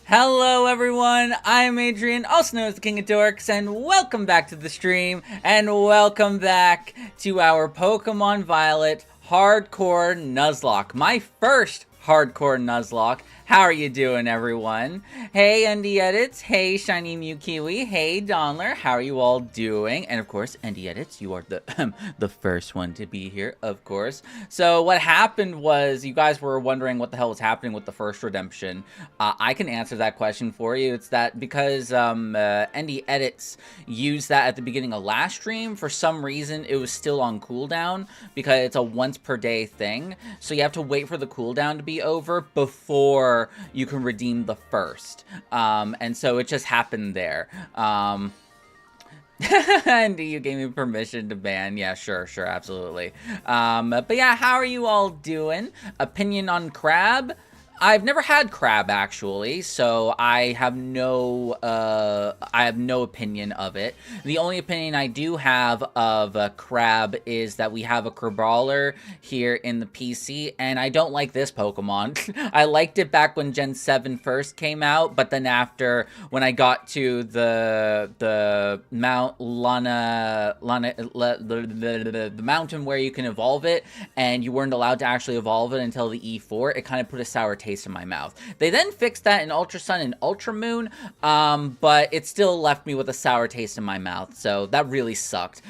Hello everyone, I'm Adrian, also known as the King of Dorks, and welcome back to the stream, and welcome back to our Pokemon Violet Hardcore Nuzlocke, my first Hardcore Nuzlocke. How are you doing, everyone? Hey, Andy Edits. Hey, Shiny Mew Kiwi. Hey, Donler. How are you all doing? And of course, Andy Edits, you are the the first one to be here, of course. So what happened was, you guys were wondering what the hell was happening with the first redemption. I can answer that question for you. It's that because Andy Edits used that at the beginning of last stream, for some reason it was still on cooldown because it's a once per day thing. So you have to wait for the cooldown to be over before you can redeem the first. And so it just happened there. And you gave me permission to ban. Yeah, sure, absolutely. But yeah, how are you all doing? Opinion on Crab? I've never had Crab, actually, so I have no opinion of it. The only opinion I do have of Crab is that we have a Crabrawler here in the PC, and I don't like this Pokemon. I liked it back when Gen 7 first came out, but then after, when I got to the Mount the mountain where you can evolve it, and you weren't allowed to actually evolve it until the E4, it kind of put a sour taste in my mouth. They then fixed that in Ultra Sun and Ultra Moon, but it still left me with a sour taste in my mouth, so that really sucked.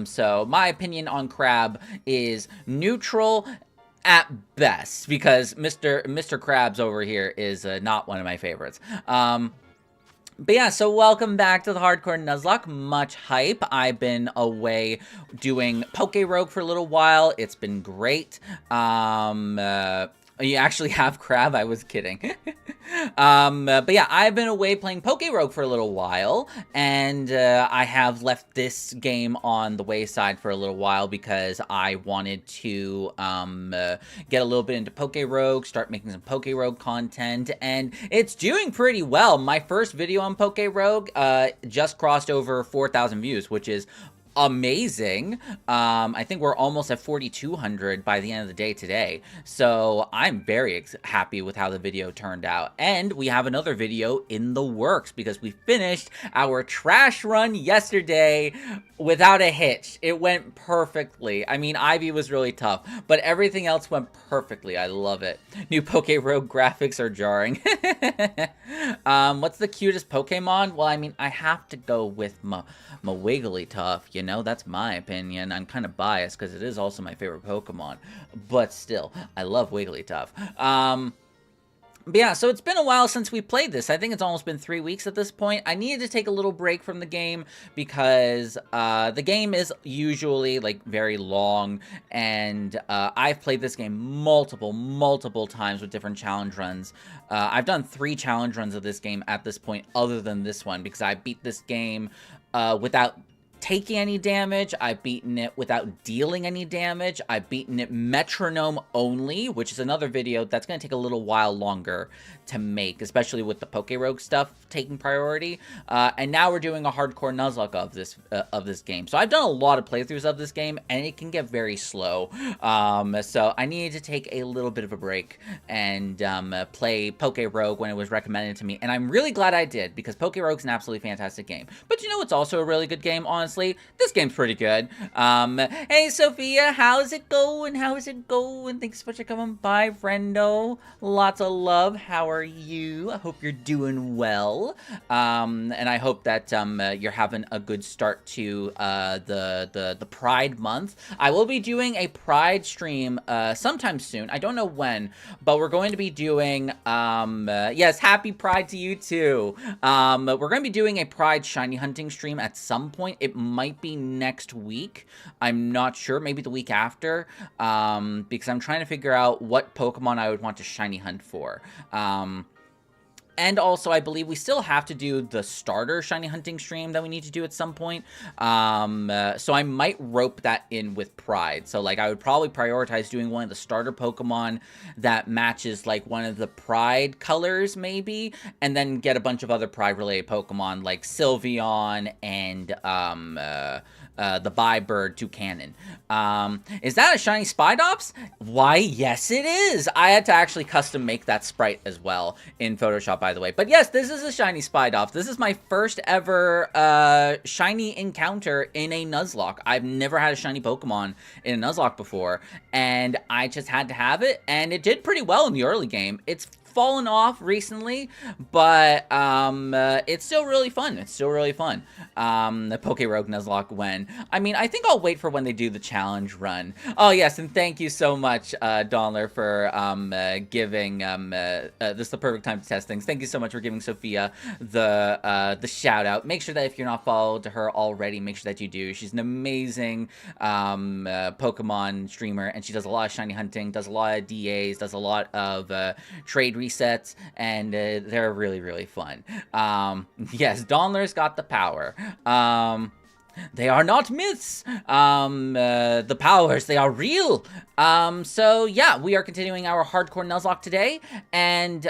So my opinion on Crab is neutral at best, because Mr. Krabs over here is not one of my favorites. But yeah, so welcome back to the Hardcore Nuzlocke. Much hype. I've been away doing Poke Rogue for a little while. It's been great. You actually have Crab? I was kidding. But yeah, I've been away playing Poke Rogue for a little while, and I have left this game on the wayside for a little while because I wanted to get a little bit into Poke Rogue, start making some Poke Rogue content, and it's doing pretty well. My first video on Poke Rogue just crossed over 4,000 views, which is amazing. I think we're almost at 4,200 by the end of the day today. So I'm very happy with how the video turned out. And we have another video in the works because we finished our trash run yesterday without a hitch. It went perfectly. I mean, Ivy was really tough, but everything else went perfectly. I love it. New Poke Rogue graphics are jarring. What's the cutest Pokemon? Well, I mean, I have to go with my Wigglytuff, you know, that's my opinion. I'm kind of biased because it is also my favorite Pokemon, but still, I love Wigglytuff. But yeah, so it's been a while since we played this. I think it's almost been 3 weeks at this point. I needed to take a little break from the game because the game is usually like very long, and I've played this game multiple times with different challenge runs. I've done 3 challenge runs of this game at this point other than this one because I beat this game without taking any damage. I've beaten it without dealing any damage. I've beaten it Metronome-only, which is another video that's going to take a little while longer to make, especially with the Poke Rogue stuff taking priority. And now we're doing a Hardcore Nuzlocke of this game. So I've done a lot of playthroughs of this game, and it can get very slow. So I needed to take a little bit of a break and play Poke Rogue when it was recommended to me. And I'm really glad I did, because Poke Rogue's an absolutely fantastic game. But you know what's also a really good game, honestly? This game's pretty good. Hey, Sophia, how's it going? How's it going? Thanks so much for coming by, friendo. Lots of love. How are you? I hope you're doing well. And I hope that you're having a good start to the Pride month. I will be doing a Pride stream sometime soon. I don't know when, but we're going to be doing, yes, happy Pride to you too. We're going to be doing a Pride shiny hunting stream at some point. It might be next week. I'm not sure. Maybe the week after. Because I'm trying to figure out what Pokemon I would want to shiny hunt for. And also, I believe we still have to do the starter shiny hunting stream that we need to do at some point. So I might rope that in with Pride. So, like, I would probably prioritize doing one of the starter Pokemon that matches, like, one of the Pride colors, maybe. And then get a bunch of other Pride-related Pokemon, like Sylveon and, the Bi-Bird to cannon. Is that a shiny Spidops? Why, yes it is! I had to actually custom make that sprite as well in Photoshop, by the way. But yes, this is a shiny Spidops. This is my first ever shiny encounter in a Nuzlocke. I've never had a shiny Pokemon in a Nuzlocke before, and I just had to have it, and it did pretty well in the early game. It's fallen off recently, but it's still really fun. It's still really fun. The Rogue Nuzlocke when. I mean, I think I'll wait for when they do the challenge run. Oh, yes, and thank you so much, Donler, for giving this is the perfect time to test things. Thank you so much for giving Sophia the shout out. Make sure that if you're not followed to her already, make sure that you do. She's an amazing Pokemon streamer, and she does a lot of shiny hunting, does a lot of DAs, does a lot of trade resets, and they're really, really fun. Yes, Donler's got the power. They are not myths. The powers, they are real. So yeah, we are continuing our Hardcore Nuzlocke today, and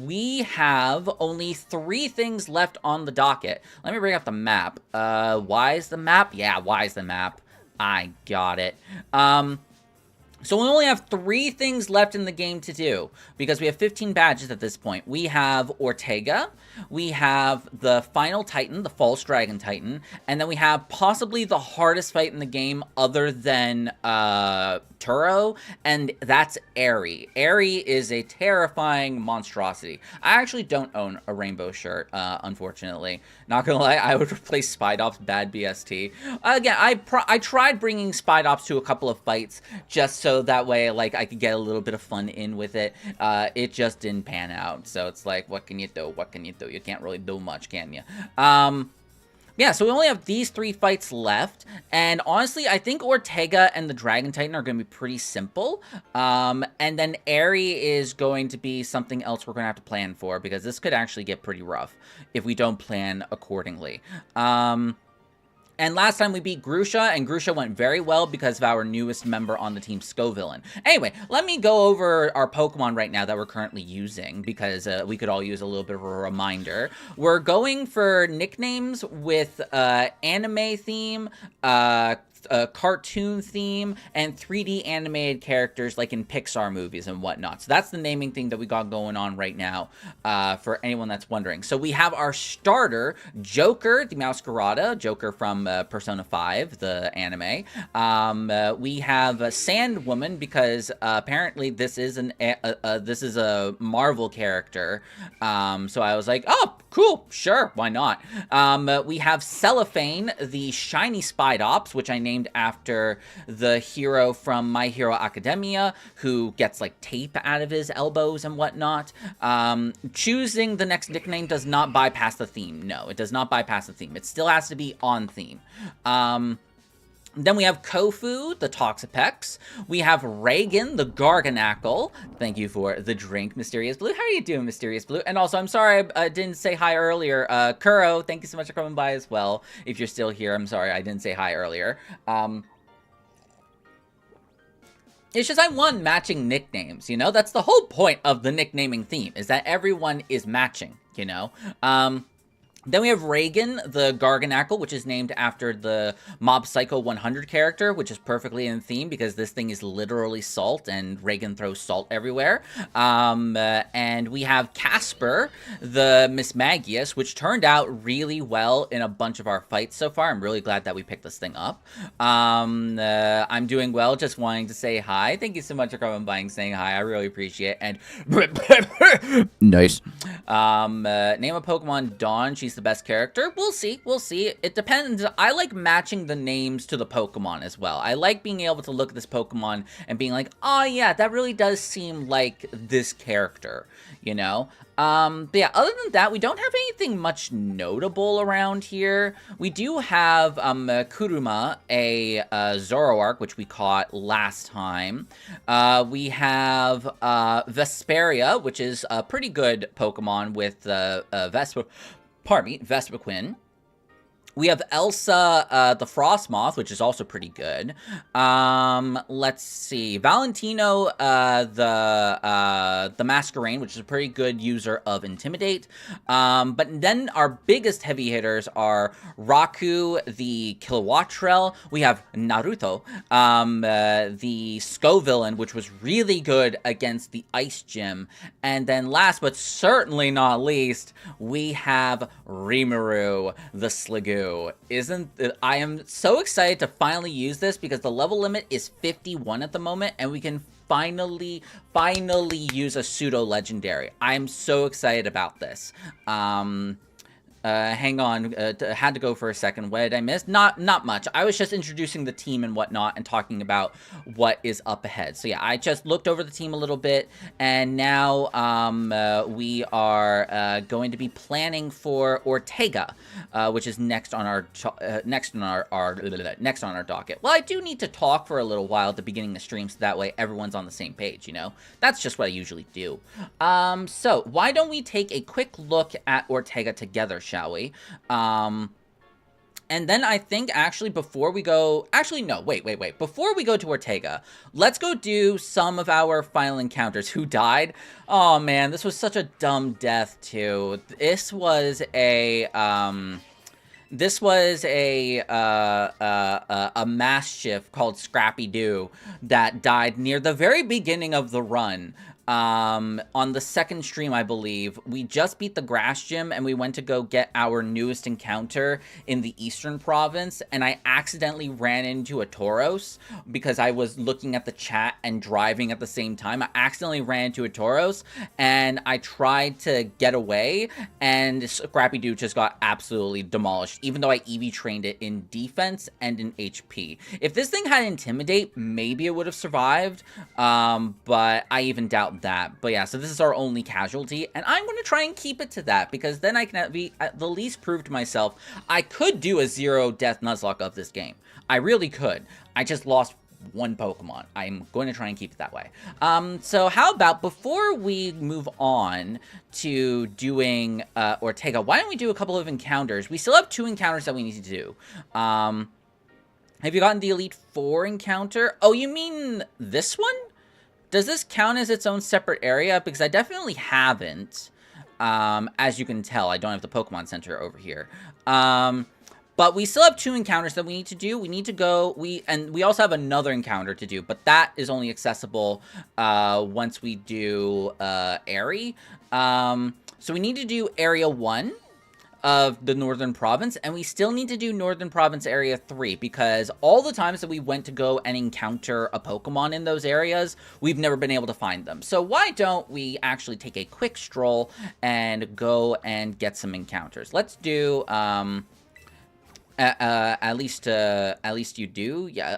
we have only 3 things left on the docket. Let me bring up the map. Why is the map? Yeah, why is the map? I got it. So we only have 3 things left in the game to do, because we have 15 badges at this point. We have Ortega, we have the final Titan, the False Dragon Titan, and then we have possibly the hardest fight in the game other than Turo, and that's Airy. Airy is a terrifying monstrosity. I actually don't own a rainbow shirt, unfortunately. Not gonna lie, I would replace Spidops, bad BST. Again, I tried bringing Spidops to a couple of fights just so that way, like, I could get a little bit of fun in with it. It just didn't pan out. So it's like, what can you do? What can you do? You can't really do much, can you? Yeah, so we only have these 3 fights left, and honestly, I think Ortega and the Dragon Titan are going to be pretty simple, and then Airy is going to be something else we're going to have to plan for, because this could actually get pretty rough if we don't plan accordingly. And last time we beat Grusha, and Grusha went very well because of our newest member on the team, Scovillain. Anyway, let me go over our Pokemon right now that we're currently using, because we could all use a little bit of a reminder. We're going for nicknames with anime theme, a cartoon theme, and 3D animated characters like in Pixar movies and whatnot. So that's the naming thing that we got going on right now, for anyone that's wondering. So we have our starter, Joker, the Masquerada, Joker from Persona 5, the anime. We have Sand Woman, because apparently this is a Marvel character. So I was like, oh, cool, sure, why not? We have Cellophane, the shiny Spidops, which I named after the hero from My Hero Academia, who gets like tape out of his elbows and whatnot. Choosing the next nickname does not bypass the theme. No, it does not bypass the theme. It still has to be on theme. Then we have Kofu, the Toxapex. We have Reagan, the Garganackle. Thank you for the drink, Mysterious Blue. How are you doing, Mysterious Blue? And also, I'm sorry I didn't say hi earlier. Kuro, thank you so much for coming by as well. If you're still here, I'm sorry I didn't say hi earlier. It's just I want matching nicknames, you know? That's the whole point of the nicknaming theme, is that everyone is matching, you know? Then we have Reagan, the Garganackle, which is named after the Mob Psycho 100 character, which is perfectly in theme because this thing is literally salt, and Reagan throws salt everywhere. And we have Casper, the Mismagius, which turned out really well in a bunch of our fights so far. I'm really glad that we picked this thing up. I'm doing well, just wanting to say hi. Thank you so much for coming by and saying hi. I really appreciate it. And nice. Name a Pokemon Dawn. She's the best character. We'll see. We'll see. It depends. I like matching the names to the Pokemon as well. I like being able to look at this Pokemon and being like, oh yeah, that really does seem like this character, you know? But yeah, other than that, we don't have anything much notable around here. We do have Kuruma, a Zoroark, which we caught last time. We have Vesperia, which is a pretty good Pokemon with Vespiquen. We have Elsa, the Frost Moth, which is also pretty good. Let's see. Valentino, the Masquerain, which is a pretty good user of Intimidate. But then our biggest heavy hitters are Raku, the Kilowattrel. We have Naruto, the Scovillain, which was really good against the Ice Gym. And then last but certainly not least, we have Rimuru, the Sliggoo. I am so excited to finally use this because the level limit is 51 at the moment, and we can finally use a pseudo legendary. I am so excited about this. Hang on, had to go for a second. What did I miss? Not much. I was just introducing the team and whatnot and talking about what is up ahead. So yeah, I just looked over the team a little bit, and now we are going to be planning for Ortega, which is next on our docket. Well, I do need to talk for a little while at the beginning of the stream, so that way everyone's on the same page. You know, that's just what I usually do. So why don't we take a quick look at Ortega together, shall we? And then I think actually before we go, wait. Before we go to Ortega, let's go do some of our final encounters. Who died? Oh man, this was such a dumb death too. This was a mass shift called Scrappy Doo that died near the very beginning of the run. On the second stream, I believe, we just beat the Grass Gym and we went to go get our newest encounter in the Eastern Province, and I accidentally ran into a Tauros because I was looking at the chat and driving at the same time. I accidentally ran into a Tauros and I tried to get away, and Scrappy Doo just got absolutely demolished, even though I EV trained it in defense and in HP. If this thing had Intimidate, maybe it would have survived, but I even doubt that. But yeah, so this is our only casualty, and I'm going to try and keep it to that, because then I can at the least prove to myself I could do a 0-death Nuzlocke of this game. I really could. I just lost one Pokemon. I'm going to try and keep it that way. So how about, before we move on to doing Ortega, why don't we do a couple of encounters? We still have 2 encounters that we need to do. Have you gotten the Elite Four encounter? Oh, you mean this one? Does this count as its own separate area? Because I definitely haven't. As you can tell, I don't have the Pokemon Center over here. But we still have 2 encounters that we need to do. We need to go, and we also have another encounter to do, but that is only accessible once we do Airy. So we need to do Area 1 of the Northern Province, and we still need to do Northern Province Area 3, because all the times that we went to go and encounter a Pokemon in those areas, we've never been able to find them. So why don't we actually take a quick stroll and go and get some encounters? Let's do, at least you do. Yeah,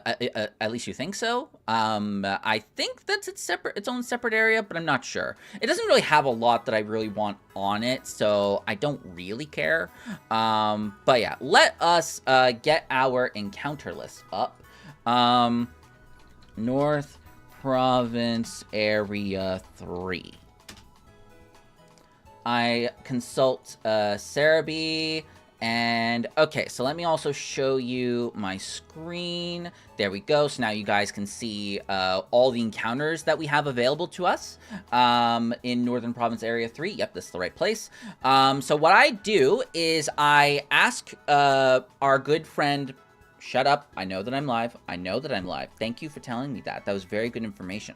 at least you think so. I think that's its own separate area, but I'm not sure. It doesn't really have a lot that I really want on it, so I don't really care. But yeah, let us get our encounter list up. North Province Area 3. I consult Cerebi. And, okay, so let me also show you my screen. There we go. So now you guys can see all the encounters that we have available to us in Northern Province Area 3. Yep, this is the right place. So what I do is I ask our good friend... Shut up. I know that I'm live. I know that I'm live. Thank you for telling me that. That was very good information.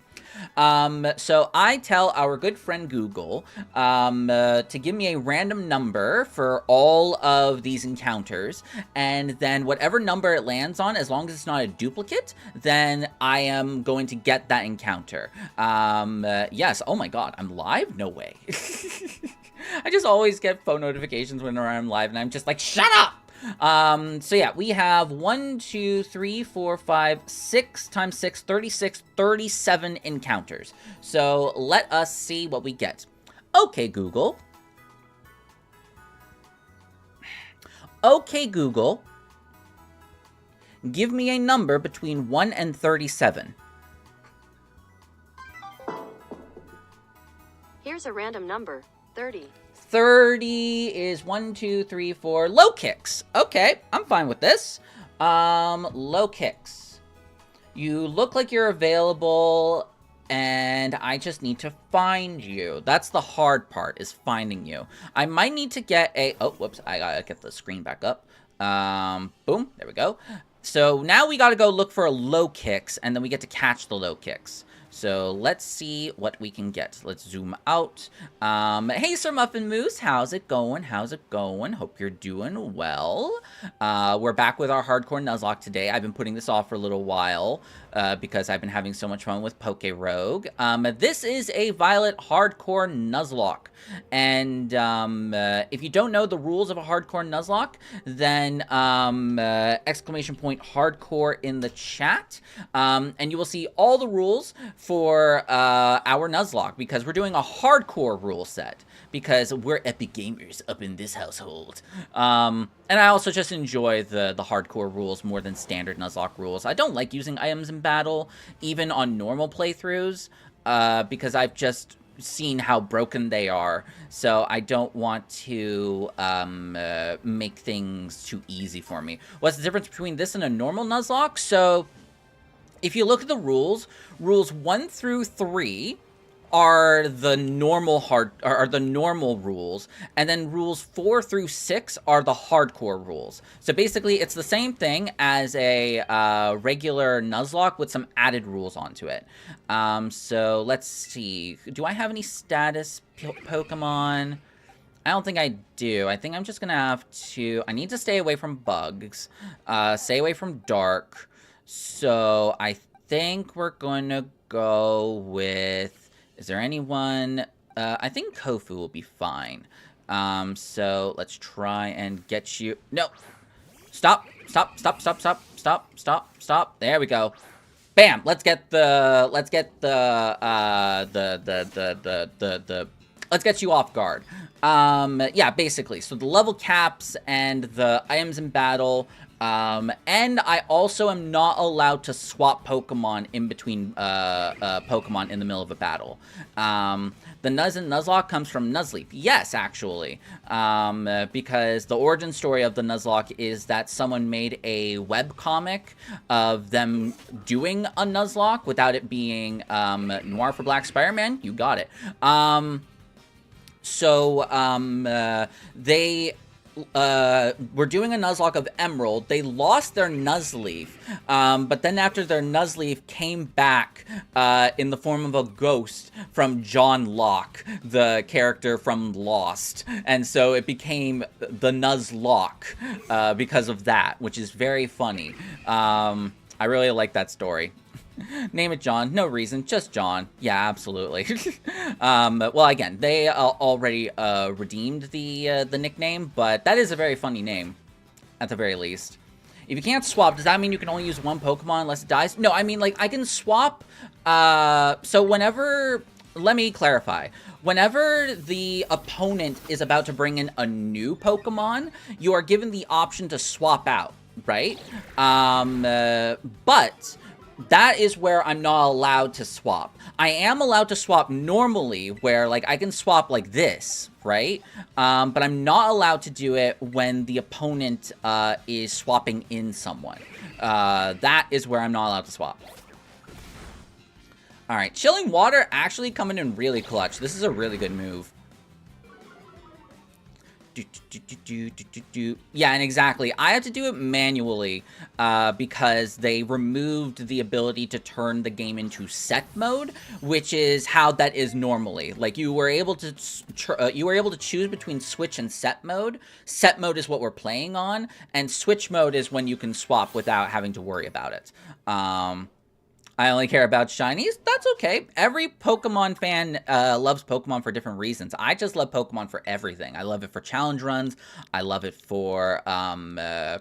So I tell our good friend Google to give me a random number for all of these encounters, and then whatever number it lands on, as long as it's not a duplicate, then I am going to get that encounter. Yes. Oh my god, I'm live? No way. I just always get phone notifications whenever I'm live, and I'm just like, shut up! So yeah, we have 1, 2, 3, 4, 5, 6 times 6, 36, 37 encounters. So let us see what we get. Okay, Google. Okay, Google. Give me a number between 1 and 37. Here's a random number, 30. 30 is 1, 2, 3, 4. Low kicks. Okay, I'm fine with this. Low kicks. You look like you're available, and I just need to find you. That's the hard part, is finding you. I might need to get a... Oh, whoops. I gotta get the screen back up. Boom. There we go. So now we gotta go look for low kicks, and then we get to catch the low kicks. So let's see what we can get. Let's zoom out. Hey, Sir Muffin Moose, how's it going? How's it going? Hope you're doing well. We're back with our Hardcore Nuzlocke today. I've been putting this off for a little while because I've been having so much fun with Poke Rogue. This is a Violet Hardcore Nuzlocke. And if you don't know the rules of a Hardcore Nuzlocke, then exclamation point hardcore in the chat. And you will see all the rules for our Nuzlocke, because we're doing a hardcore rule set, because we're epic gamers up in this household. And I also just enjoy the hardcore rules more than standard Nuzlocke rules. I don't like using items in battle, even on normal playthroughs, because I've just seen how broken they are, so I don't want to make things too easy for me. What's the difference between this and a normal Nuzlocke? So if you look at the rules 1 through 3 are the normal rules, and then rules 4 through 6 are the hardcore rules. So basically, it's the same thing as a regular Nuzlocke with some added rules onto it. So let's see. Do I have any status Pokemon? I don't think I do. I think I'm just gonna have to... I need to stay away from bugs. Stay away from dark. So I think we're gonna go with... Is there anyone? I think Kofu will be fine. So let's try and get you. No, stop. There we go. Bam. Let's get you off guard. Yeah, basically. So the level caps and the items in battle. And I also am not allowed to swap Pokemon in between Pokemon in the middle of a battle. The Nuz and Nuzlocke comes from Nuzleaf. Yes, actually. Because the origin story of the Nuzlocke is that someone made a webcomic of them doing a Nuzlocke without it being Noir for Black Spider-Man. You got it. They... were doing a Nuzlocke of Emerald. They lost their Nuzleaf, but then after their Nuzleaf came back in the form of a ghost from John Locke, the character from Lost, and so it became the Nuzlocke because of that, which is very funny. I really like that story. Name it John. No reason. Just John. Yeah, absolutely. Well, again, they already redeemed the nickname, but that is a very funny name, at the very least. If you can't swap, does that mean you can only use one Pokemon unless it dies? No, I mean, like, I can swap... so whenever... Let me clarify. Whenever the opponent is about to bring in a new Pokemon, you are given the option to swap out, right? But... that is where I'm not allowed to swap. I am allowed to swap normally, where, like, I can swap like this, right? But I'm not allowed to do it when the opponent is swapping in someone. That is where I'm not allowed to swap. Alright, Chilling Water actually coming in really clutch. This is a really good move. Yeah, and exactly. I had to do it manually because they removed the ability to turn the game into set mode, which is how that is normally. Like, you were able to choose between switch and set mode. Set mode is what we're playing on, and switch mode is when you can swap without having to worry about it. I only care about shinies. That's okay. Every Pokemon fan loves Pokemon for different reasons. I just love Pokemon for everything. I love it for challenge runs. I love it for the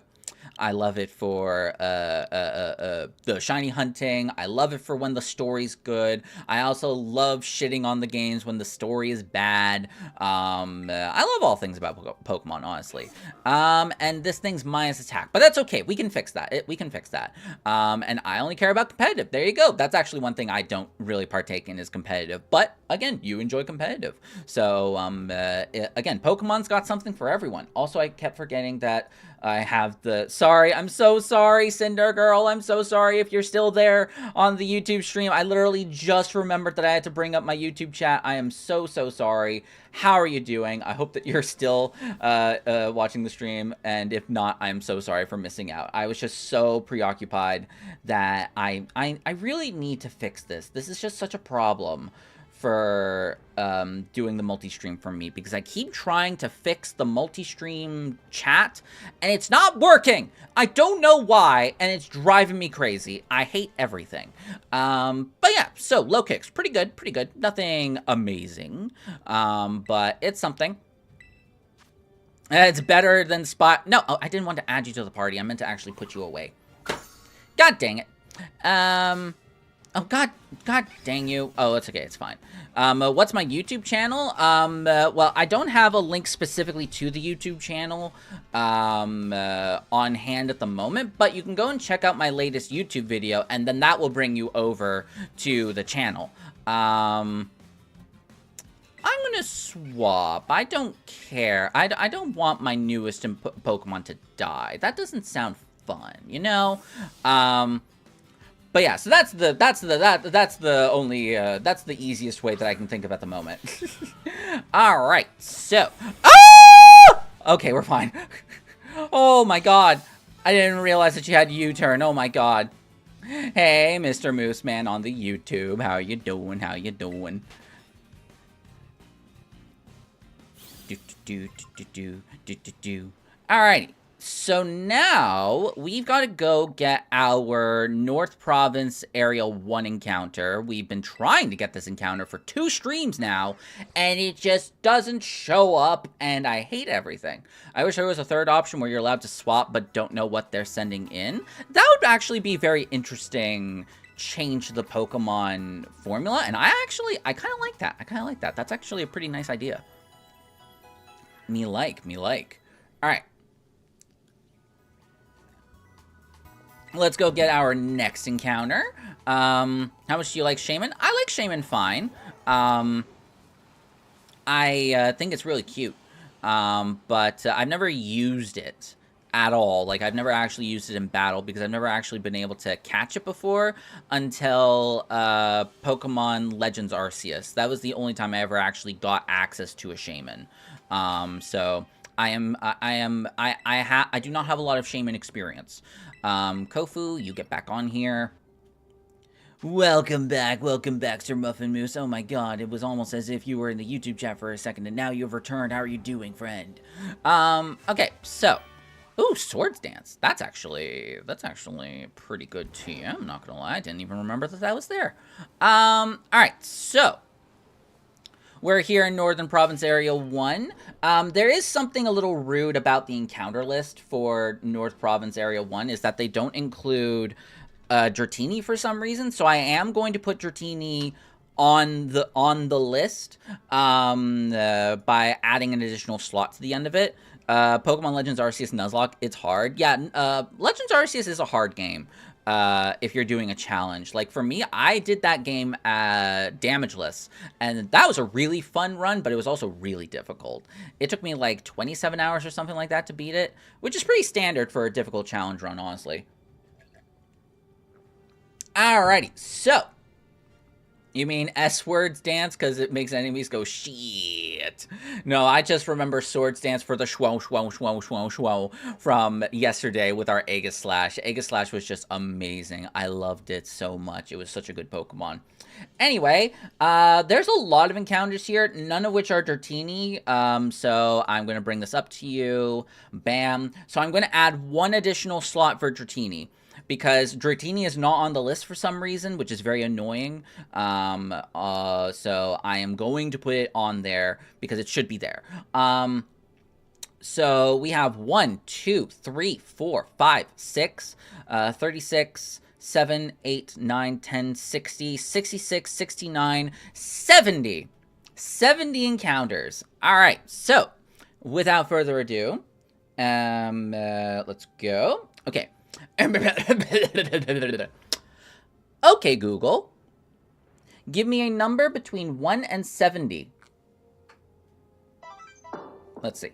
shiny hunting. I love it for when the story's good. I also love shitting on the games when the story is bad. I love all things about Pokemon, honestly. And this thing's minus attack, but that's okay. We can fix that. We can fix that. And I only care about competitive. There you go. That's actually one thing I don't really partake in is competitive, but again, you enjoy competitive. So, again, Pokemon's got something for everyone. Also, I kept forgetting that I have sorry, I'm so sorry, Cinder Girl. I'm so sorry if you're still there on the YouTube stream. I literally just remembered that I had to bring up my YouTube chat. I am so sorry. How are you doing? I hope that you're still watching the stream, and if not, I'm so sorry for missing out. I was just so preoccupied that I really need to fix this. This is just such a problem for doing the multi-stream for me, because I keep trying to fix the multi-stream chat and it's not working. I don't know why, and it's driving me crazy. I hate everything. But yeah, so low kicks, pretty good. Nothing amazing, but it's something. It's better than Spot. No, oh, I didn't want to add you to the party. I meant to actually put you away. God dang it. Oh, God dang you. Oh, it's okay. It's fine. What's my YouTube channel? Well, I don't have a link specifically to the YouTube channel on hand at the moment, but you can go and check out my latest YouTube video, and then that will bring you over to the channel. I'm gonna swap. I don't care. I don't want my newest Pokemon to die. That doesn't sound fun, you know? But yeah, so that's the easiest way that I can think of at the moment. All right, so okay, we're fine. Oh my god, I didn't realize that you had U-turn. Oh my god. Hey, Mr. Moose Man on the YouTube, how you doing? How you doing? Alrighty. So now, we've got to go get our North Province Area 1 encounter. We've been trying to get this encounter for 2 streams now, and it just doesn't show up, and I hate everything. I wish there was a third option where you're allowed to swap but don't know what they're sending in. That would actually be very interesting change the Pokemon formula, and I kind of like that. That's actually a pretty nice idea. Me like. Alright. Let's go get our next encounter. How much do you like Shaman? I like Shaman fine. I think it's really cute. But I've never used it at all. Like, I've never actually used it in battle because I've never actually been able to catch it before until Pokemon Legends Arceus. That was the only time I ever actually got access to a Shaman. So I do not have a lot of Shaman experience. Kofu, you get back on here. Welcome back, Sir Muffin Moose. Oh my god, it was almost as if you were in the YouTube chat for a second, and now you've returned. How are you doing, friend? Okay, so. Ooh, Swords Dance. That's actually pretty good too. I'm not gonna lie, I didn't even remember that was there. Alright, so. We're here in Northern Province Area 1. There is something a little rude about the encounter list for North Province Area 1, is that they don't include Dratini for some reason. So I am going to put Dratini on the list by adding an additional slot to the end of it. Pokemon Legends Arceus Nuzlocke, it's hard. Yeah, Legends Arceus is a hard game. If you're doing a challenge. Like, for me, I did that game Damageless, and that was a really fun run, but it was also really difficult. It took me like 27 hours or something like that to beat it, which is pretty standard for a difficult challenge run, honestly. Alrighty, so. You mean S-Words Dance because it makes enemies go shit. No, I just remember Swords Dance for the shwo from yesterday with our Aegislash. Aegislash was just amazing. I loved it so much. It was such a good Pokemon. Anyway, there's a lot of encounters here, none of which are Dratini. So I'm going to bring this up to you. Bam. So I'm going to add one additional slot for Dratini, because Dratini is not on the list for some reason, which is very annoying. So I am going to put it on there because it should be there. So we have 1, 2, 3, 4, 5, 6, 36, 7, 8, 9, 10, 60, 66, 69, 70. 70 encounters. All right, so without further ado, let's go. Okay. Okay, Google. Give me a number between 1 and 70. Let's see.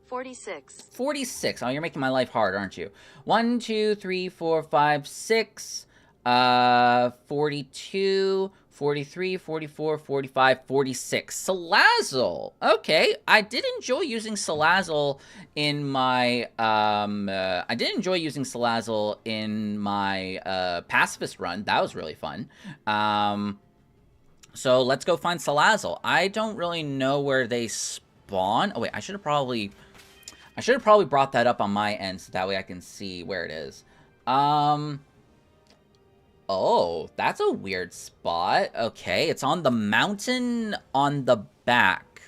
46. 46. Oh, you're making my life hard, aren't you? 1, 2, 3, 4, 5, 6. 42, 43, 44, 45, 46. Salazzle. Okay, I did enjoy using Salazzle in my Pacifist run. That was really fun. So let's go find Salazzle. I don't really know where they spawn. Oh wait, I should have probably brought that up on my end so that way I can see where it is. Oh, that's a weird spot. Okay, it's on the mountain on the back.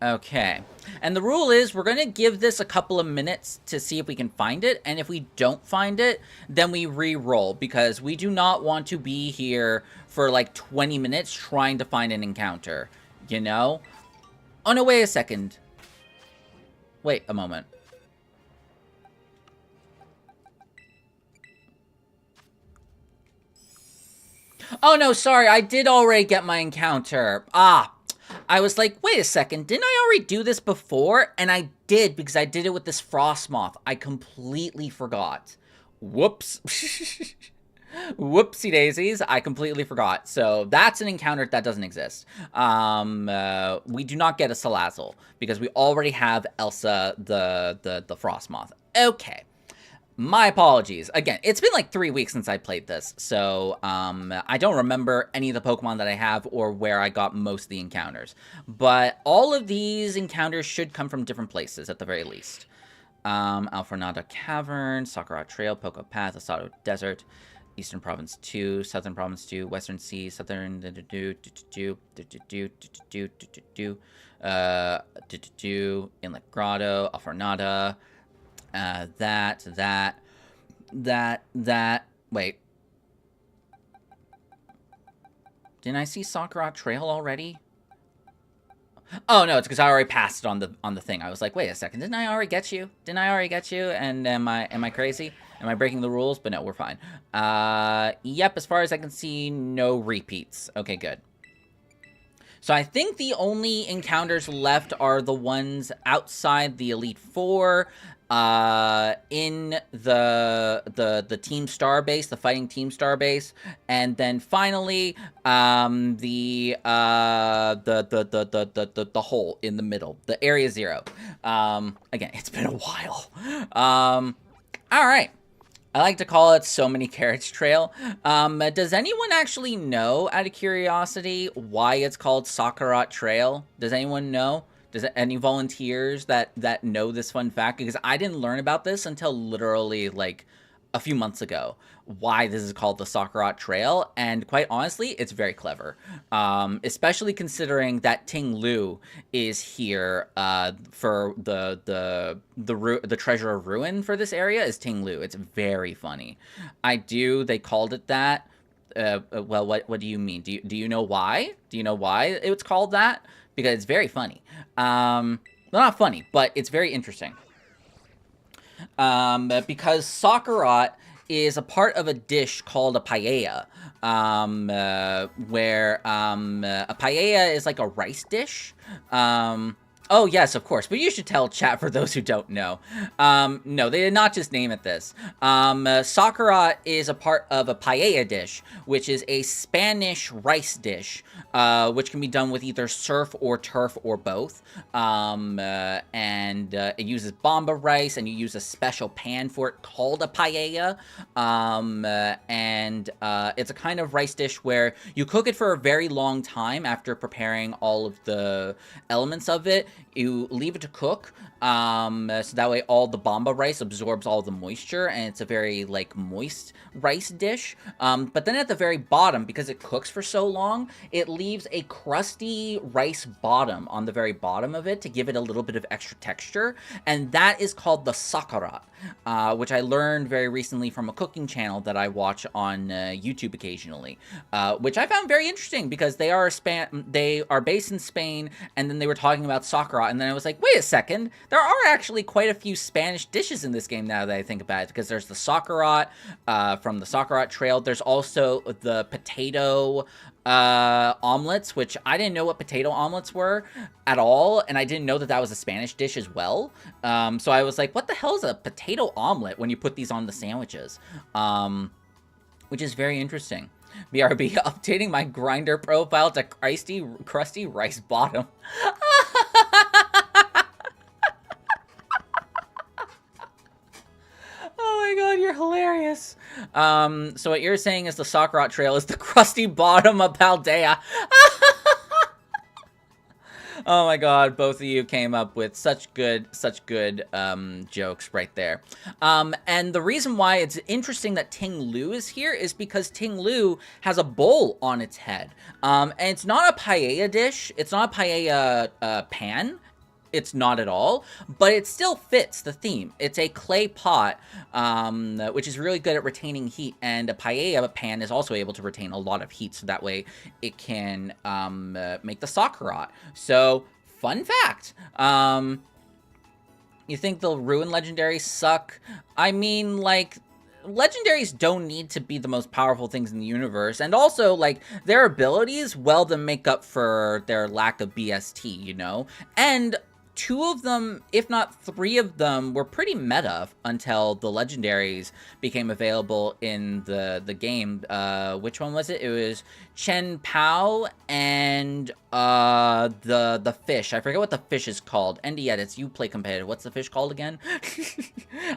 Okay. And the rule is we're going to give this a couple of minutes to see if we can find it. And if we don't find it, then we re-roll. Because we do not want to be here for like 20 minutes trying to find an encounter. You know? Oh, no, wait a second. Wait a moment. Oh, no, sorry. I did already get my encounter. I was like, wait a second. Didn't I already do this before? And I did, because I did it with this frost moth. I completely forgot. Whoops. Whoopsie daisies. I completely forgot. So that's an encounter that doesn't exist. We do not get a Salazzle, because we already have Elsa, the frost moth. Okay. My apologies. Again, it's been like 3 weeks since I played this, so I don't remember any of the Pokemon that I have or where I got most of the encounters. But all of these encounters should come from different places, at the very least. Alfornada Cavern, Sakura Trail, Poco Path, Asado Desert, Eastern Province 2, Southern Province 2, Western Sea, Southern Inlet Grotto, Alfornada. Wait. Didn't I see Sakura Trail already? Oh, no, it's because I already passed it on the thing. I was like, wait a second, didn't I already get you? And am I crazy? Am I breaking the rules? But no, we're fine. Yep, as far as I can see, no repeats. Okay, good. So I think the only encounters left are the ones outside the Elite Four, in the Team Star base, the Fighting Team Star base, and then finally the hole in the middle, the Area Zero. Again, it's been a while. All right. I like to call it So Many Carrots Trail. Does anyone actually know, out of curiosity, why it's called Sakura Trail? Does anyone know? Does any volunteers that know this fun fact? Because I didn't learn about this until literally like a few months ago, why this is called the Sakura Trail, and quite honestly, it's very clever. Especially considering that Ting Lu is here for the Treasure of Ruin for this area is Ting Lu. It's very funny. They called it that. Well, what do you mean? Do you know why? Do you know why it's called that? Because it's very funny. Well, not funny, but it's very interesting. Because Sakura is a part of a dish called a paella, where a paella is like a rice dish. Oh, yes, of course. But you should tell chat for those who don't know. No, they did not just name it this. Sakura is a part of a paella dish, which is a Spanish rice dish, which can be done with either surf or turf or both. It uses bomba rice, and you use a special pan for it called a paella. It's a kind of rice dish where you cook it for a very long time after preparing all of the elements of it. You leave it to cook, so that way all the bomba rice absorbs all the moisture, and it's a very, like, moist rice dish. But then at the very bottom, because it cooks for so long, it leaves a crusty rice bottom on the very bottom of it to give it a little bit of extra texture, and that is called the sakura, which I learned very recently from a cooking channel that I watch on YouTube occasionally, which I found very interesting because they are based in Spain, and then they were talking about sakura, and then I was like, wait a second, there are actually quite a few Spanish dishes in this game now that I think about it, because there's the sakura from the Sakura Trail. There's also the potato omelets, which I didn't know what potato omelets were at all, and I didn't know that that was a Spanish dish as well. So I was like, what the hell is a potato omelet when you put these on the sandwiches? Which is very interesting. BRB, updating my grinder profile to crusty rice bottom. Oh my god, you're hilarious. So what you're saying is the Sakurat Trail is the crusty bottom of Paldea. Oh my god, both of you came up with such good jokes right there. And the reason why it's interesting that Ting Lu is here is because Ting Lu has a bowl on its head. And it's not a paella dish. It's not a paella pan. It's not at all, but it still fits the theme. It's a clay pot, which is really good at retaining heat, and a paella pan is also able to retain a lot of heat, so that way it can make the Sakurat. So, fun fact. You think the Ruin Legendaries suck? I mean, like, legendaries don't need to be the most powerful things in the universe, and also, like, their abilities well then make up for their lack of BST, you know? And 2 of them, if not 3 of them, were pretty meta until the legendaries became available in the game. Which one was it? It was Chen Pao and the fish. I forget what the fish is called. Endy Edits, you play competitive. What's the fish called again?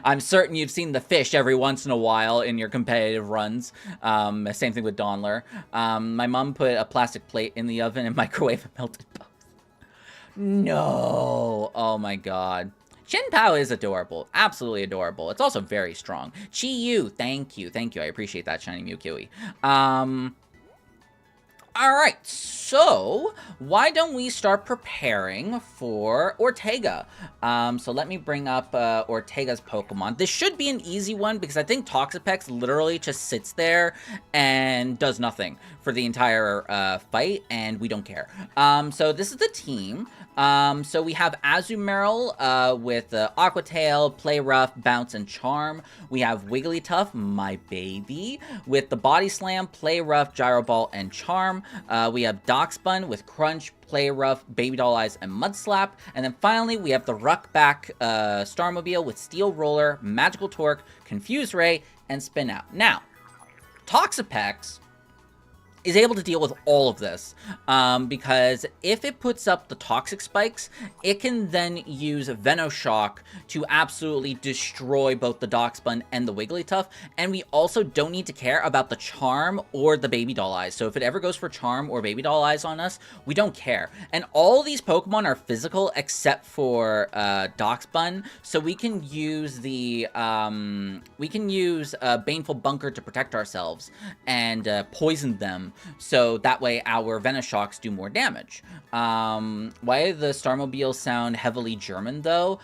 I'm certain you've seen the fish every once in a while in your competitive runs. Same thing with Donler. My mom put a plastic plate in the oven and microwave and melted both. No. Oh my god. Chen Pao is adorable. Absolutely adorable. It's also very strong. Chi Yu, thank you. Thank you. I appreciate that, Shiny Mew Kiwi. Alright, so why don't we start preparing for Ortega? So let me bring up Ortega's Pokemon. This should be an easy one because I think Toxapex literally just sits there and does nothing for the entire fight, and we don't care. So this is the team. So we have Azumarill with Aqua Tail, Play Rough, Bounce, and Charm. We have Wigglytuff, my baby, with the Body Slam, Play Rough, Gyro Ball, and Charm. We have Doxbun with Crunch, Play Rough, Baby Doll Eyes, and Mud Slap. And then finally, we have the Ruckback Starmobile with Steel Roller, Magical Torque, Confuse Ray, and Spin Out. Now, Toxapex is able to deal with all of this, because if it puts up the toxic spikes, it can then use Venoshock to absolutely destroy both the Doxbun and the Wigglytuff, and we also don't need to care about the Charm or the Baby Doll Eyes. So if it ever goes for Charm or Baby Doll Eyes on us, we don't care. And all these Pokemon are physical except for Doxbun, so we can use the Baneful Bunker to protect ourselves and poison them, so that way our Venoshocks do more damage. Why do the Starmobiles sound heavily German, though?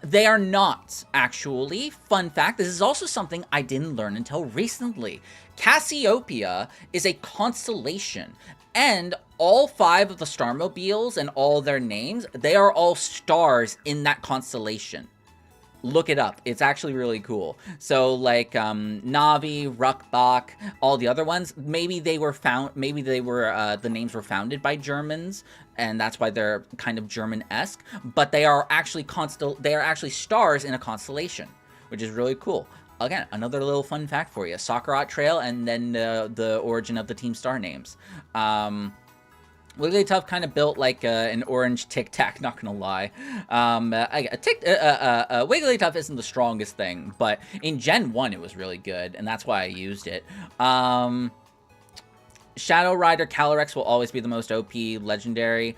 They are not, actually. Fun fact, this is also something I didn't learn until recently. Cassiopeia is a constellation, and all 5 of the Starmobiles and all their names, they are all stars in that constellation. Look it up. It's actually really cool. So, like, Navi, Ruckbach, all the other ones, maybe they were the names were founded by Germans, and that's why they're kind of German-esque, but they are actually stars in a constellation, which is really cool. Again, another little fun fact for you. Sakurat Trail, and then the origin of the Team Star names. Wigglytuff kind of built like an orange Tic Tac, not gonna lie. Wigglytuff isn't the strongest thing, but in Gen 1 it was really good, and that's why I used it. Shadow Rider Calyrex will always be the most OP legendary.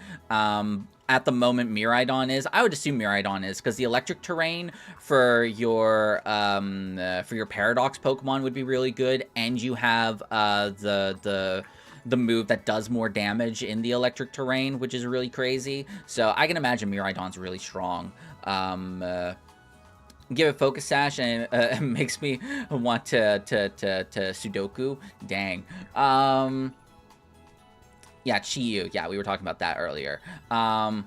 At the moment, Miraidon is. I would assume Miraidon is, because the electric terrain for your Paradox Pokemon would be really good, and you have the move that does more damage in the electric terrain, which is really crazy. So I can imagine Miraidon's really strong. Give it Focus Sash, and it makes me want to Sudoku. Dang. Yeah, Chiyu. Yeah, we were talking about that earlier. I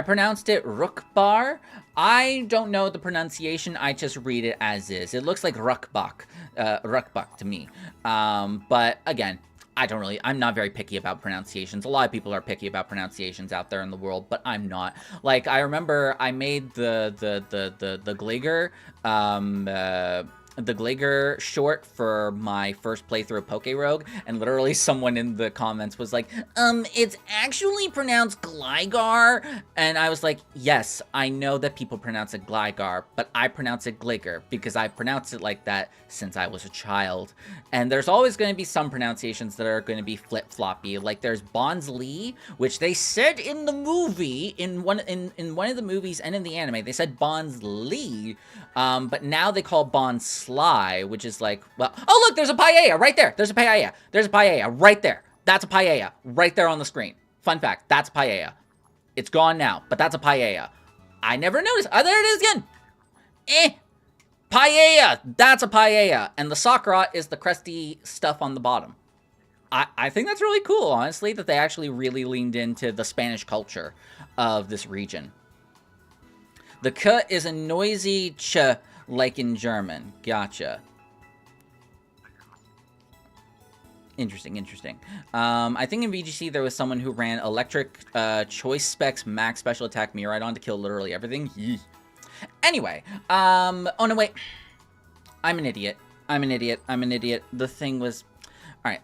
pronounced it Rukbar. I don't know the pronunciation. I just read it as is. It looks like Ruckbach. Ruckbach to me. But again, I'm not very picky about pronunciations. A lot of people are picky about pronunciations out there in the world, but I'm not. Like, I remember I made the Glager, the Glager short for my first playthrough of Poke Rogue, and literally someone in the comments was like, it's actually pronounced Gligar, and I was like, yes, I know that people pronounce it Gligar, but I pronounce it Glager, because I pronounced it like that since I was a child. And there's always going to be some pronunciations that are going to be flip-floppy, like there's Bonsly, which they said in the movie, in one of the movies and in the anime, they said Bonsly, but now they call Bonsly, which is like, well, oh look, there's a Paella right there. There's a Paella. There's a Paella right there. That's a Paella right there on the screen. Fun fact, that's Paella. It's gone now, but that's a Paella. I never noticed. Oh, there it is again. Paella. That's a Paella. And the Sakura is the crusty stuff on the bottom. I think that's really cool, honestly, that they actually really leaned into the Spanish culture of this region. The K is a noisy ch, like in German. Gotcha. Interesting, interesting. I think in VGC there was someone who ran Electric Choice Specs Max Special Attack Miraidon to kill literally everything. Yee. Anyway, oh no, wait. I'm an idiot. I'm an idiot. I'm an idiot. The thing was... Alright,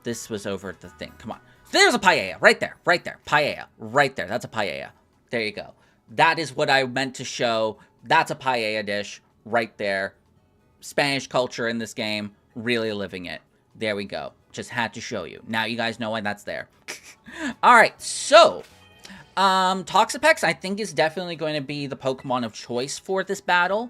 this was over the thing. Come on. There's a Paella. Right there. Right there. Paella. Right there. That's a Paella. There you go. That is what I meant to show. That's a Paella dish. Right there. Spanish culture in this game. Really living it. There we go. Just had to show you. Now you guys know why that's there. Alright, so... Toxapex, I think, is definitely going to be the Pokemon of choice for this battle.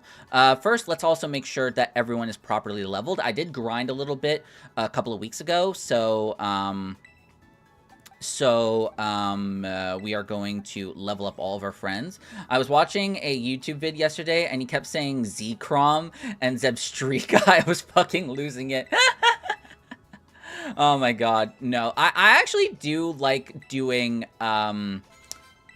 First, let's also make sure that everyone is properly leveled. I did grind a little bit a couple of weeks ago, so we are going to level up all of our friends. I was watching a YouTube vid yesterday, and he kept saying Zekrom and Zebstrika. I was fucking losing it. Oh my god, no. I actually do like doing,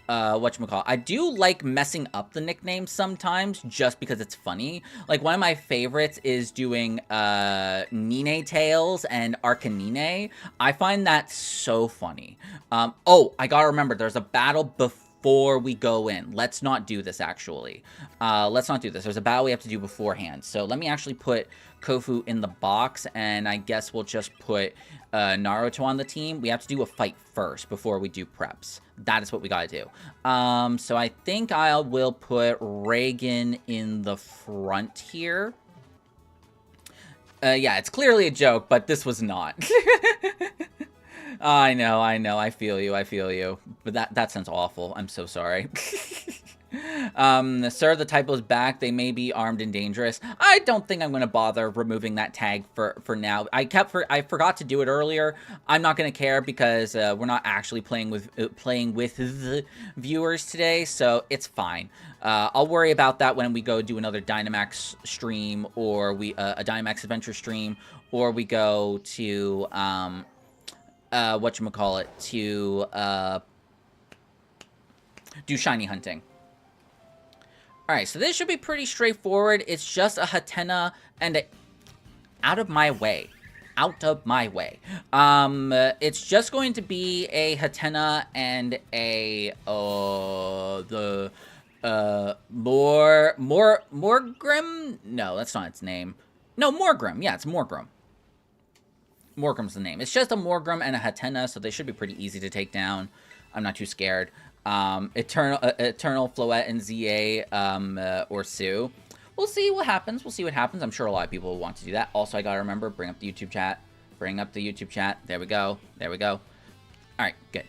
whatchamacallit, I do like messing up the nicknames sometimes, just because it's funny. Like, one of my favorites is doing, Ninetales and Arcanine. I find that so funny. Oh, I gotta remember, there's a battle before we go in. Let's not do this, actually. Let's not do this. There's a battle we have to do beforehand. So let me actually put Kofu in the box, and I guess we'll just put Naruto on the team. We have to do a fight first before we do preps. That is what we gotta do. So I think I will put Reagan in the front here. Yeah, it's clearly a joke, but this was not. I know, I feel you. But that sounds awful. I'm so sorry. Sir, the typo's back. They may be armed and dangerous. I don't think I'm going to bother removing that tag for now. I forgot to do it earlier. I'm not going to care because we're not actually playing with the viewers today, so it's fine. I'll worry about that when we go do another Dynamax stream, or a Dynamax Adventure stream, or we go to whatchamacallit, to do shiny hunting. Alright, so this should be pretty straightforward. It's just a Hatena and a... Out of my way. Out of my way. It's just going to be a Hatena and a... Morgrim? No, that's not its name. No, Morgrim. Yeah, it's Morgrim. Morgrim's the name. It's just a Morgrim and a Hatena, so they should be pretty easy to take down. I'm not too scared. Eternal Floette and ZA, or Sue. We'll see what happens. I'm sure a lot of people will want to do that. Also, I gotta remember, bring up the YouTube chat. There we go. Alright, good.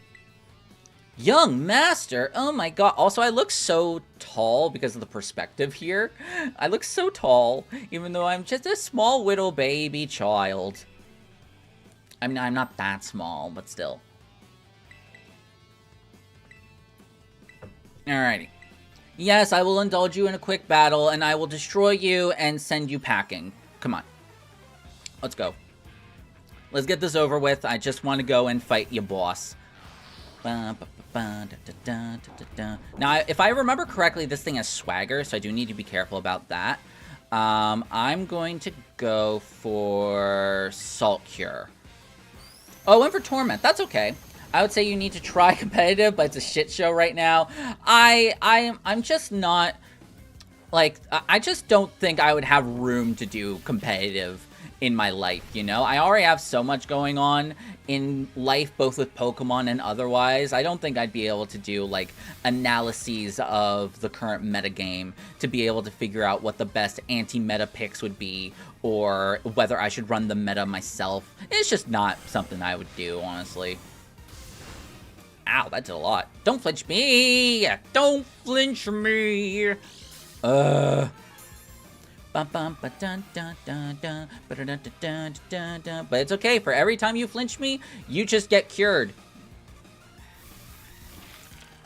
Young Master! Oh my god. Also, I look so tall because of the perspective here. I look so tall, even though I'm just a small little baby child. I mean, I'm not that small, but still. Alrighty. Yes, I will indulge you in a quick battle, and I will destroy you and send you packing. Come on. Let's go. Let's get this over with. I just want to go and fight your boss. Now, if I remember correctly, this thing has swagger, so I do need to be careful about that. I'm going to go for Salt Cure. Oh, I went for Torment. That's okay. I would say you need to try competitive, but it's a shit show right now. I'm just not, like, I just don't think I would have room to do competitive in my life, you know? I already have so much going on in life, both with Pokemon and otherwise. I don't think I'd be able to do, like, analyses of the current metagame to be able to figure out what the best anti-meta picks would be, or whether I should run the meta myself. It's just not something I would do, honestly. Ow, that did a lot. Don't flinch me! Don't flinch me! But it's okay, for every time you flinch me, you just get cured.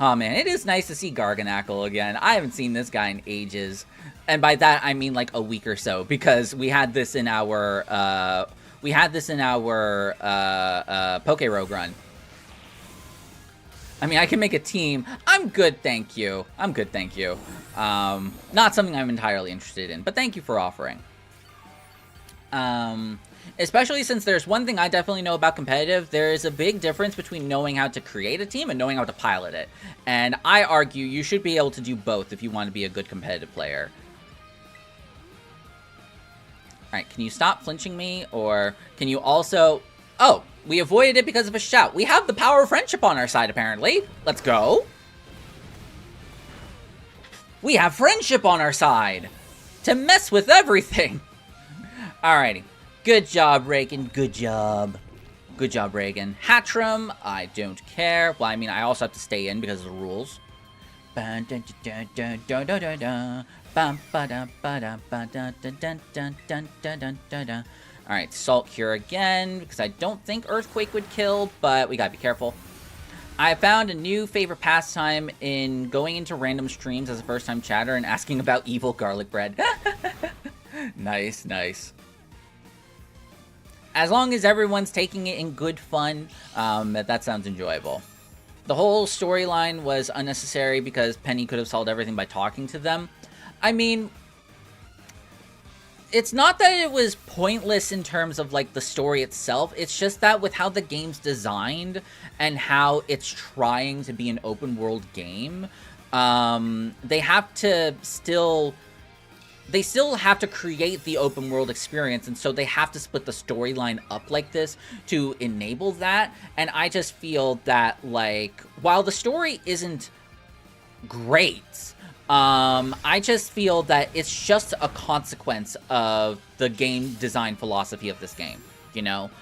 Oh man, it is nice to see Garganacl again. I haven't seen this guy in ages. And by that, I mean like a week or so, because we had this in our, Poké-Rogue run. I mean, I can make a team. I'm good, thank you. I'm good, thank you. Not something I'm entirely interested in, but thank you for offering. Especially since there's one thing I definitely know about competitive. There is a big difference between knowing how to create a team and knowing how to pilot it. And I argue you should be able to do both if you want to be a good competitive player. Alright, can you stop flinching me? Or can you also... Oh, we avoided it because of a shout. We have the power of friendship on our side, apparently. Let's go. We have friendship on our side to mess with everything. Alrighty. Good job, Reagan. Good job. Good job, Reagan. Hatchram, I don't care. Well, I mean, I also have to stay in because of the rules. Alright, Salt Cure again, because I don't think Earthquake would kill, but we gotta be careful. I found a new favorite pastime in going into random streams as a first-time chatter and asking about evil garlic bread. Nice, nice. As long as everyone's taking it in good fun, that sounds enjoyable. The whole storyline was unnecessary because Penny could have solved everything by talking to them. I mean... It's not that it was pointless in terms of, like, the story itself. It's just that with how the game's designed and how it's trying to be an open-world game, they have to still... They still have to create the open-world experience, and so they have to split the storyline up like this to enable that. And I just feel that, like, while the story isn't great... I just feel that it's just a consequence of the game design philosophy of this game, you know?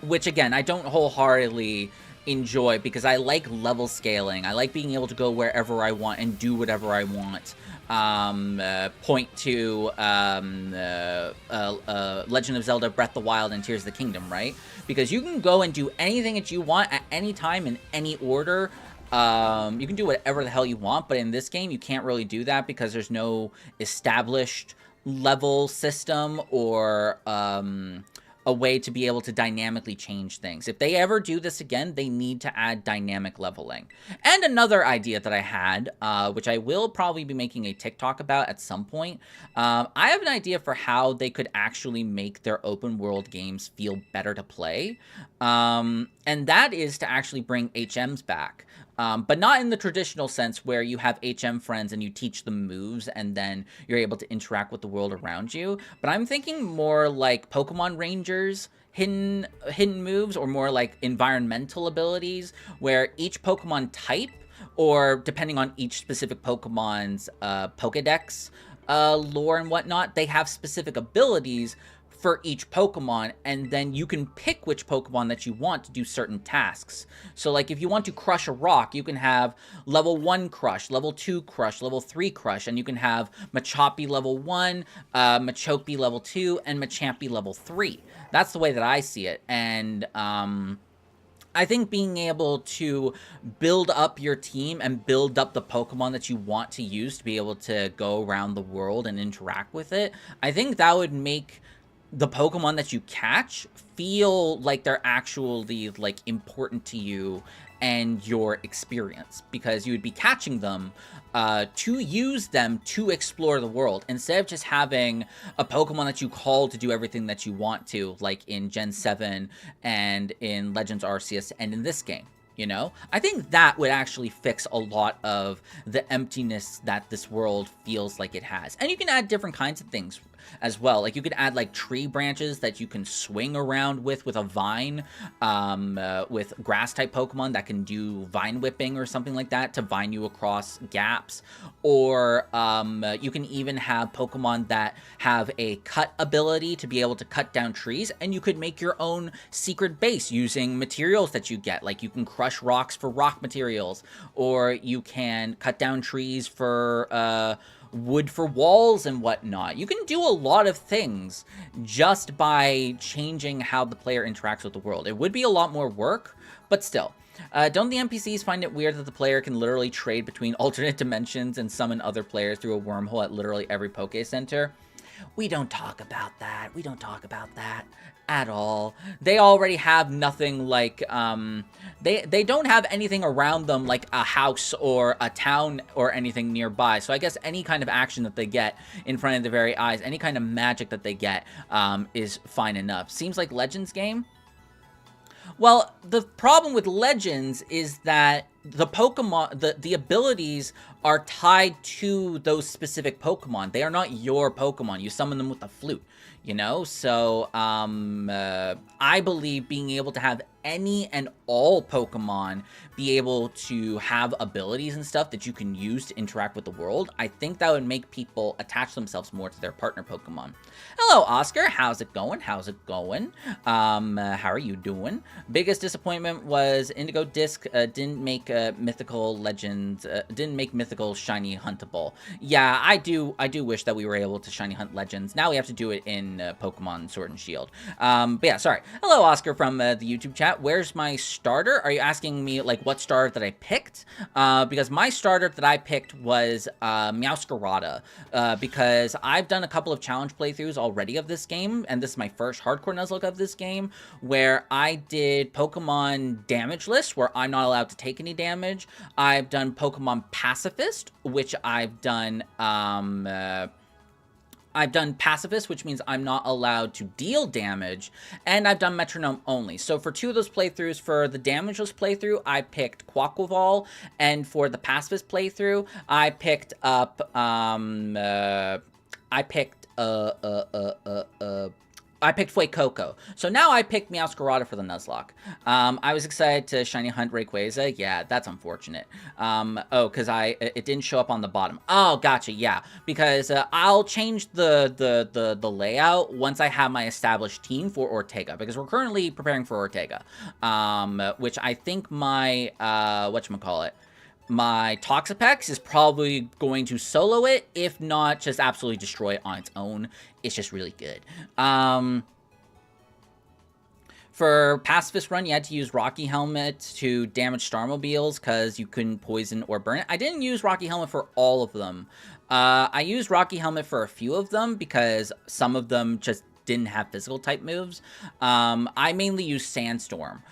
Which, again, I don't wholeheartedly enjoy because I like level scaling. I like being able to go wherever I want and do whatever I want. Point to Legend of Zelda Breath of the Wild and Tears of the Kingdom, right? Because you can go and do anything that you want at any time in any order. You can do whatever the hell you want, but in this game, you can't really do that because there's no established level system or a way to be able to dynamically change things. If they ever do this again, they need to add dynamic leveling. And another idea that I had, which I will probably be making a TikTok about at some point, I have an idea for how they could actually make their open world games feel better to play. And that is to actually bring HMs back. But not in the traditional sense where you have HM friends and you teach them moves and then you're able to interact with the world around you. But I'm thinking more like Pokemon Rangers, hidden moves, or more like environmental abilities where each Pokemon type, or depending on each specific Pokemon's Pokedex lore and whatnot, they have specific abilities for each Pokemon, and then you can pick which Pokemon that you want to do certain tasks. So, like, if you want to crush a rock, you can have level 1 Crush, level 2 Crush, level 3 Crush, and you can have Machopy level 1, Machoke level 2, and Machampi level 3. That's the way that I see it, and, I think being able to build up your team and build up the Pokemon that you want to use to be able to go around the world and interact with it, I think that would make the Pokemon that you catch feel like they're actually, like, important to you and your experience, because you would be catching them to use them to explore the world, instead of just having a Pokemon that you call to do everything that you want to, like in Gen 7 and in Legends Arceus and in this game. You know, I think that would actually fix a lot of the emptiness that this world feels like it has. And you can add different kinds of things as well. Like, you could add, like, tree branches that you can swing around with a vine, with grass-type Pokemon that can do vine whipping or something like that to vine you across gaps. Or you can even have Pokemon that have a cut ability to be able to cut down trees, and you could make your own secret base using materials that you get. Like, you can crush rocks for rock materials, or you can cut down trees for wood for walls and whatnot. You can do a lot of things just by changing how the player interacts with the world. It would be a lot more work, but still. Don't the NPCs find it weird that the player can literally trade between alternate dimensions and summon other players through a wormhole at literally every Poke Center? We don't talk about that. We don't talk about that at all. They already have nothing like, they don't have anything around them like a house or a town or anything nearby. So I guess any kind of action that they get in front of their very eyes, any kind of magic that they get, is fine enough. Seems like Legends game. Well, the problem with Legends is that the Pokemon, the abilities are tied to those specific Pokemon. They are not your Pokemon. You summon them with a flute, you know? So, I believe being able to have any and all Pokemon be able to have abilities and stuff that you can use to interact with the world, I think that would make people attach themselves more to their partner Pokemon. Hello, Oscar. How's it going? How's it going? How are you doing? Biggest disappointment was Indigo Disc didn't make Mythical Legends, didn't make Mythical Shiny Huntable. Yeah, I do wish that we were able to Shiny Hunt Legends. Now we have to do it in Pokemon Sword and Shield. But yeah, sorry. Hello, Oscar from the YouTube chat. Where's my starter? Are you asking me, like, what starter that I picked? Because my starter that I picked was Meowscarada, because I've done a couple of challenge playthroughs already of this game, and this is my first Hardcore Nuzlocke of this game, where I did Pokemon Damageless, where I'm not allowed to take any damage. I've done Pokemon Pacifist, which I've done Pacifist, which means I'm not allowed to deal damage, and I've done Metronome-only. So for two of those playthroughs, for the Damageless playthrough, I picked Quaquaval, and for the Pacifist playthrough, I picked up, I picked Fuecoco. So now I picked Meowscarada for the Nuzlocke. I was excited to Shiny Hunt Rayquaza. Yeah, that's unfortunate. Oh, because it didn't show up on the bottom. Oh, gotcha, yeah. Because I'll change the layout once I have my established team for Ortega. Because we're currently preparing for Ortega. Which I think my, whatchamacallit, my Toxapex is probably going to solo it, if not just absolutely destroy it on its own. It's just really good. For Pacifist run, you had to use Rocky Helmet to damage Starmobiles because you couldn't poison or burn it. I didn't use Rocky Helmet for all of them. I used Rocky Helmet for a few of them because some of them just didn't have physical type moves. I mainly used Sandstorm,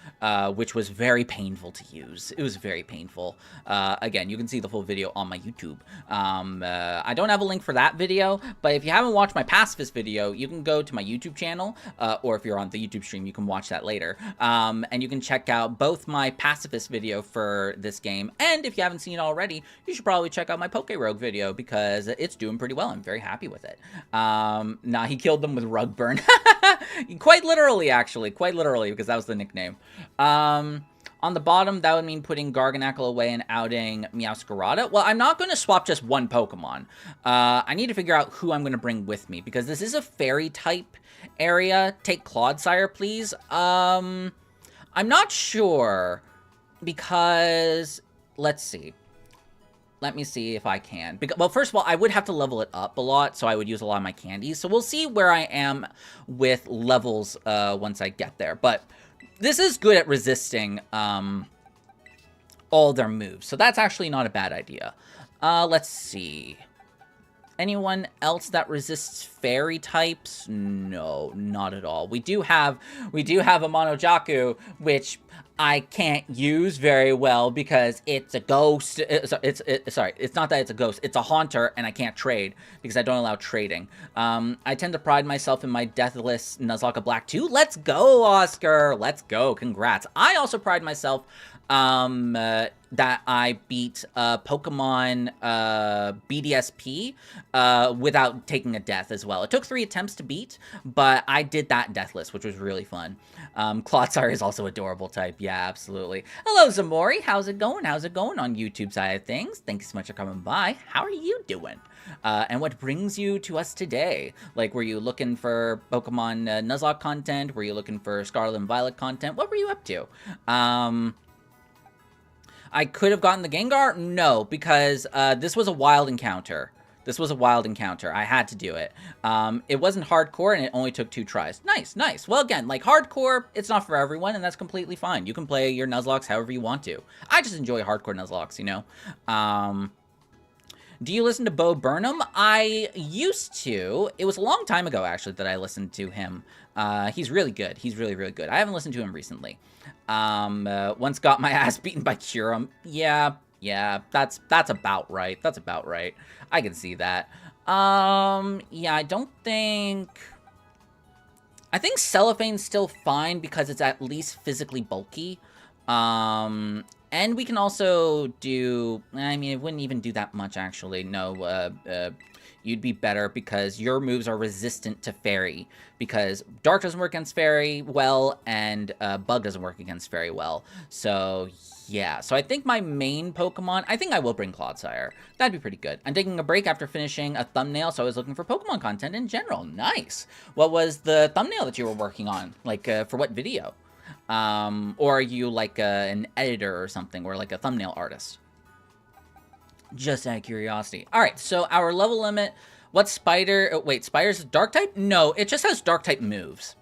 which was very painful to use. It was very painful. Again, you can see the full video on my YouTube. I don't have a link for that video, but if you haven't watched my Pacifist video, you can go to my YouTube channel, or if you're on the YouTube stream, you can watch that later. And you can check out both my Pacifist video for this game, and if you haven't seen it already, you should probably check out my Poke Rogue video, because it's doing pretty well. I'm very happy with it. Nah, he killed them with Rug Burn. Quite literally, actually. Quite literally, because that was the nickname. On the bottom, that would mean putting Garganacl away and outing Meowscarada. Well, I'm not going to swap just one Pokemon. I need to figure out who I'm going to bring with me, because this is a Fairy-type area. Take Clodsire, please. I'm not sure, because... Let's see. Let me see if I can. Well, first of all, I would have to level it up a lot, so I would use a lot of my candies. So we'll see where I am with levels once I get there. But this is good at resisting all their moves, so that's actually not a bad idea. Let's see. Anyone else that resists fairy types? No, not at all. We do have a Monojaku, which I can't use very well because it's a ghost. Sorry, it's not that it's a ghost. It's a haunter, and I can't trade because I don't allow trading. I tend to pride myself in my Deathless Nuzlocke Black 2. Let's go, Oscar. Let's go. Congrats. I also pride myself that I beat Pokemon BDSP without taking a death as well. It took 3 attempts to beat, but I did that deathless, which was really fun. Clodsire is also adorable type. Yeah, absolutely. Hello, Zamori. How's it going? How's it going on YouTube side of things? Thank you so much for coming by. How are you doing? And what brings you to us today? Like, were you looking for Pokemon Nuzlocke content? Were you looking for Scarlet and Violet content? What were you up to? I could have gotten the Gengar? No, because this was a wild encounter. This was a wild encounter. I had to do it. It wasn't hardcore, and it only took 2 tries. Nice, nice. Well, again, like, hardcore, it's not for everyone, and that's completely fine. You can play your Nuzlocks however you want to. I just enjoy hardcore Nuzlocks, you know? Do you listen to Bo Burnham? I used to. It was a long time ago, actually, that I listened to him. He's really good. He's really, really good. I haven't listened to him recently. Once got my ass beaten by Curum. Yeah, that's about right. That's about right. I can see that. Yeah, I think Cellophane's still fine because it's at least physically bulky. And we can also do, I mean, it wouldn't even do that much, actually. No, you'd be better because your moves are resistant to Fairy. Because Dark doesn't work against Fairy well, and Bug doesn't work against Fairy well. So, yeah. So I think my main Pokemon, I think I will bring Clodsire. That'd be pretty good. I'm taking a break after finishing a thumbnail, so I was looking for Pokemon content in general. Nice. What was the thumbnail that you were working on? Like, for what video? Or are you like an editor or something, or like a thumbnail artist? Just out of curiosity. All right, so our level limit. What spider? Oh, wait, spider's dark type? No, it just has dark type moves.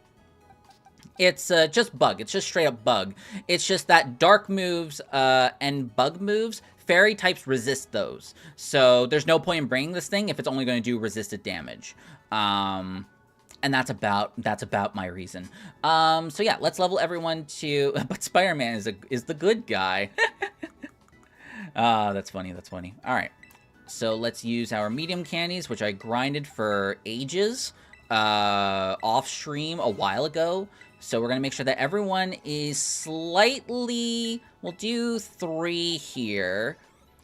It's just bug. It's just straight up bug. It's just that dark moves and bug moves, fairy types resist those. So there's no point in bringing this thing if it's only going to do resisted damage. And that's about my reason. So yeah, let's level everyone to. But Spider-Man is the good guy. That's funny. That's funny. All right, so let's use our medium candies, which I grinded for ages off stream a while ago. So we're gonna make sure that everyone is slightly. We'll do 3 here.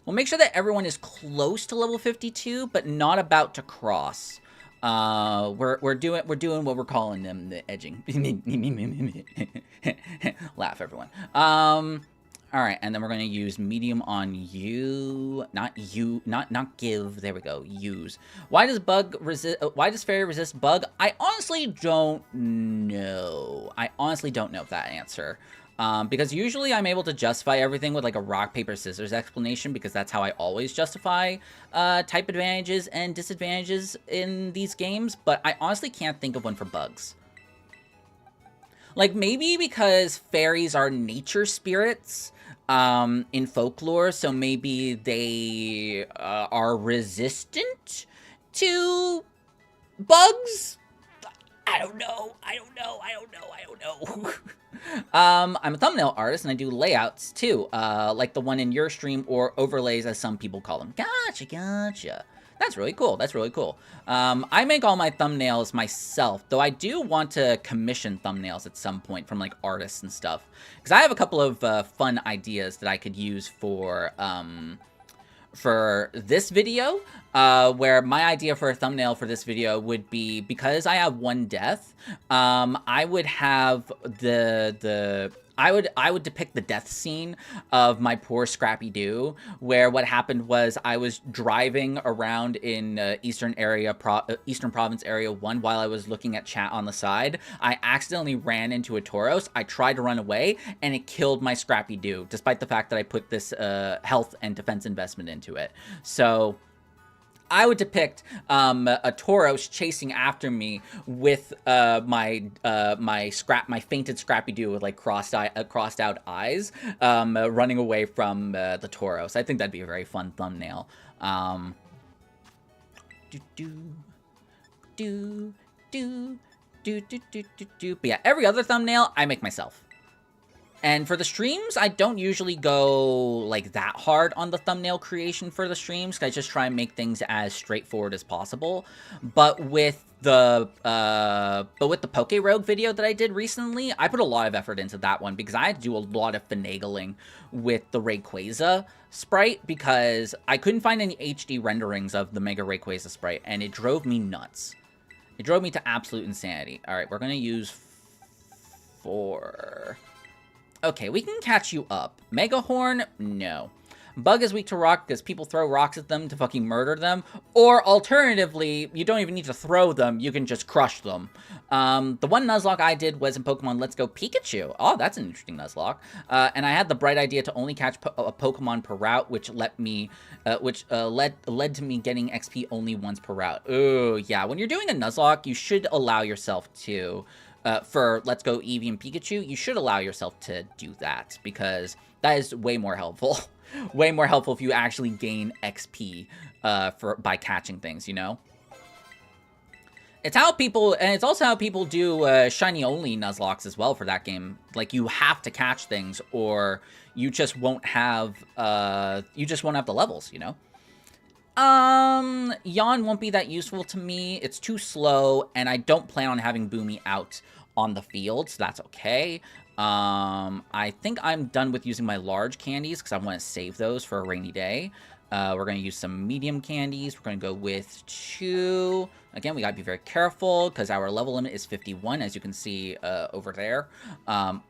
We'll make sure that everyone is close to level 52, but not about to cross. We're doing what we're calling them the edging. Laugh, everyone. All right, and then we're going to use medium on you, not give. There we go. Use. Why does bug resist? Why does fairy resist bug? I honestly don't know. I honestly don't know that answer. Because usually I'm able to justify everything with like a rock, paper, scissors explanation, because that's how I always justify type advantages and disadvantages in these games, but I honestly can't think of one for bugs. Like, maybe because fairies are nature spirits in folklore, so maybe they are resistant to bugs? I don't know. I'm a thumbnail artist, and I do layouts, too, like the one in your stream, or overlays, as some people call them. Gotcha. That's really cool. I make all my thumbnails myself, though I do want to commission thumbnails at some point from, like, artists and stuff. Because I have a couple of fun ideas that I could use for this video, where my idea for a thumbnail for this video would be, because I have 1 death, I would have I would depict the death scene of my poor Scrappy Doo, where what happened was I was driving around in Eastern Province Area 1 while I was looking at chat on the side. I accidentally ran into a Tauros. I tried to run away, and it killed my Scrappy Doo, despite the fact that I put this health and defense investment into it. So I would depict a Tauros chasing after me with my fainted Scrappy Doo with like crossed out eyes, running away from the Tauros. I think that'd be a very fun thumbnail. do, do, do, do, do, do, do. But yeah, every other thumbnail I make myself. And for the streams, I don't usually go like that hard on the thumbnail creation for the streams, because I just try and make things as straightforward as possible. But with the Poke Rogue video that I did recently, I put a lot of effort into that one because I had to do a lot of finagling with the Rayquaza sprite because I couldn't find any HD renderings of the Mega Rayquaza sprite, and it drove me nuts. It drove me to absolute insanity. All right, we're gonna use 4. Okay, we can catch you up. Mega Horn? No. Bug is weak to rock because people throw rocks at them to fucking murder them. Or alternatively, you don't even need to throw them, you can just crush them. The one Nuzlocke I did was in Pokemon Let's Go Pikachu. Oh, that's an interesting Nuzlocke. And I had the bright idea to only catch a Pokemon per route, which led to me getting XP only once per route. Ooh, yeah. When you're doing a Nuzlocke, you should allow yourself to... for Let's Go Eevee and Pikachu, you should allow yourself to do that, because that is way more helpful. Way more helpful if you actually gain XP by catching things, you know? It's how people, and it's also how people do shiny-only Nuzlockes as well for that game. Like, you have to catch things, or you just won't have, the levels, you know? Yawn won't be that useful to me. It's too slow, and I don't plan on having Boomy out on the field, so that's okay. I think I'm done with using my large candies, because I want to save those for a rainy day. We're going to use some medium candies. We're going to go with 2. Again, we got to be very careful, because our level limit is 51, as you can see over there.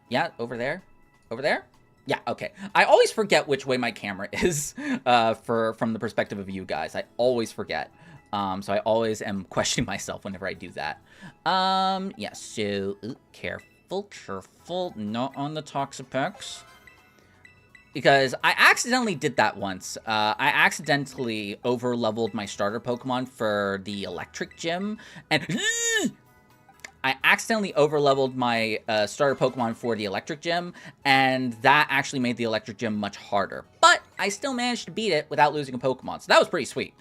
Yeah, over there. Over there? Yeah, okay. I always forget which way my camera is from the perspective of you guys. I always forget. So I always am questioning myself whenever I do that. Yeah, so careful, not on the Toxapex. Because I accidentally did that once. I accidentally over-leveled my starter Pokemon for the Electric Gym, and... I accidentally overleveled my starter Pokemon for the Electric Gym, and that actually made the Electric Gym much harder. But I still managed to beat it without losing a Pokemon, so that was pretty sweet.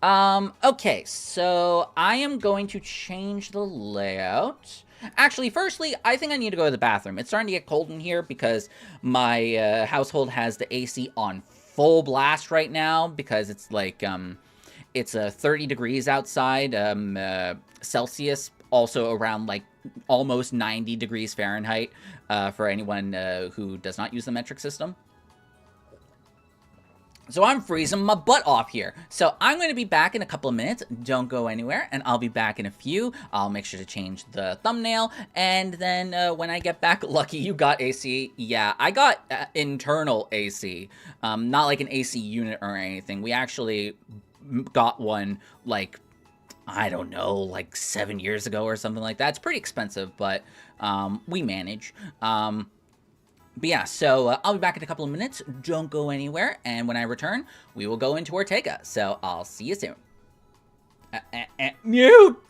Okay, so I am going to change the layout. Actually, firstly, I think I need to go to the bathroom. It's starting to get cold in here because my household has the AC on full blast right now because it's like, it's 30 degrees outside, Celsius, also around like almost 90 degrees Fahrenheit for anyone who does not use the metric system. So I'm freezing my butt off here. So I'm going to be back in a couple of minutes. Don't go anywhere, and I'll be back in a few. I'll make sure to change the thumbnail, and then when I get back, lucky you got AC. Yeah, I got internal AC, not like an AC unit or anything. We actually got one like, I don't know, like 7 years ago or something like that. It's pretty expensive, but we manage. But yeah, so I'll be back in a couple of minutes. Don't go anywhere. And when I return, we will go into Ortega. So I'll see you soon. Mute!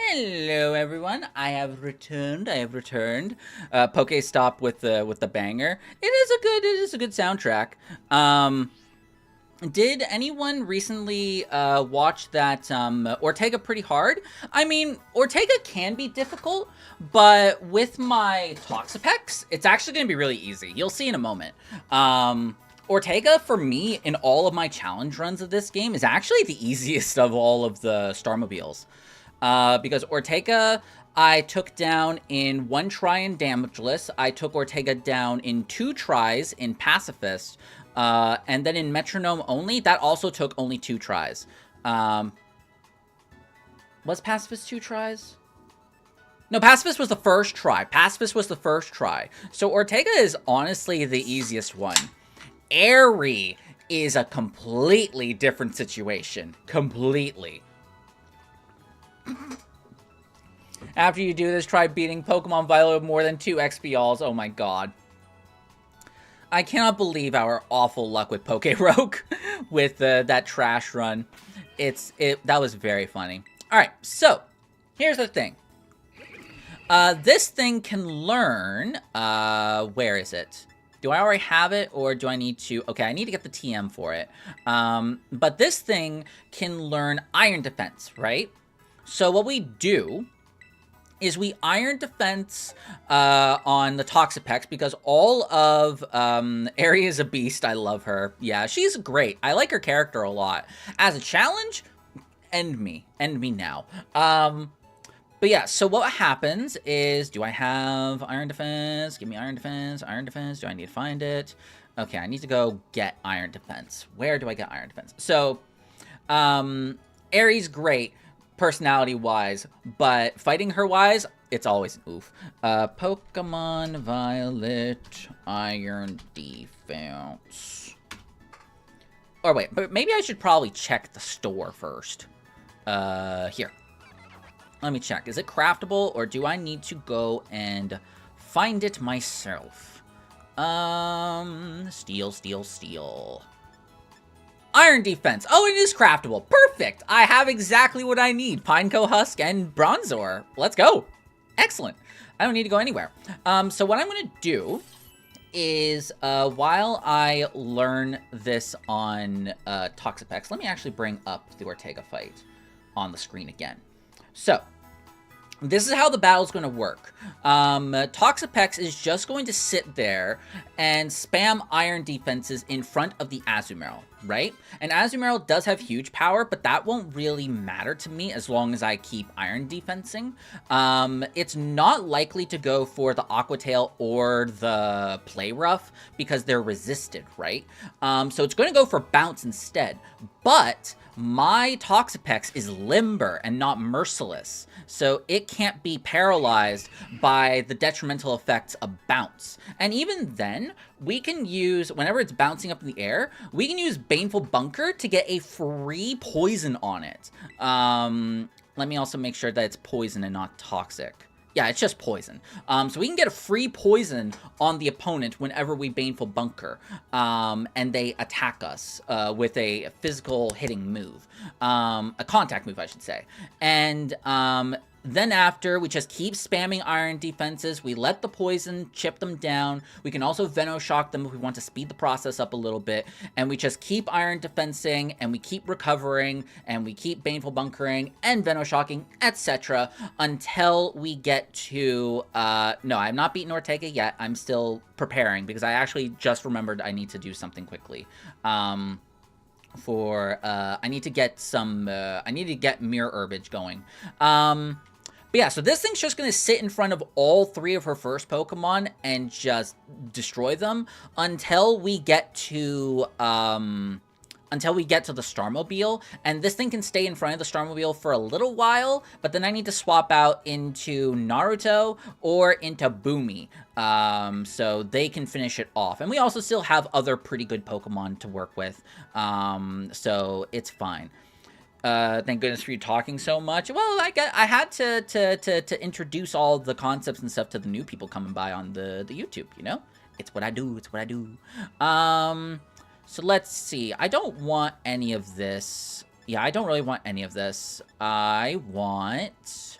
Hello, everyone. I have returned. Pokestop with the banger. It is a good soundtrack. Did anyone recently watch that Ortega Pretty Hard? I mean, Ortega can be difficult, but with my Toxapex, it's actually going to be really easy. You'll see in a moment. Ortega, for me, in all of my challenge runs of this game, is actually the easiest of all of the Starmobiles. Because Ortega, I took down in 1 try in Damageless. I took Ortega down in 2 tries in Pacifist. And then in Metronome-only, that also took only 2 tries. Was Pacifist 2 tries? No, Pacifist was the first try. So Ortega is honestly the easiest one. Airy is a completely different situation. Completely. After you do this, try beating Pokemon Violet with more than 2 XP-alls. Oh my god. I cannot believe our awful luck with Pokerogue with that trash run. That was very funny. Alright, so, here's the thing. This thing can learn, where is it? Do I already have it, or do I need to... Okay, I need to get the TM for it. But this thing can learn Iron Defense, right? So what we do is we Iron Defense on the Toxapex, because all of Aerie is a beast. I love her. Yeah, she's great. I like her character a lot. As a challenge, end me now. But yeah, so what happens is, do I have Iron Defense? Give me Iron Defense. Do I need to find it? Okay, I need to go get Iron Defense. Where do I get Iron Defense? So, Aerie's great, personality-wise, but fighting her-wise, it's always an oof. Pokemon Violet Iron Defense. Or wait, but maybe I should probably check the store first. Here. Let me check. Is it craftable, or do I need to go and find it myself? Steel. Iron Defense. Oh, it is craftable. Perfect. I have exactly what I need. Pineco Husk and Bronzor. Let's go. Excellent. I don't need to go anywhere. So what I'm going to do is, while I learn this on Toxapex, let me actually bring up the Ortega fight on the screen again. So, this is how the battle's going to work. Toxapex is just going to sit there and spam Iron Defenses in front of the Azumarill, right? And Azumarill does have huge power, but that won't really matter to me as long as I keep Iron Defensing. It's not likely to go for the Aqua Tail or the Play Rough because they're resisted, right? So it's going to go for Bounce instead. But my Toxapex is limber and not merciless, so it can't be paralyzed by the detrimental effects of Bounce. And even then, we can use, whenever it's bouncing up in the air, we can use Baneful Bunker to get a free poison on it. Let me also make sure that it's poison and not toxic. Yeah, it's just poison. So we can get a free poison on the opponent whenever we Baneful Bunker, and they attack us with a physical hitting move. A contact move, I should say. And then after, we just keep spamming Iron Defenses. We let the poison chip them down. We can also Venoshock them if we want to speed the process up a little bit. And we just keep Iron Defensing, and we keep recovering, and we keep Baneful Bunkering, and Venoshocking, etc. until we get to... no, I'm not beating Ortega yet. I'm still preparing, because I actually just remembered I need to do something quickly. I need to get some, I need to get Mirror Herbage going. But yeah, so this thing's just going to sit in front of all 3 of her first Pokemon and just destroy them until we get to the Starmobile. And this thing can stay in front of the Starmobile for a little while, but then I need to swap out into Naruto or into Boomy, so they can finish it off. And we also still have other pretty good Pokemon to work with, so it's fine. Thank goodness for you talking so much. Well, I had to introduce all the concepts and stuff to the new people coming by on the YouTube, you know? It's what I do, So let's see. I don't want any of this. Yeah, I don't really want any of this. I want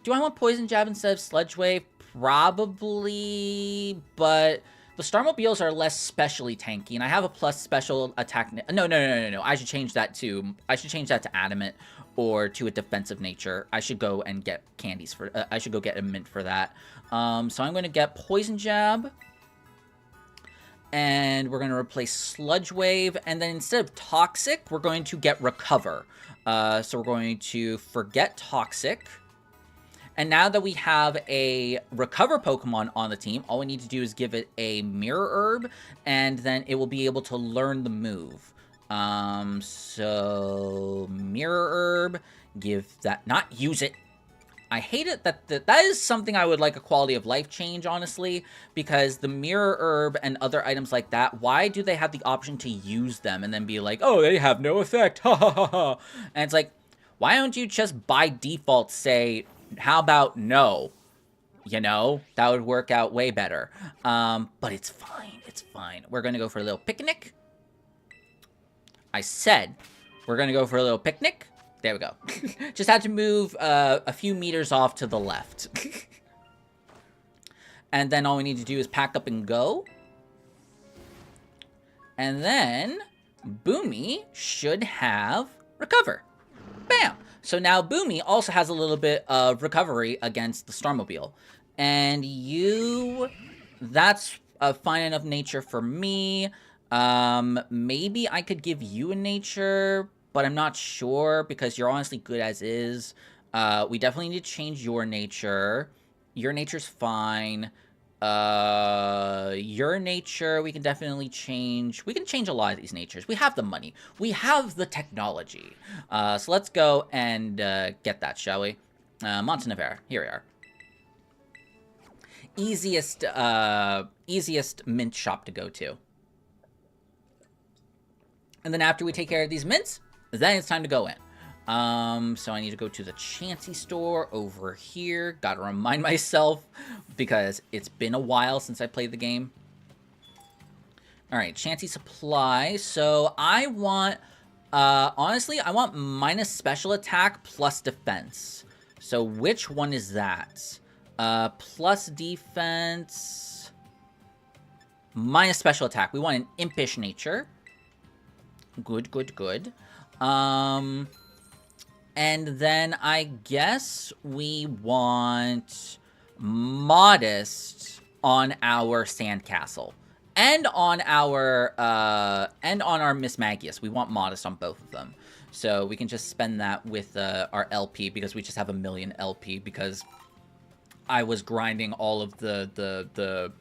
Do I want Poison Jab instead of Sludge Wave? Probably, but the Starmobiles are less specially tanky, and I have a plus special attack. No. I should change that to Adamant or to a defensive nature. I should go and get candies for. I should go get a mint for that. So I'm going to get Poison Jab, and we're going to replace Sludge Wave, and then instead of Toxic, we're going to get Recover. So we're going to forget Toxic. And now that we have a Recover Pokemon on the team, all we need to do is give it a Mirror Herb, and then it will be able to learn the move. So Mirror Herb, give that, not use it. I hate it that is something I would like a quality of life change, honestly, because the Mirror Herb and other items like that, why do they have the option to use them and then be like, oh, they have no effect, ha ha ha ha. And it's like, why don't you just by default say, how about no? You know, that would work out way better. But it's fine. It's fine. We're going to go for a little picnic. I said we're going to go for a little picnic. There we go. Just had to move a few meters off to the left. And then all we need to do is pack up and go. And then Boomy should have Recover. Bam! So now Boomy also has a little bit of recovery against the Starmobile. And that's a fine enough nature for me. Maybe I could give you a nature, but I'm not sure because you're honestly good as is. We definitely need to change your nature. Your nature's fine. Your nature, we can definitely change. We can change a lot of these natures. We have the money. We have the technology. So let's go and get that, shall we? Montenevera. Here we are. Easiest mint shop to go to. And then after we take care of these mints, then it's time to go in. So I need to go to the Chansey store over here. Gotta remind myself because it's been a while since I played the game. Alright, Chansey Supply. So I want, honestly, I want minus special attack plus defense. So which one is that? Plus defense, minus special attack. We want an impish nature. Good. And then I guess we want modest on our sandcastle and on our Miss Magius. We want modest on both of them. So we can just spend that with our LP because we just have 1,000,000 LP because I was grinding all of the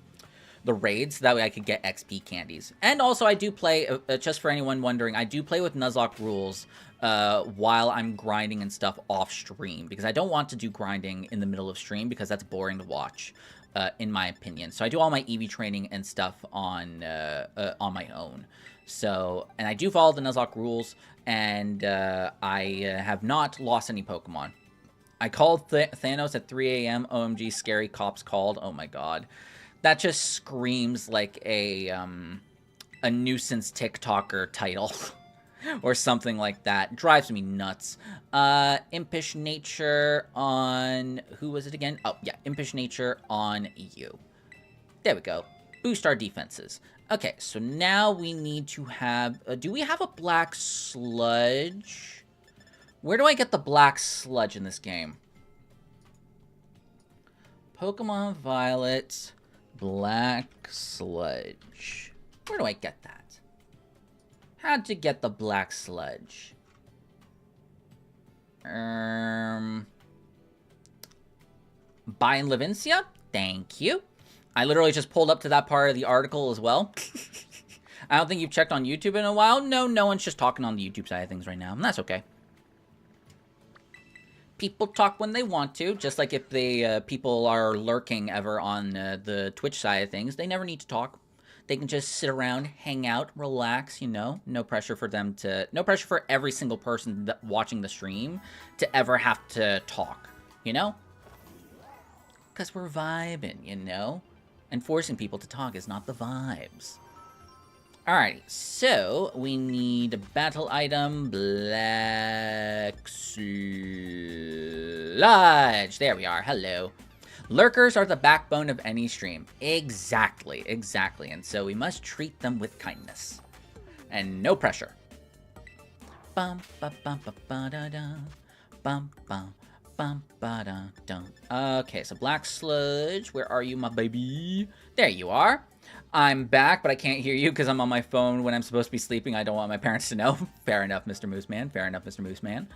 raids. That way I could get XP candies. And also I do play, just for anyone wondering, I do play with Nuzlocke rules while I'm grinding and stuff off stream. Because I don't want to do grinding in the middle of stream because that's boring to watch, in my opinion. So I do all my EV training and stuff on my own. So, and I do follow the Nuzlocke rules. And I have not lost any Pokemon. I called Thanos at 3 a.m. OMG, scary cops called. Oh my god. That just screams like a nuisance TikToker title. Or something like that. Drives me nuts. Impish Nature on... Who was it again? Oh, yeah. Impish Nature on you. There we go. Boost our defenses. Okay, so now we need to have... do we have a black sludge? Where do I get the black sludge in this game? Pokemon Violet... Black sludge. Where do I get that? How'd you get the black sludge? Buy in Levincia? Thank you. I literally just pulled up to that part of the article as well. I don't think you've checked on YouTube in a while. No one's just talking on the YouTube side of things right now. And that's okay. People talk when they want to, just like if they people are lurking ever on the Twitch side of things, they never need to talk. They can just sit around, hang out, relax, you know. No pressure for them to, no pressure for every single person that watching the stream to ever have to talk, you know? Because we're vibing, you know? And forcing people to talk is not the vibes. Alrighty, so we need a battle item, Black Sludge. There we are, hello. Lurkers are the backbone of any stream. Exactly, exactly. And so we must treat them with kindness. And no pressure. Bum, ba, bum, ba, ba, da, da. Bum, bum, bum, ba, da, dum. Okay, so Black Sludge, where are you, my baby? There you are. I'm back, but I can't hear you because I'm on my phone when I'm supposed to be sleeping. I don't want my parents to know. Fair enough, Mr. Mooseman. Fair enough, Mr. Mooseman.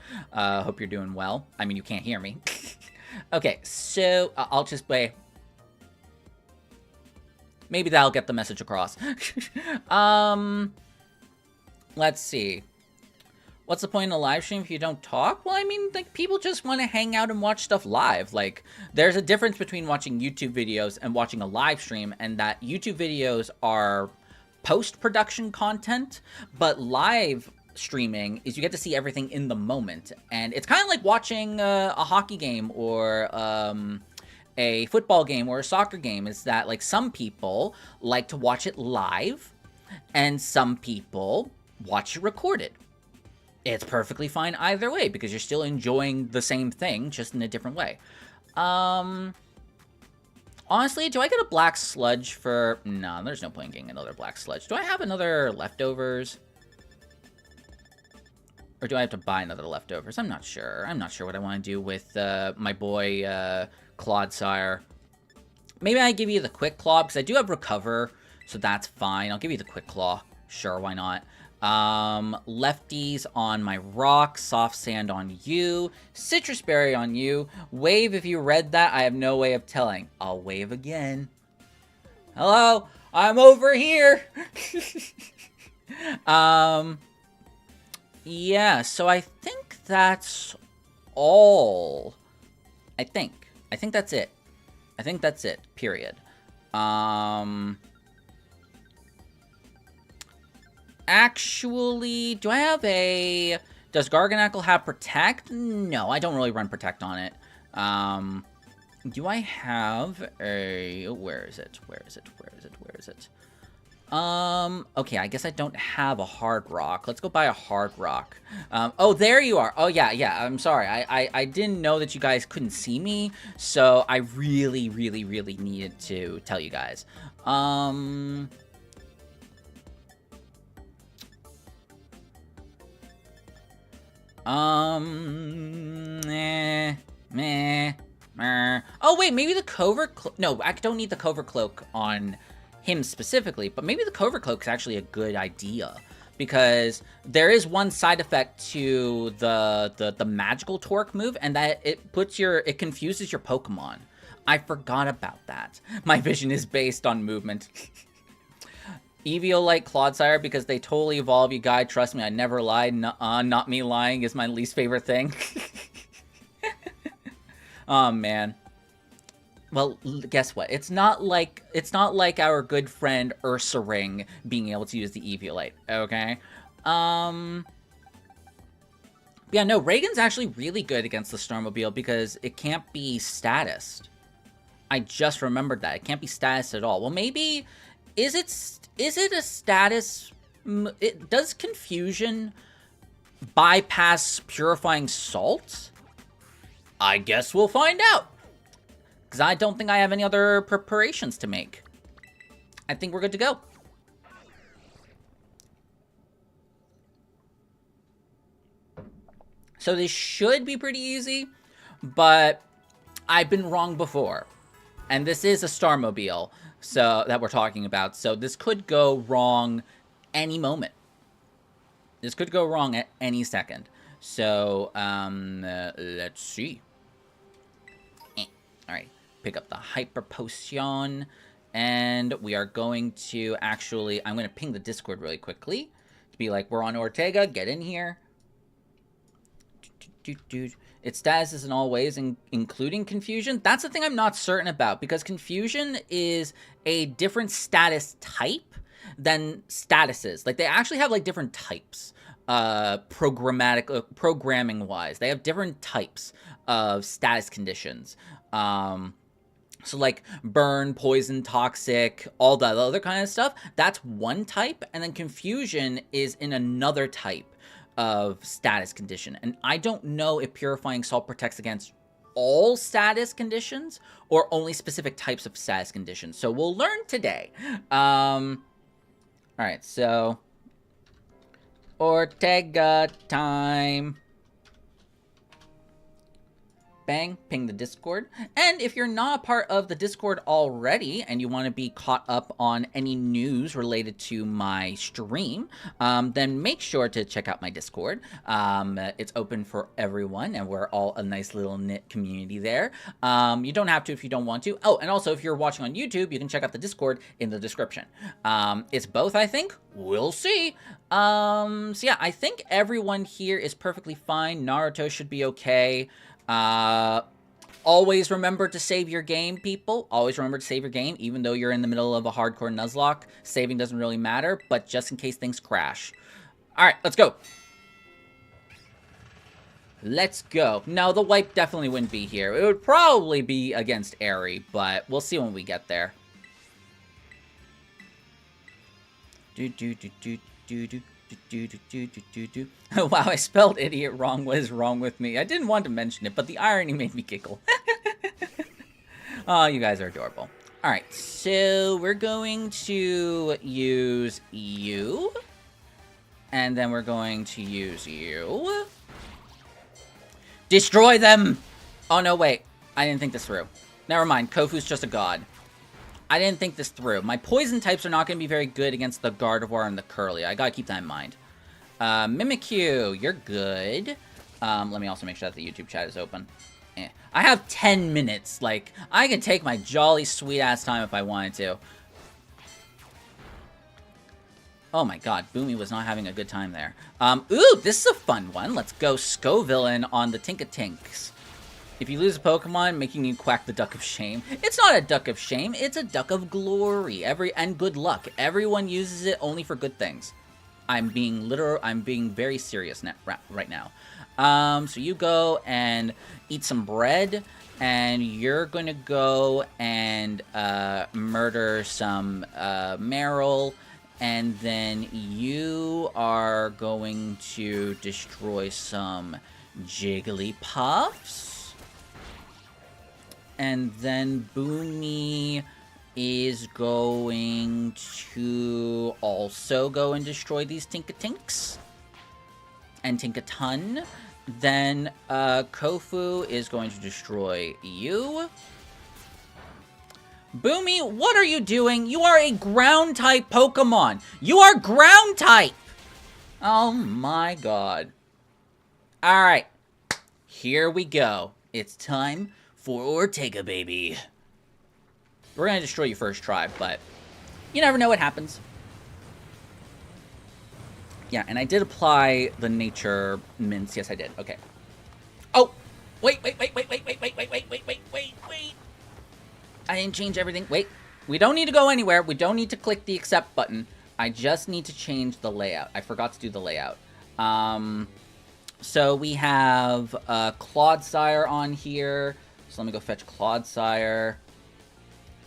Hope you're doing well. I mean, you can't hear me. Okay, so I'll just play. Maybe that'll get the message across. Let's see. What's the point in a live stream if you don't talk? Well, I mean, like, people just want to hang out and watch stuff live. Like, there's a difference between watching YouTube videos and watching a live stream, and that YouTube videos are post-production content, but live streaming is you get to see everything in the moment. And it's kind of like watching a hockey game or a football game or a soccer game. Is that, like, some people like to watch it live, and some people watch it recorded. It's perfectly fine either way, because you're still enjoying the same thing, just in a different way. Honestly, do I get a Black Sludge for... No, there's no point in getting another Black Sludge. Do I have another Leftovers? Or do I have to buy another Leftovers? I'm not sure. I'm not sure what I want to do with my boy Clodsire. Maybe I give you the Quick Claw, because I do have Recover, so that's fine. I'll give you the Quick Claw. Sure, why not? Lefties on my rock, soft sand on you, citrus berry on you. Wave if you read that. I have no way of telling. I'll wave again. Hello, I'm over here. Yeah, so I think that's all. I think that's it. I think that's it, period. Actually, do I have a... Does Garganackle have Protect? No, I don't really run Protect on it. Do I have a... Where is it? Okay, I guess I don't have a Hard Rock. Let's go buy a Hard Rock. Oh, there you are. Oh, yeah, I'm sorry. I didn't know that you guys couldn't see me, so I really needed to tell you guys. Oh, wait, maybe the Covert Cloak... No, I don't need the Covert Cloak on him specifically, but maybe the Covert Cloak is actually a good idea, because there is one side effect to the magical torque move, and that it confuses your Pokemon. I forgot about that. My vision is based on movement. Eviolite Clodsire, because they totally evolve, you guy. Trust me, I never lied. Not me lying is my least favorite thing. Oh, man. Well, guess what? It's not like our good friend Ursaring being able to use the Eviolite, okay? Yeah, no, Reagan's actually really good against the Stormobile because it can't be statused. I just remembered that. It can't be statused at all. Well, maybe... Is it a status... Does Confusion bypass Purifying Salt? I guess we'll find out. Because I don't think I have any other preparations to make. I think we're good to go. So this should be pretty easy, but I've been wrong before. And this is a Starmobile that we're talking about, so this could go wrong any moment. This could go wrong at any second. So, let's see. Alright, pick up the Hyper Potion, and we are going to actually... I'm going to ping the Discord really quickly to be like, we're on Ortega, get in here. Its status is in all ways, including Confusion. That's the thing I'm not certain about, because Confusion is a different status type than statuses. Like, they actually have, like, different types, programming-wise. They have different types of status conditions. So like burn, poison, toxic, all that other kind of stuff, that's one type. And then confusion is in another type of status condition. And I don't know if purifying salt protects against all status conditions or only specific types of status conditions. So we'll learn today. All right, so Ortega time. Bang, ping the Discord. And if you're not a part of the Discord already and you want to be caught up on any news related to my stream, then make sure to check out my Discord. It's open for everyone, and we're all a nice little knit community there. You don't have to if you don't want to. Oh, and also if you're watching on YouTube, you can check out the Discord in the description. It's both, I think. We'll see. So yeah, I think everyone here is perfectly fine. Naruto should be okay. Always remember to save your game, people. Always remember to save your game, even though you're in the middle of a hardcore Nuzlocke. Saving doesn't really matter, but just in case things crash. Alright, let's go. Let's go. No, the wipe definitely wouldn't be here. It would probably be against Airy, but we'll see when we get there. Wow, I spelled idiot wrong. What is wrong with me? I didn't want to mention it, but the irony made me giggle. Oh, you guys are adorable. Alright, so we're going to use you. And then we're going to use you. Destroy them! Oh, no, wait. I didn't think this through. Never mind. Kofu's just a god. I didn't think this through. My poison types are not going to be very good against the Gardevoir and the Curly. I gotta keep that in mind. Mimikyu, you're good. Let me also make sure that the YouTube chat is open. I have 10 minutes. Like, I can take my jolly sweet-ass time if I wanted to. Oh my god, Boomy was not having a good time there. Ooh, this is a fun one. Let's go Scovillain on the Tinkatinks. If you lose a Pokemon, making you quack the duck of shame. It's not a duck of shame, it's a duck of glory. And good luck. Everyone uses it only for good things. I'm being very serious right now. So you go and eat some bread, and you're gonna go and murder some Meryl, and then you are going to destroy some Jigglypuffs. And then Boomy is going to also go and destroy these Tinkatinks. And Tinkaton. Then Kofu is going to destroy you. Boomy, what are you doing? You are a ground-type Pokemon. You are ground-type. Oh my god. Alright. Here we go. It's time for Ortega, baby. We're gonna destroy you first try, but you never know what happens. Yeah, and I did apply the nature mints. Yes, I did. Okay. Oh! Wait. I didn't change everything. Wait. We don't need to go anywhere. We don't need to click the accept button. I just need to change the layout. I forgot to do the layout. So we have Clodsire on here. So let me go fetch Clodsire.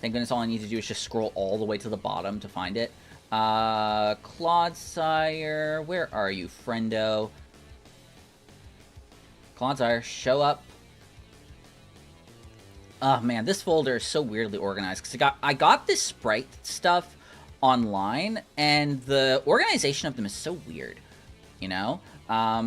Thank goodness all I need to do is just scroll all the way to the bottom to find it. Clodsire, where are you, friendo? Clodsire, show up. Oh man, this folder is so weirdly organized because I got this sprite stuff online, and the organization of them is so weird, you know?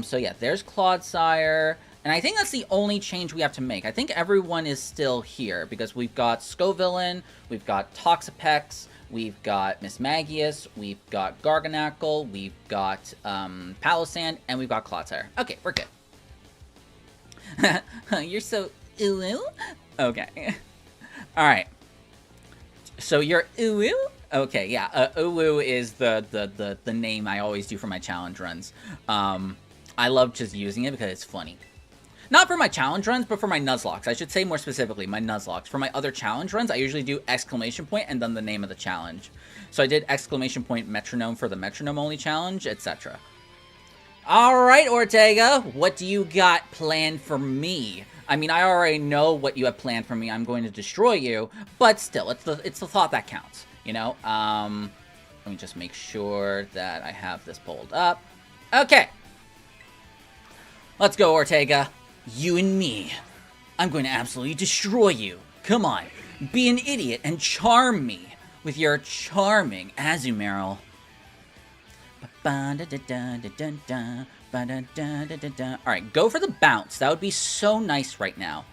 So yeah, there's Clodsire. And I think that's the only change we have to make. I think everyone is still here, because we've got Scovillain, we've got Toxapex, we've got Mismagius, we've got Garganackle, we've got Palossand, and we've got Clodsire. Okay, we're good. You're so ooh. Okay. Alright. So you're ooh? Okay, yeah. Ooh is the name I always do for my challenge runs. I love just using it because it's funny. Not for my challenge runs, but for my Nuzlocks. I should say more specifically, my Nuzlocks. For my other challenge runs, I usually do exclamation point and then the name of the challenge. So I did exclamation point metronome for the Metronome-only challenge, etc. Alright, Ortega, what do you got planned for me? I mean, I already know what you have planned for me. I'm going to destroy you, but still, it's the thought that counts, you know? Let me just make sure that I have this pulled up. Okay. Let's go, Ortega. You and me. I'm going to absolutely destroy you. Come on. Be an idiot and charm me with your charming Azumarill. Alright, go for the bounce. That would be so nice right now.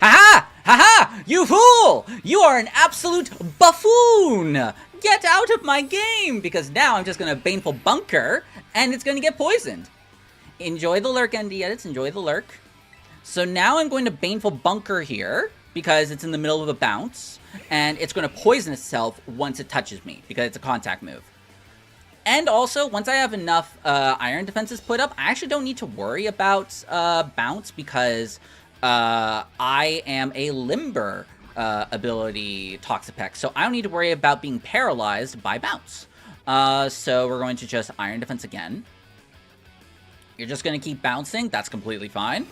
Ha-ha! Ha-ha! You fool! You are an absolute buffoon! Get out of my game! Because now I'm just going to Baneful Bunker, and it's going to get poisoned. Enjoy the lurk, ND edits. Enjoy the lurk. So now I'm going to Baneful Bunker here, because it's in the middle of a bounce, and it's going to poison itself once it touches me, because it's a contact move. And also, once I have enough iron defenses put up, I actually don't need to worry about bounce, because I am a limber ability Toxapex, so I don't need to worry about being paralyzed by bounce. So we're going to just iron defense again. You're just going to keep bouncing. That's completely fine.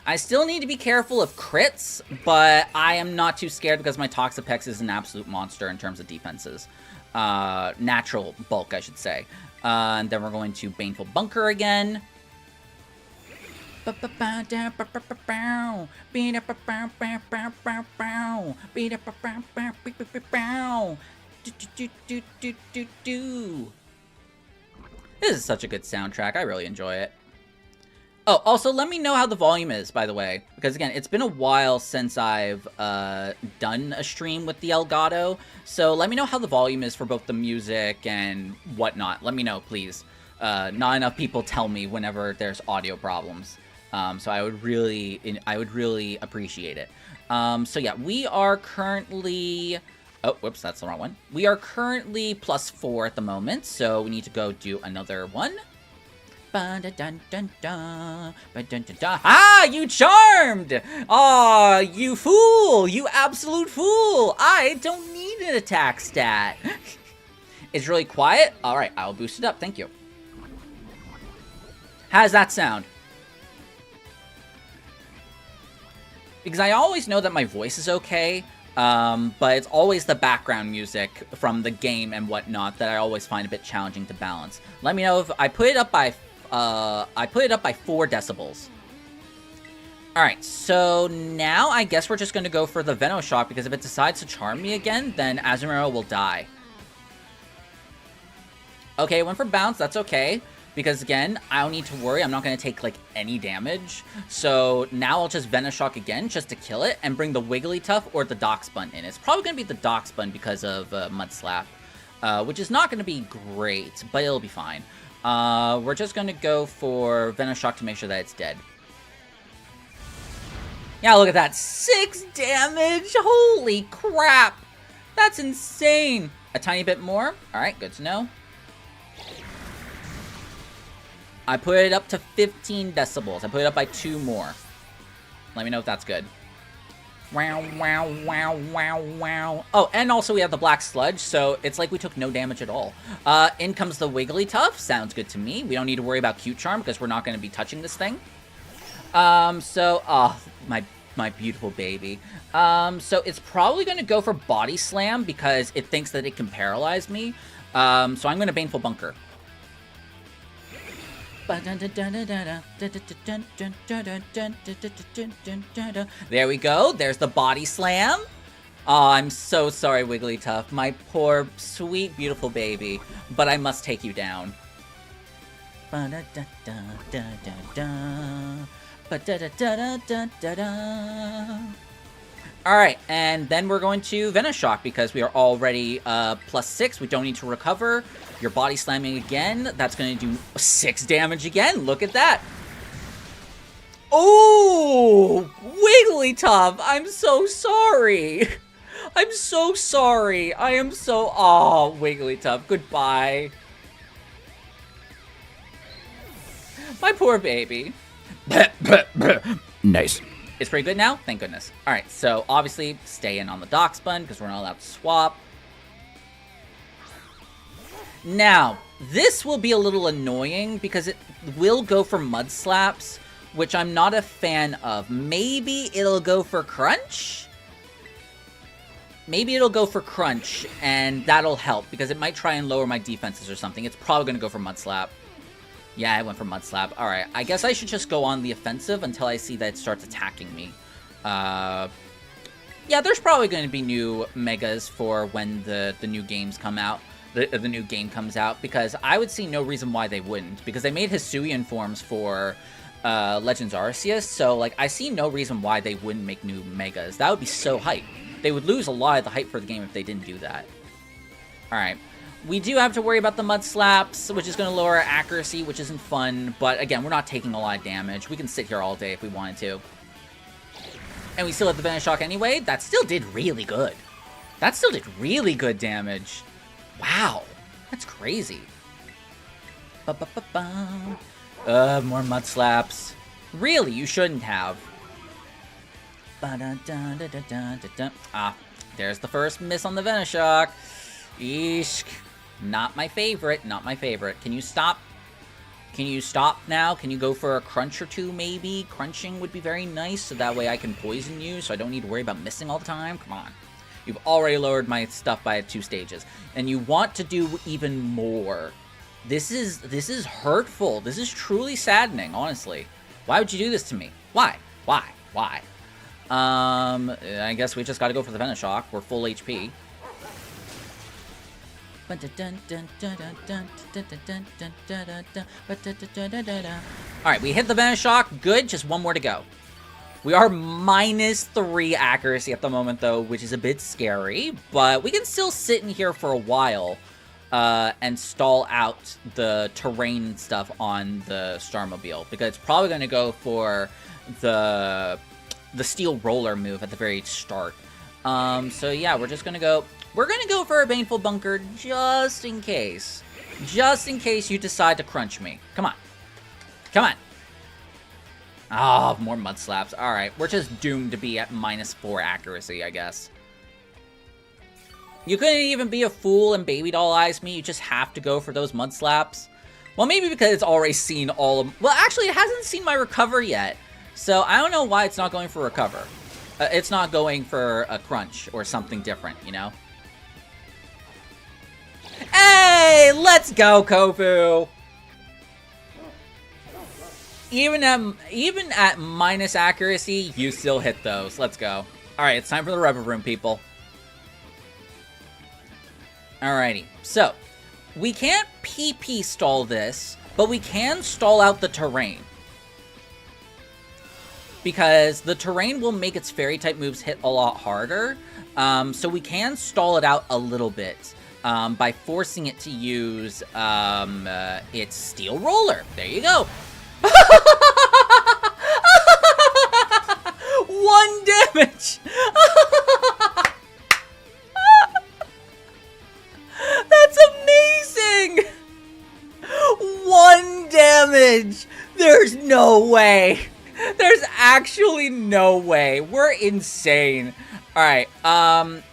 I still need to be careful of crits, but I am not too scared because my Toxapex is an absolute monster in terms of defenses. Natural bulk, I should say. And then we're going to Baneful Bunker again. This is such a good soundtrack. I really enjoy it. Oh, also, let me know how the volume is, by the way. Because, again, it's been a while since I've done a stream with the Elgato. So let me know how the volume is for both the music and whatnot. Let me know, please. Not enough people tell me whenever there's audio problems. So I would really appreciate it. So, yeah, we are currently... Oh, whoops, that's the wrong one. We are currently +4 at the moment, so we need to go do another one. Ah, you charmed! Aw, you fool! You absolute fool! I don't need an attack stat. It's really quiet? Alright, I'll boost it up, thank you. How does that sound? Because I always know that my voice is okay, but it's always the background music from the game and whatnot that I always find a bit challenging to balance. Let me know if I put it up by 4 decibels. Alright, so now I guess we're just going to go for the Venoshock, because if it decides to charm me again, then Azumarill will die. Okay, went for bounce, that's okay. Because again, I don't need to worry, I'm not going to take like any damage. So now I'll just Venoshock again, just to kill it, and bring the Wigglytuff or the Darkspun in. It's probably going to be the Darkspun because of Mud Slap. Which is not going to be great, but it'll be fine. We're just going to go for Venoshock to make sure that it's dead. Yeah, look at that. 6 damage! Holy crap! That's insane! A tiny bit more. Alright, good to know. I put it up to 15 decibels. I put it up by 2 more. Let me know if that's good. Wow, wow, wow, wow, wow. Oh, and also we have the Black Sludge, so it's like we took no damage at all. In comes the Wigglytuff. Sounds good to me. We don't need to worry about Cute Charm because we're not going to be touching this thing. Oh, my beautiful baby. So it's probably going to go for Body Slam because it thinks that it can paralyze me. So I'm going to Baneful Bunker. There we go. There's the Body Slam. Oh, I'm so sorry, Wigglytuff. My poor, sweet, beautiful baby. But I must take you down. Alright, and then we're going to Venoshock because we are already +6. We don't need to recover. You're Body Slamming again. That's going to do 6 damage again. Look at that. Oh, Wigglytuff, I'm so sorry. I'm so sorry. I am so... Oh, Wigglytuff, goodbye. My poor baby. Nice. It's pretty good now? Thank goodness. Alright, so obviously stay in on the Darkspun because we're not allowed to swap. Now, this will be a little annoying because it will go for Mud Slaps which I'm not a fan of. Maybe it'll go for Crunch? Maybe it'll go for Crunch, and that'll help, because it might try and lower my defenses or something. It's probably going to go for Mud Slap. Yeah, I went for Mud Slap. Alright, I guess I should just go on the offensive until I see that it starts attacking me. Yeah, there's probably going to be new Megas for when the new games come out. The new game comes out, because I would see no reason why they wouldn't, because they made Hisuian forms for Legends Arceus, so, like, I see no reason why they wouldn't make new Megas. That would be so hype. They would lose a lot of the hype for the game if they didn't do that. Alright. We do have to worry about the Mud Slaps, which is going to lower our accuracy, which isn't fun. But, again, we're not taking a lot of damage. We can sit here all day if we wanted to. And we still have the Venoshock anyway. That still did really good. That still did really good damage. Wow. That's crazy. More Mud Slaps. Really, you shouldn't have. Ah, there's the first miss on the Venoshock. Eesh. Not my favorite. Not my favorite. Can you stop? Can you stop now? Can you go for a crunch or two, maybe? Crunching would be very nice, so that way I can poison you, so I don't need to worry about missing all the time. Come on. You've already lowered my stuff by 2 stages. And you want to do even more. This is hurtful. This is truly saddening, honestly. Why would you do this to me? Why? Why? Why? I guess we just gotta go for the Venoshock. We're full HP. Alright, we hit the Venoshock. Good, just one more to go. We are -3 accuracy at the moment, though, which is a bit scary. But we can still sit in here for a while and stall out the terrain stuff on the Starmobile. Because it's probably going to go for the Steel Roller move at the very start. So yeah, we're just gonna go. We're gonna go for a Baneful Bunker just in case. Just in case you decide to crunch me. Come on. Come on. Oh, more Mud Slaps. Alright, we're just doomed to be at -4 accuracy, I guess. You couldn't even be a fool and Baby Doll Eyes me. You just have to go for those Mud Slaps. Well, maybe because it's already seen all of... Well, actually, it hasn't seen my Recover yet. So, I don't know why it's not going for Recover. It's not going for a Crunch or something different, you know? Hey! Let's go, Kofu! Even at minus accuracy, you still hit those. Let's go. Alright, it's time for the Rubber Room, people. Alrighty. So, we can't PP stall this, but we can stall out the terrain. Because the terrain will make its Fairy-type moves hit a lot harder. So we can stall it out a little bit by forcing it to use its Steel Roller. There you go. 1 damage! That's amazing! 1 damage! There's no way! There's actually no way. We're insane. Alright,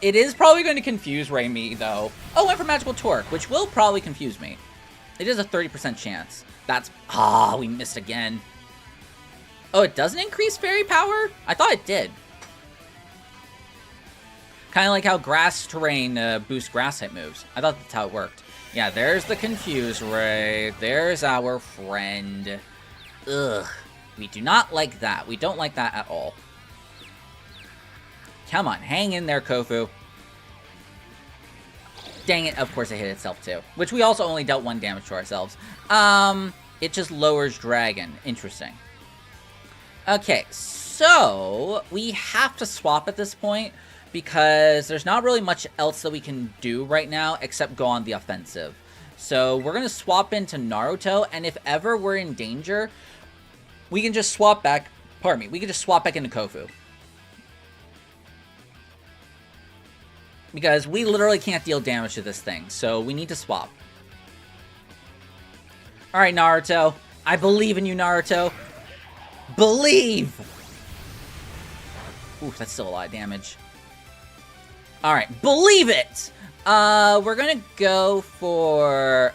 it is probably going to confuse Raimi, though. Oh, went for Magical Torque, which will probably confuse me. It is a 30% chance. That's... Ah, we missed again. Oh, it doesn't increase Fairy Power? I thought it did. Kind of like how Grass Terrain boosts Grass-type moves. I thought that's how it worked. Yeah, there's the Confuse Ray. There's our friend. Ugh. We do not like that. We don't like that at all. Come on, hang in there, Kofu. Dang it, of course it hit itself too. Which we also only dealt 1 damage to ourselves. It just lowers Dragon. Interesting. Okay, so we have to swap at this point because there's not really much else that we can do right now except go on the offensive. So we're going to swap into Naruto, and if ever we're in danger... we can just swap back, pardon me, we can just swap back into Kofu. Because we literally can't deal damage to this thing, so we need to swap. Alright, Naruto. I believe in you, Naruto. Believe! Ooh, that's still a lot of damage. Alright, believe it! We're gonna go for,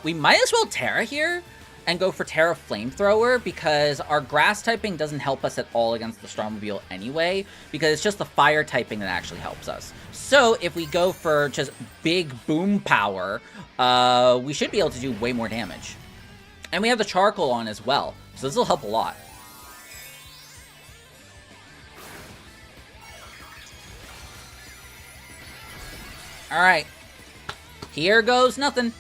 we might as well Terra here. and go for Terra Flamethrower, because our grass typing doesn't help us at all against the Starmobile anyway, because it's just the fire typing that actually helps us. So if we go for just big boom power, we should be able to do way more damage. And we have the charcoal on as well, so this will help a lot. Alright. Here goes nothing.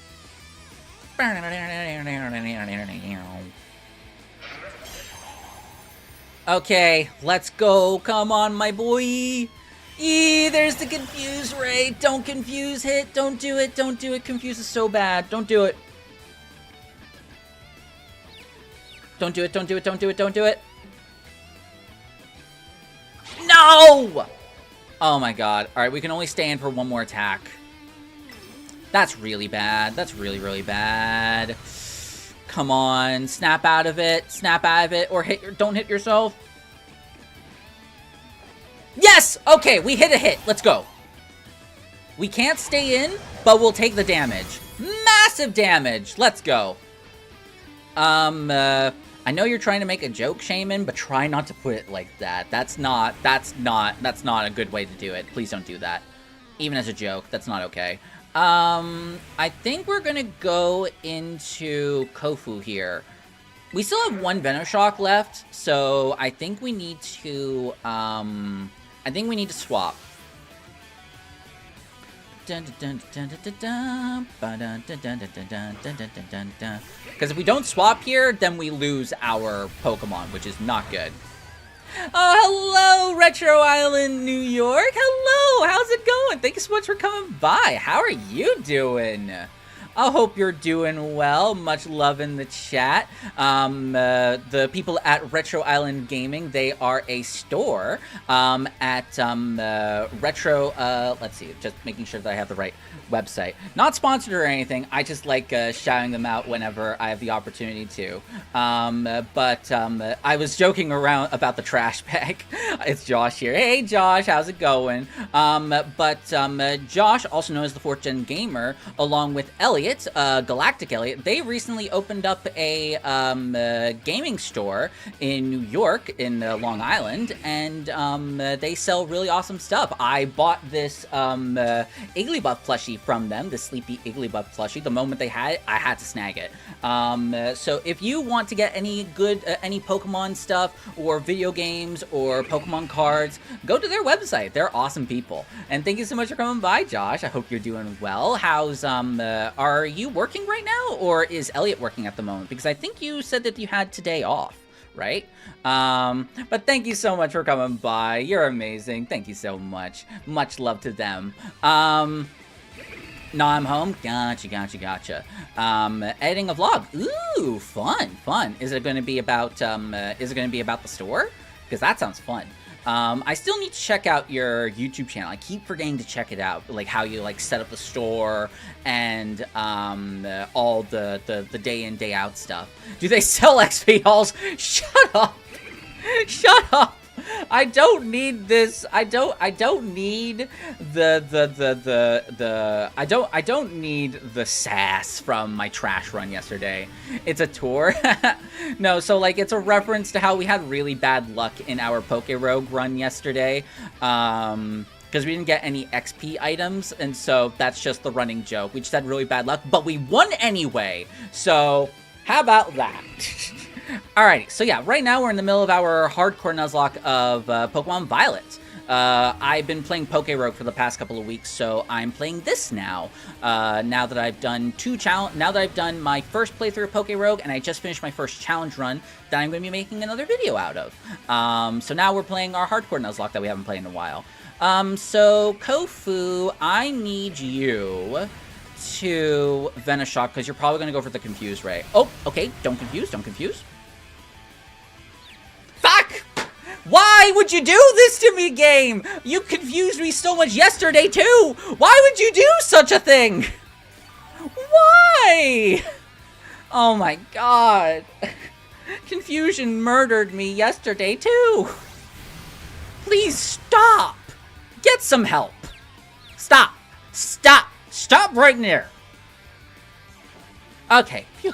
Okay, let's go. Come on, my boy. There's the confuse ray. Don't confuse hit. Don't do it. Don't do it. Confuse is so bad. Don't do it. Don't do it. Don't do it. Don't do it. Don't do it. No! Oh my god. Alright, we can only stay in for one more attack. That's really bad. That's really, really bad. Come on. Snap out of it. Snap out of it. Or don't hit yourself. Yes! Okay, we hit a hit. Let's go. We can't stay in, but we'll take the damage. Massive damage. Let's go. I know you're trying to make a joke, Shaman, but try not to put it like that. That's not a good way to do it. Please don't do that. Even as a joke, that's not okay. I think we're gonna go into Kofu here. We still have one Venoshock left, so I think we need to, swap. Because if we don't swap here, then we lose our Pokemon, which is not good. Oh, hello, Retro Island, New York. Hello, how's it going? Thank you so much for coming by. How are you doing? I hope you're doing well. Much love in the chat. The people at Retro Island Gaming, they are a store at Retro, let's see, just making sure that I have the right website. Not sponsored or anything, I just like shouting them out whenever I have the opportunity to. I was joking around about the trash bag. It's Josh here. Hey Josh, how's it going? Josh, also known as the 4th Gen Gamer, along with Elliot, Galactic Elliot, they recently opened up a gaming store in New York, in Long Island, and they sell really awesome stuff. I bought this Igglybuff plushie from them, the Sleepy Igglybuff plushie. The moment they had it, I had to snag it. So if you want to get any good, any Pokemon stuff, or video games, or Pokemon cards, go to their website. They're awesome people. And thank you so much for coming by, Josh. I hope you're doing well. How's, are you working right now, or is Elliot working at the moment? Because I think you said that you had today off, right? But thank you so much for coming by. You're amazing. Thank you so much. Much love to them. No, I'm home. Gotcha. Editing a vlog. Ooh, fun. Is it going to be about, the store? Because that sounds fun. I still need to check out your YouTube channel. I keep forgetting to check it out, like how you like set up the store and all the day in, day out stuff. Do they sell XP halls? Shut up! Shut up! I don't need this. I don't need I don't need the sass from my trash run yesterday. It's a tour. No, so like it's a reference to how we had really bad luck in our Poké-Rogue run yesterday. Because we didn't get any XP items, and so that's just the running joke. We just had really bad luck, but we won anyway. So how about that? Alrighty, so yeah, right now we're in the middle of our Hardcore Nuzlocke of Pokemon Violet. I've been playing Poké-Rogue for the past couple of weeks, so I'm playing this now. Now that I've done my first playthrough of Poké-Rogue, and I just finished my first challenge run that I'm going to be making another video out of. So now we're playing our Hardcore Nuzlocke that we haven't played in a while. So Kofu, I need you to Venoshock, because you're probably going to go for the Confuse Ray. Oh, okay, don't confuse. Fuck! Why would you do this to me, game? You confused me so much yesterday, too! Why would you do such a thing? Why? Oh my god. Confusion murdered me yesterday, too. Please stop. Get some help. Stop. Stop right there. Okay. Phew.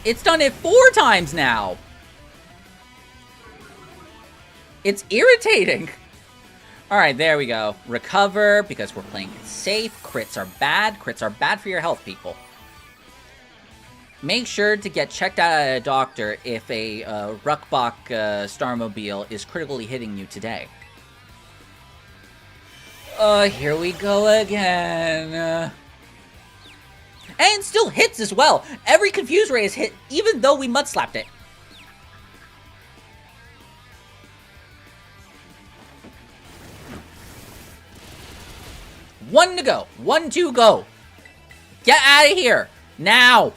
It's done it 4 times now. It's irritating. All right, there we go. Recover, because we're playing it safe. Crits are bad. Crits are bad for your health, people. Make sure to get checked out at a doctor if a Ruckbach Starmobile is critically hitting you today. Here we go again. And still hits as well. Every Confuse Ray is hit, even though we mud slapped it. One to go. 1, 2, go. Get out of here. Now.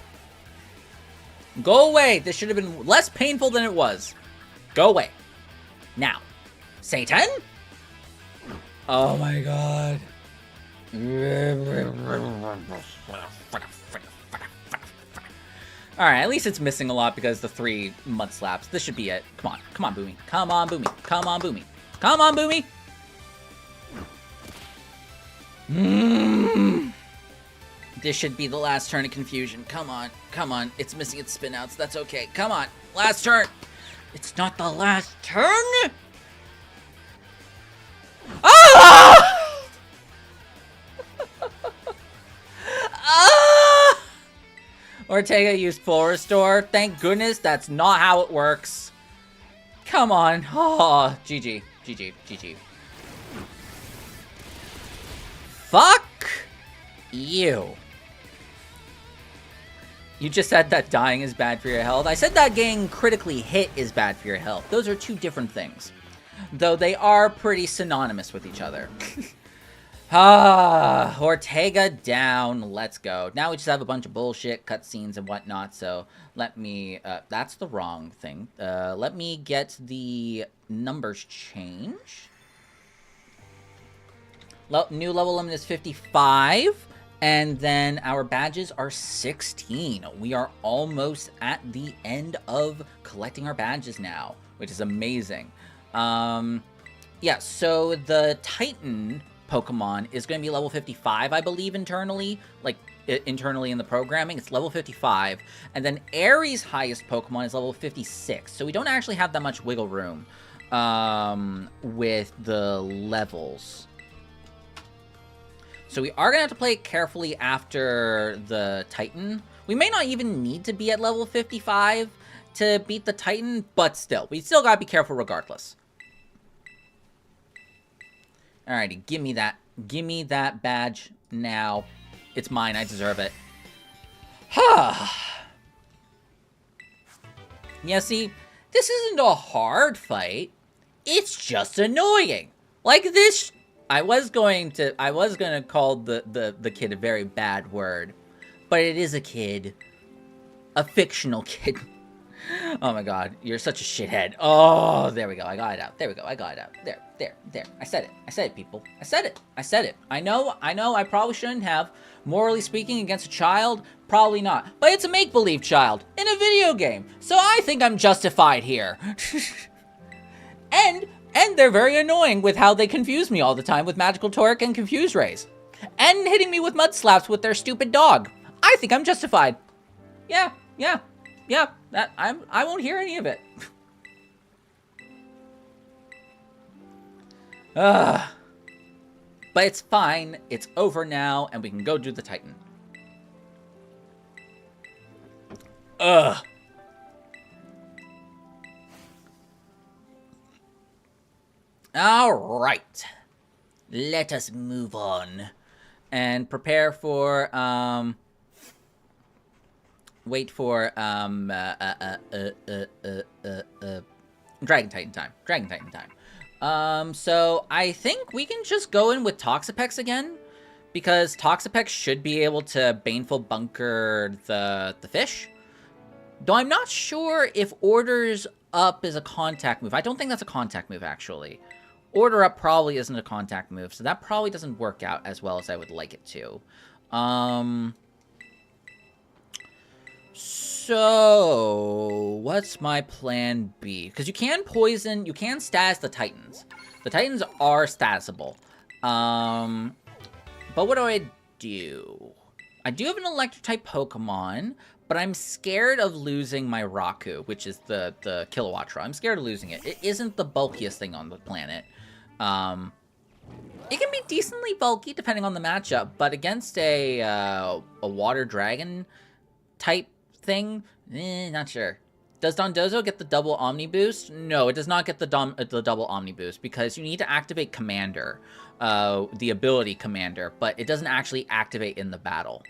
Go away. This should have been less painful than it was. Go away. Now. Satan? Oh my god. Alright, at least it's missing a lot because the 3 mud slaps. This should be it. Come on. Come on, Boomy. Come on, Boomy. Come on, Boomy. Come on, Boomy. This should be the last turn of confusion. Come on. Come on. It's missing its spin outs. That's okay. Come on. Last turn. It's not the last turn. Ah! Ah! Ortega used full restore. Thank goodness that's not how it works. Come on. Oh, GG. GG. GG. Fuck you. You just said that dying is bad for your health. I said that getting critically hit is bad for your health. Those are 2 different things. Though they are pretty synonymous with each other. Ortega down. Let's go. Now we just have a bunch of bullshit cutscenes and whatnot. So let me... that's the wrong thing. Let me get the numbers changed. New level limit is 55. And then our badges are 16. We are almost at the end of collecting our badges now, which is amazing. Yeah, so the Titan Pokemon is going to be level 55, I believe, internally. Like, internally in the programming, it's level 55. And then Aries' highest Pokemon is level 56. So we don't actually have that much wiggle room with the levels. So we are going to have to play it carefully after the Titan. We may not even need to be at level 55 to beat the Titan, but still. We still got to be careful regardless. Alrighty, give me that. Give me that badge now. It's mine. I deserve it. Yeah, see, this isn't a hard fight. It's just annoying. Like this... I was gonna call the kid a very bad word, but it is a kid. A fictional kid. Oh my god, you're such a shithead. Oh, there we go, I got it out. There we go, I got it out. There. I said it, people. I said it. I know, I probably shouldn't have. Morally speaking, against a child, probably not. But it's a make-believe child in a video game, so I think I'm justified here. And they're very annoying with how they confuse me all the time with Magical Torque and Confuse Rays. And hitting me with mud slaps with their stupid dog. I think I'm justified. Yeah. I won't hear any of it. But it's fine. It's over now, and we can go do the Titan. Alright. Let us move on. And prepare for, wait for, Dragon Titan time. So I think we can just go in with Toxapex again. Because Toxapex should be able to Baneful Bunker the fish. Though I'm not sure if Orders Up is a contact move. I don't think that's a contact move, actually. Order Up probably isn't a contact move, so that probably doesn't work out as well as I would like it to. So, what's my plan B? Because you can poison, you can status the Titans. The Titans are statusable. But what do I do? I do have an electric-type Pokemon, but I'm scared of losing my Raku, which is the Kilowattra. I'm scared of losing it. It isn't the bulkiest thing on the planet. It can be decently bulky depending on the matchup, but against a water dragon type thing, not sure. Does Dondozo get the double Omni boost? No, it does not get the double Omni boost because you need to activate Commander, the ability Commander, but it doesn't actually activate in the battle.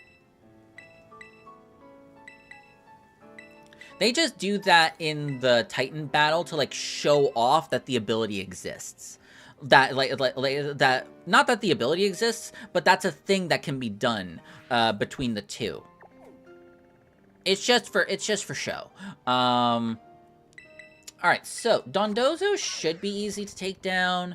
They just do that in the Titan battle to like show off that the ability exists. That that not that the ability exists, but that's a thing that can be done between the two. It's just for show. All right, so Dondozo should be easy to take down.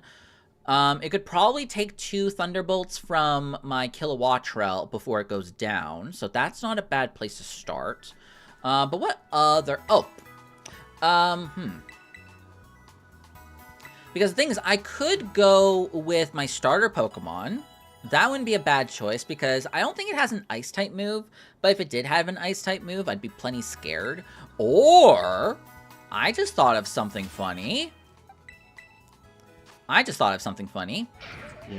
It could probably take 2 Thunderbolts from my Kilowattrel before it goes down, so that's not a bad place to start. But what other... Because the thing is, I could go with my starter Pokemon. That wouldn't be a bad choice because I don't think it has an Ice-type move. But if it did have an Ice-type move, I'd be plenty scared. Or, I just thought of something funny.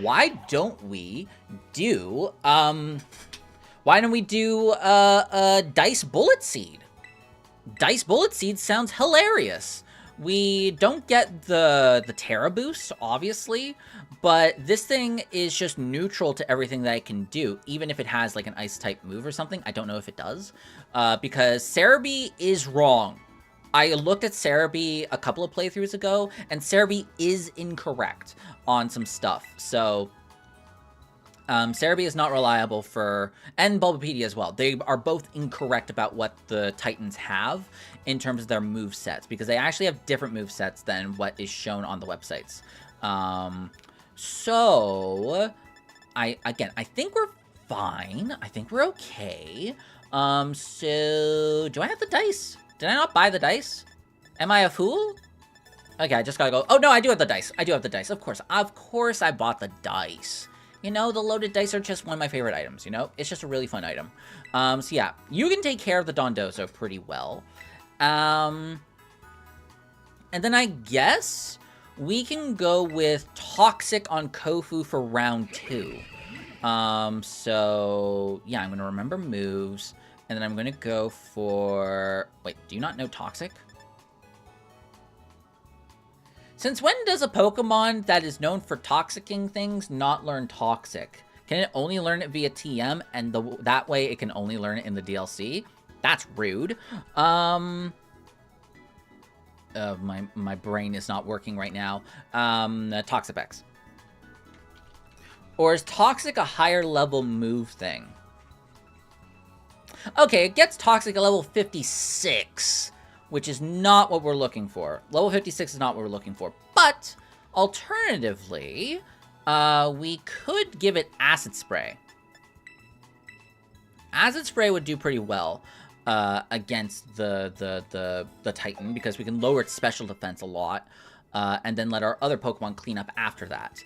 Why don't we do, Dice Bullet Seed? Dice Bullet Seed sounds hilarious. We don't get the Terra boost, obviously, but this thing is just neutral to everything that it can do, even if it has like an Ice-type move or something. I don't know if it does, because Cerebi is wrong. I looked at Cerebi a couple of playthroughs ago, and Cerebi is incorrect on some stuff, so... Cerebi is not reliable for... And Bulbapedia as well. They are both incorrect about what the Titans have in terms of their move sets, because they actually have different move sets than what is shown on the websites. So, I think we're fine. I think we're okay. So, do I have the dice? Did I not buy the dice? Am I a fool? Okay, I just gotta go... Oh, no, I do have the dice. Of course I bought the dice. You know, the loaded dice are just one of my favorite items, you know? It's just a really fun item. So yeah, you can take care of the Dondozo pretty well. And then I guess we can go with Toxic on Kofu for round 2. So yeah, I'm gonna remember moves, and then I'm gonna go for... Wait, do you not know Toxic? Since when does a Pokemon that is known for toxicking things not learn Toxic? Can it only learn it via TM, and that way it can only learn it in the DLC? That's rude. My brain is not working right now. Toxapex. Or is Toxic a higher level move thing? Okay, it gets Toxic at level 56. Which is not what we're looking for. Level 56 is not what we're looking for. But, alternatively, we could give it Acid Spray. Acid Spray would do pretty well against the Titan, because we can lower its special defense a lot, and then let our other Pokemon clean up after that.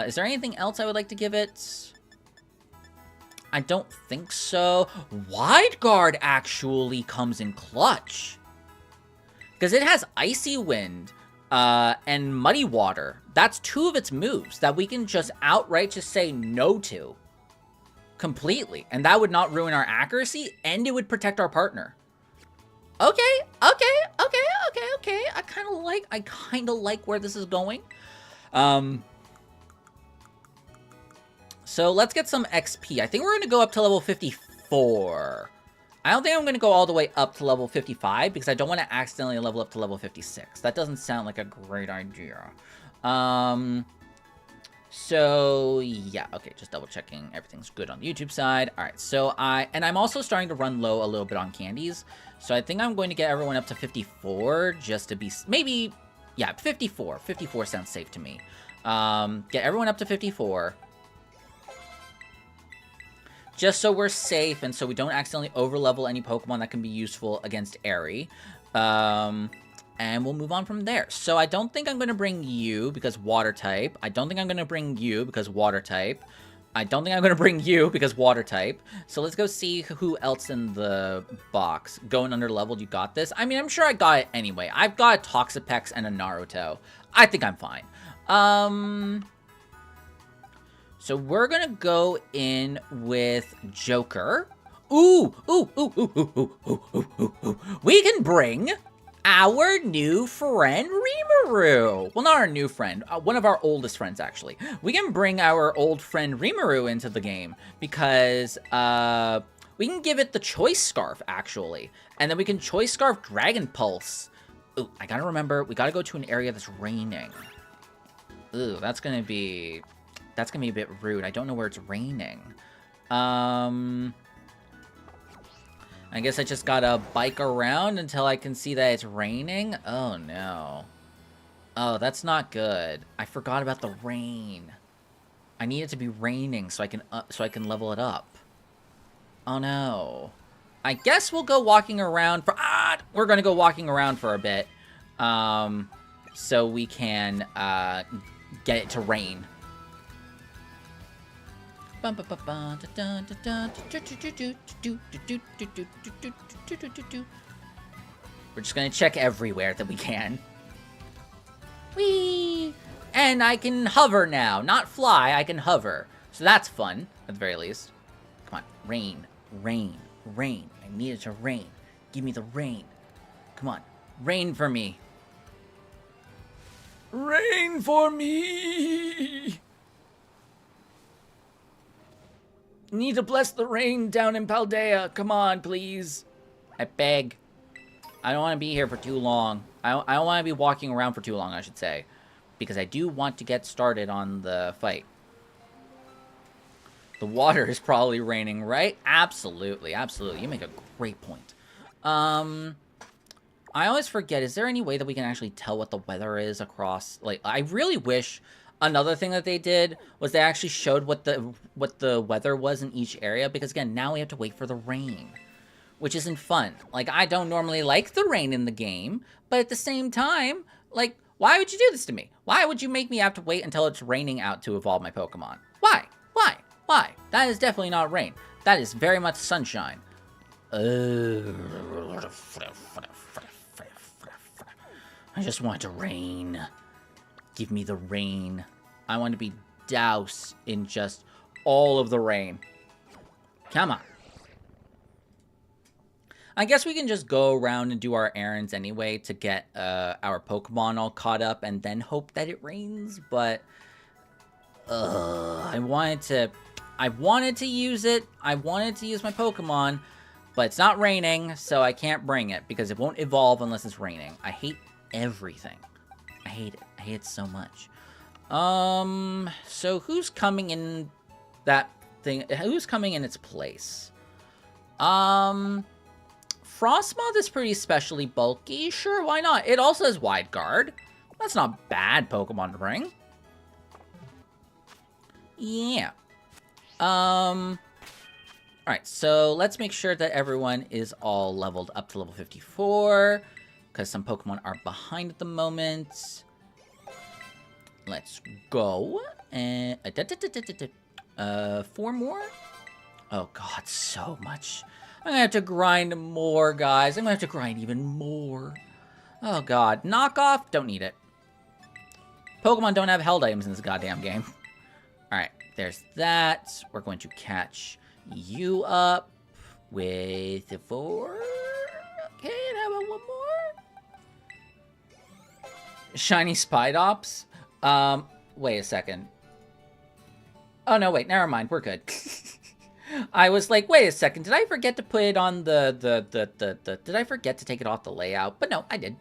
Is there anything else I would like to give it? I don't think so. Wide Guard actually comes in clutch. Because it has Icy Wind and Muddy Water. That's 2 of its moves that we can just outright just say no to. Completely. And that would not ruin our accuracy, and it would protect our partner. Okay. I kind of like where this is going. So let's get some XP. I think we're going to go up to level 54. I don't think I'm going to go all the way up to level 55 because I don't want to accidentally level up to level 56. That doesn't sound like a great idea. So yeah, okay, just double checking everything's good on the YouTube side. All right, so I'm also starting to run low a little bit on candies. So I think I'm going to get everyone up to 54 just to be, maybe, yeah, 54. 54 sounds safe to me. Get everyone up to 54. Just so we're safe and so we don't accidentally overlevel any Pokemon that can be useful against Airy. And we'll move on from there. So I don't think I'm going to bring you because Water type. I don't think I'm going to bring you because Water type. I don't think I'm going to bring you because water type. So let's go see who else in the box. Going under leveled, you got this. I mean, I'm sure I got it anyway. I've got a Toxapex and a Naruto. I think I'm fine. So we're going to go in with Joker. Ooh. We can bring our new friend, Rimuru. Well, not our new friend. One of our oldest friends, actually. We can bring our old friend Rimuru into the game because we can give it the Choice Scarf, actually. And then we can Choice Scarf Dragon Pulse. Ooh, I gotta remember, we gotta go to an area that's raining. Ooh, that's gonna be a bit rude. I don't know where it's raining. I guess I just gotta bike around until I can see that it's raining. Oh, no. Oh, that's not good. I forgot about the rain. I need it to be raining so I can level it up. Oh, no. I guess we'll go walking around for... we're gonna go walking around for a bit. So we can get it to rain. We're just gonna check everywhere that we can. Whee! And I can hover now. Not fly, I can hover. So that's fun, at the very least. Come on, rain, rain, rain. I need it to rain. Give me the rain. Come on, rain for me. Rain for me! Need to bless the rain down in Paldea. Come on, please. I beg. I don't want to be here for too long. I don't want to be walking around for too long, I should say. Because I do want to get started on the fight. The water is probably raining, right? Absolutely, absolutely. You make a great point. I always forget, is there any way that we can actually tell what the weather is across... Like, I really wish... Another thing that they did was they actually showed what the weather was in each area, because again, now we have to wait for the rain, which isn't fun. Like, I don't normally like the rain in the game, but at the same time, like, why would you do this to me? Why would you make me have to wait until it's raining out to evolve my Pokemon? Why? Why? Why? That is definitely not rain. That is very much sunshine. I just want it to rain. Give me the rain. I want to be doused in just all of the rain. Come on. I guess we can just go around and do our errands anyway to get our Pokemon all caught up and then hope that it rains, but I wanted to use it. I wanted to use my Pokemon, but it's not raining, so I can't bring it because it won't evolve unless it's raining. I hate everything. I hate it. I hate it so much. So who's coming in that thing? Who's coming in its place? Frostmoth is pretty specially bulky. Sure, why not? It also has Wide Guard. That's not bad Pokemon to bring. Yeah. Alright, so let's make sure that everyone is all leveled up to level 54. Because some Pokemon are behind at the moment. Let's go. And 4 more? Oh god, so much. I'm gonna have to grind more, guys. I'm gonna have to grind even more. Oh god. Knockoff? Don't need it. Pokemon don't have held items in this goddamn game. Alright, there's that. We're going to catch you up with 4. Okay, and how about 1 more? Shiny Spidops? Wait a second. Oh, no, wait, never mind. We're good. I was like, wait a second. Did I forget to put it on did I forget to take it off the layout? But no, I did.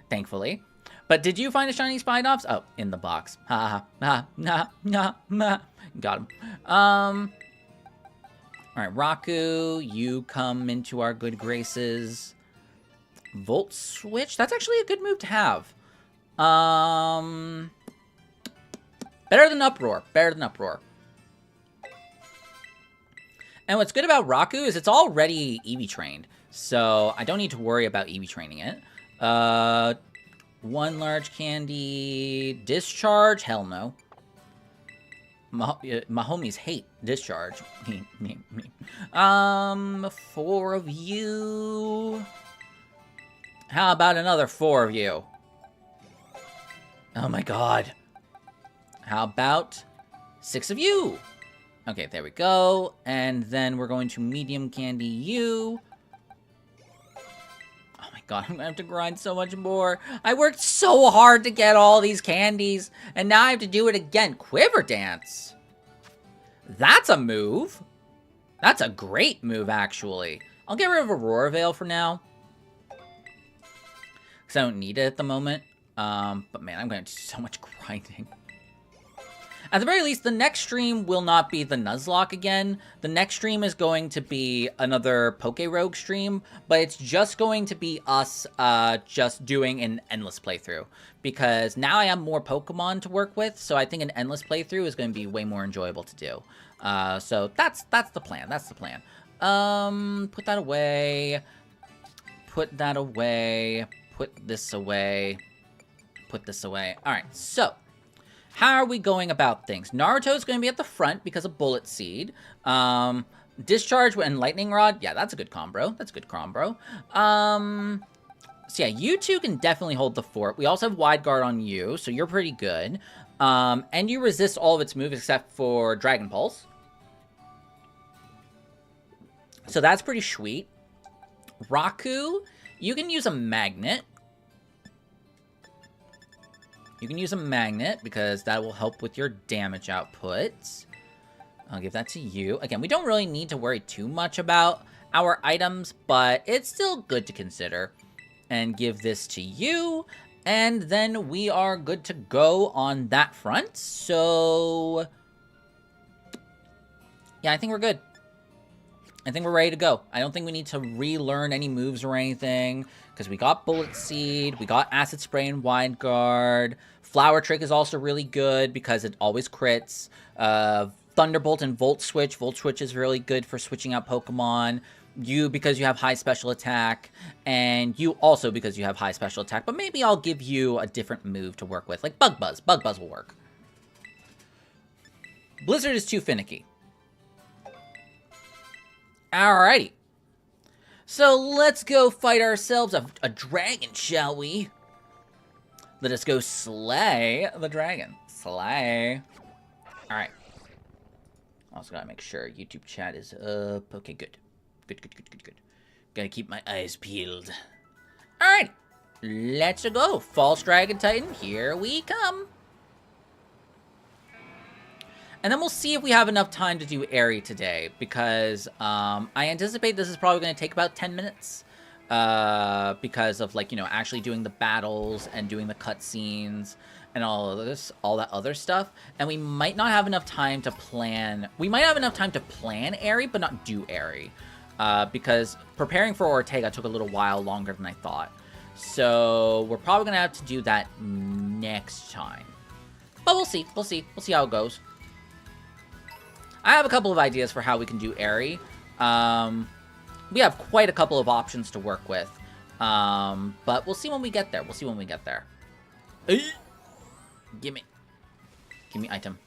Thankfully. But did you find a Shiny Spidops? Oh, in the box. Ha ha ha. Got him. Alright, Raku, you come into our good graces. Volt Switch? That's actually a good move to have. Better than Uproar. Better than Uproar. And what's good about Raku is it's already EV trained. So I don't need to worry about EV training it. 1 large candy. Discharge? Hell no. My homies hate discharge. Me. 4 of you. How about another 4 of you? Oh my god. How about 6 of you? Okay, there we go. And then we're going to medium candy you. Oh my god, I'm gonna have to grind so much more. I worked so hard to get all these candies, and now I have to do it again. Quiver Dance. That's a move. That's a great move, actually. I'll get rid of Aurora Veil for now, because I don't need it at the moment. But man, I'm going to do so much grinding. At the very least, the next stream will not be the Nuzlocke again. The next stream is going to be another Poke Rogue stream, but it's just going to be us just doing an endless playthrough. Because now I have more Pokemon to work with, so I think an endless playthrough is going to be way more enjoyable to do. So that's the plan. That's the plan. Put that away. Put that away. Put this away. Put this away. Alright, so how are we going about things? Naruto's going to be at the front because of Bullet Seed. Discharge and Lightning Rod. Yeah, that's a good combo. That's a good combo. So yeah, you two can definitely hold the fort. We also have Wide Guard on you, so you're pretty good. And you resist all of its moves except for Dragon Pulse. So that's pretty sweet. Raku, you can use a magnet. You can use a magnet because that will help with your damage output. I'll give that to you. Again, we don't really need to worry too much about our items, but it's still good to consider. And give this to you. And then we are good to go on that front. So yeah, I think we're good. I think we're ready to go. I don't think we need to relearn any moves or anything, because we got Bullet Seed, we got Acid Spray and Wide Guard. Flower Trick is also really good because it always crits. Thunderbolt and Volt Switch. Volt Switch is really good for switching out Pokemon. You, because you have high special attack, and you also because you have high special attack, but maybe I'll give you a different move to work with, like Bug Buzz. Bug Buzz will work. Blizzard is too finicky. Alrighty. So let's go fight ourselves a dragon, shall we? Let us go slay the dragon. Slay. Alright. Also gotta make sure YouTube chat is up. Okay, good. Good. Gotta keep my eyes peeled. Alright. Let's go. False Dragon Titan, here we come. And then we'll see if we have enough time to do Airy today, because I anticipate this is probably going to take about 10 minutes. Because of, like, you know, actually doing the battles and doing the cutscenes and all of this, all that other stuff. And we might not have enough time to plan. We might have enough time to plan Airy, but not do Airy. Because preparing for Ortega took a little while longer than I thought. So we're probably going to have to do that next time. But we'll see. We'll see. We'll see how it goes. I have a couple of ideas for how we can do Airy. We have quite a couple of options to work with. But we'll see when we get there. We'll see when we get there. Give me item.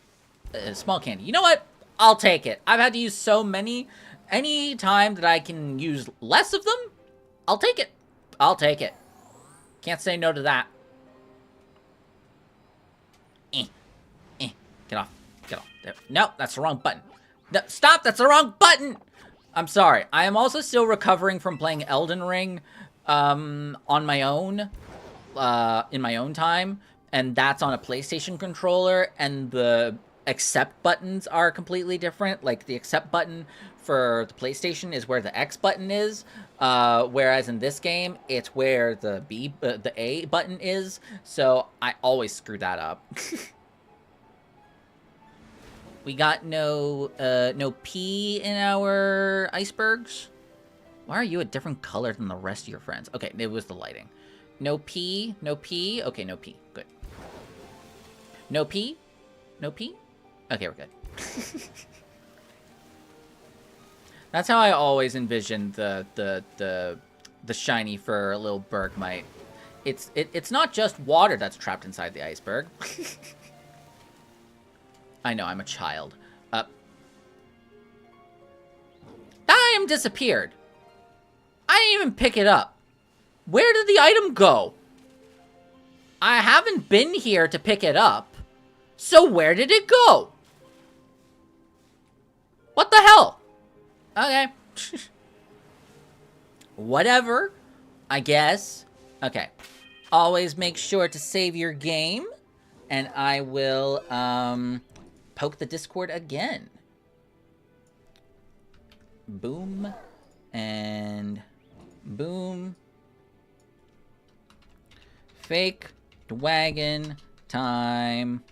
Small candy. You know what? I'll take it. I've had to use so many. Any time that I can use less of them, I'll take it. I'll take it. Can't say no to that. Get off. Get off. There. No, that's the wrong button. No, stop! That's the wrong button! I'm sorry. I am also still recovering from playing Elden Ring on my own, in my own time, and that's on a PlayStation controller, and the accept buttons are completely different. Like, the accept button for the PlayStation is where the X button is, whereas in this game, it's where the A button is, so I always screw that up. We got no P in our icebergs. Why are you a different color than the rest of your friends? Okay, it was the lighting. No P, no P. Okay, no P. Good. No P? No P? Okay, we're good. That's how I always envisioned the shiny for a little Bergmite. It's not just water that's trapped inside the iceberg. I know, I'm a child. That item disappeared. I didn't even pick it up. Where did the item go? I haven't been here to pick it up. So where did it go? What the hell? Okay. Whatever, I guess. Okay. Always make sure to save your game. And I will, poke the Discord again. Boom. And boom. Fake wagon time.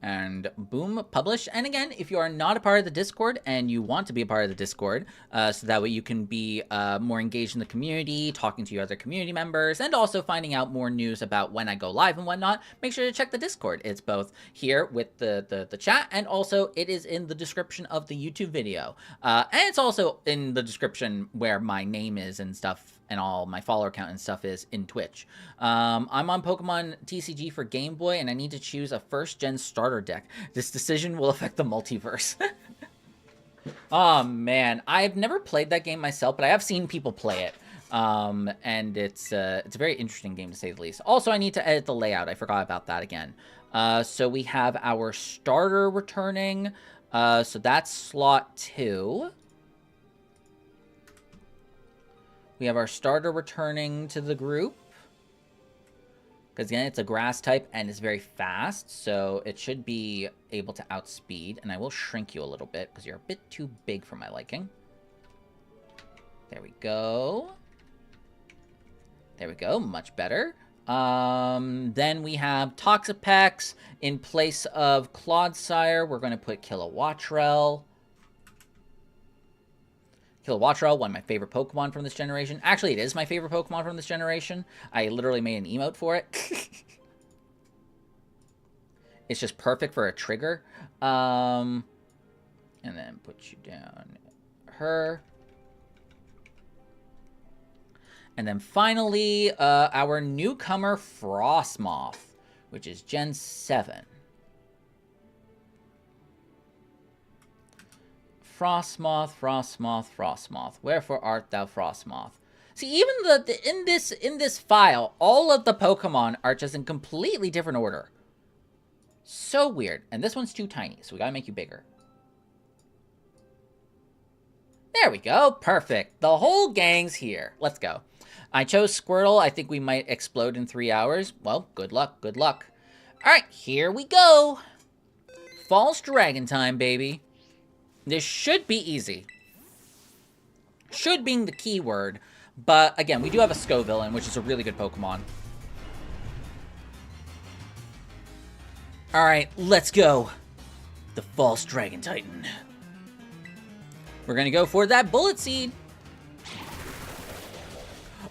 And boom, publish. And again, if you are not a part of the Discord and you want to be a part of the Discord, so that way you can be more engaged in the community, talking to your other community members, and also finding out more news about when I go live and whatnot, make sure to check the Discord. It's both here with the chat, and also it is in the description of the YouTube video. And it's also in the description where my name is and stuff, and all my follower count and stuff is in Twitch. I'm on Pokemon TCG for Game Boy, and I need to choose a first-gen starter deck. This decision will affect the multiverse. Oh, man. I've never played that game myself, but I have seen people play it. And it's a very interesting game, to say the least. Also, I need to edit the layout. I forgot about that again. So we have our starter returning. So that's slot 2. We have our starter returning to the group. Because again, it's a grass type and it's very fast. So it should be able to outspeed. And I will shrink you a little bit because you're a bit too big for my liking. There we go. There we go. Much better. Then we have Toxapex in place of Clodsire. We're going to put Kilowattrel. Kilowattrel, one of my favorite Pokemon from this generation. Actually, it is my favorite Pokemon from this generation. I literally made an emote for it. It's just perfect for a trigger. And then put you down her. And then finally, our newcomer Frostmoth, which is Gen 7. Frostmoth, Frostmoth, Frostmoth. Wherefore art thou, Frostmoth? See, even in this file, all of the Pokemon are just in completely different order. So weird. And this one's too tiny, so we gotta make you bigger. There we go. Perfect. The whole gang's here. Let's go. I chose Squirtle. I think we might explode in 3 hours. Well, good luck. Good luck. All right, here we go. False Dragon time, baby. This should be easy. Should being the key word. But, again, we do have a Scovillain, which is a really good Pokemon. Alright, let's go. The False Dragon Titan. We're gonna go for that Bullet Seed.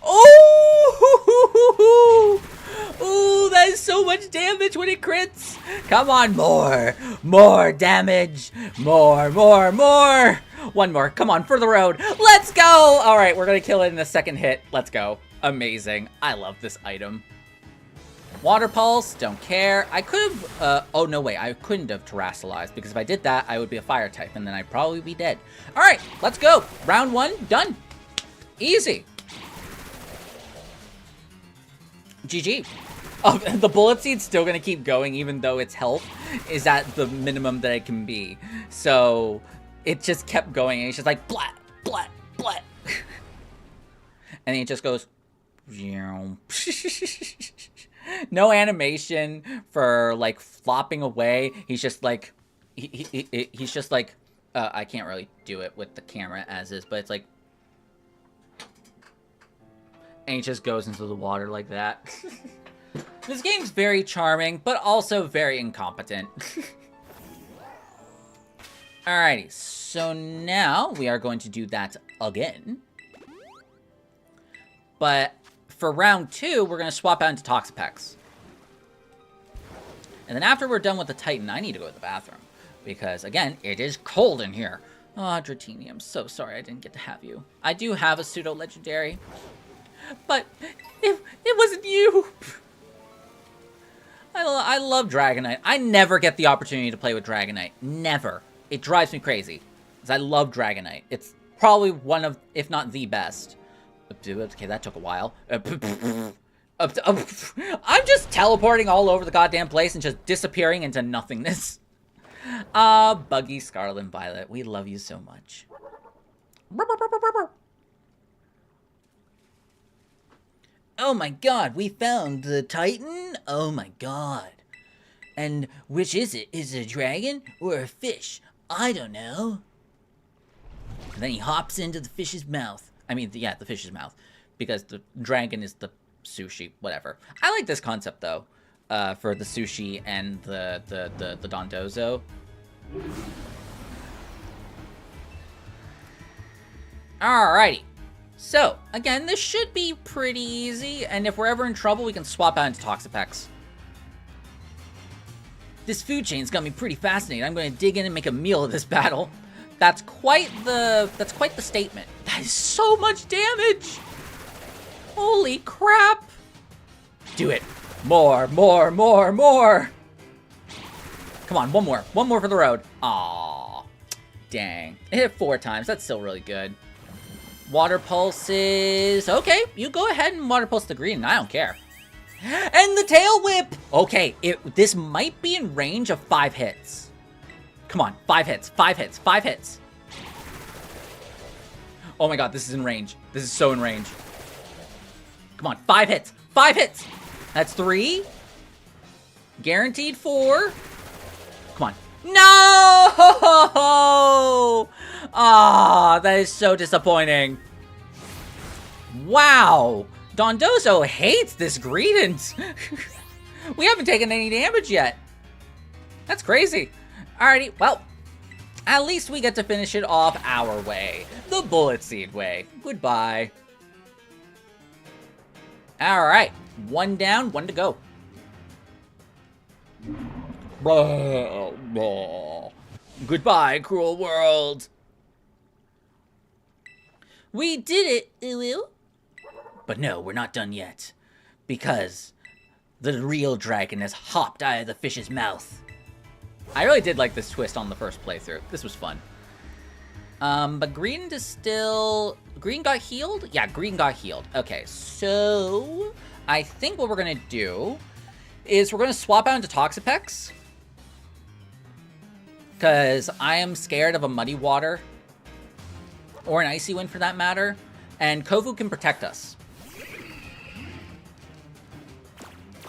Oh! Ooh, that is so much damage when it crits. Come on, more. More damage. More. One more. Come on, for the road. Let's go. All right, we're going to kill it in the second hit. Let's go. Amazing. I love this item. Water Pulse. Don't care. I could have... oh, no, wait. I couldn't have Terrastellized because if I did that, I would be a fire type and then I'd probably be dead. All right, let's go. Round 1, done. Easy. GG. Oh, the Bullet Seed's still going to keep going even though its health is at the minimum that it can be. So it just kept going and it's just like blat, blat, blat. And then it just goes... No animation for like flopping away. He's just like... He's just like... I can't really do it with the camera as is, but it's like... And he just goes into the water like that. This game's very charming, but also very incompetent. Alrighty, so now we are going to do that again. But for round 2, we're going to swap out into Toxapex. And then after we're done with the Titan, I need to go to the bathroom. Because, again, it is cold in here. Oh, Dratini, I'm so sorry I didn't get to have you. I do have a pseudo-legendary. But it wasn't you. I love Dragonite. I never get the opportunity to play with Dragonite. Never. It drives me crazy. Because I love Dragonite. It's probably one of, if not the best. Okay, that took a while. I'm just teleporting all over the goddamn place and just disappearing into nothingness. Buggy, Scarlet, and Violet. We love you so much. Oh my god, we found the Titan? Oh my god. And which is it? Is it a dragon or a fish? I don't know. And then he hops into the fish's mouth. I mean, yeah, the fish's mouth. Because the dragon is the sushi, whatever. I like this concept, though, for the sushi and the Dondozo. Alrighty. So, again, this should be pretty easy, and if we're ever in trouble, we can swap out into Toxapex. This food chain's got me pretty fascinated. I'm going to dig in and make a meal of this battle. That's quite the statement. That is so much damage! Holy crap! Do it. More, more, more, more! Come on, one more. One more for the road. Aww. Dang. It hit 4 times. That's still really good. Water pulses. Okay, you go ahead and water pulse the green. I don't care. And the tail whip! Okay, this might be in range of 5 hits. Come on, 5 hits, 5 hits, 5 hits. Oh my god, this is in range. This is so in range. Come on, 5 hits, 5 hits! That's 3. Guaranteed 4. Come on. No! Ah, that is so disappointing. Wow. Dondozo hates this Greedent. We haven't taken any damage yet. That's crazy. Alrighty, well, at least we get to finish it off our way. The Bullet Seed way. Goodbye. Alright, 1 down, 1 to go. Goodbye, cruel world. We did it, Ulu. But no, we're not done yet. Because the real dragon has hopped out of the fish's mouth. I really did like this twist on the first playthrough. This was fun. But Green is still... Green got healed? Yeah, Green got healed. Okay, so... I think what we're going to do is we're going to swap out into Toxapex. Because I am scared of a Muddy Water. Or an Icy Wind for that matter. And Kovu can protect us.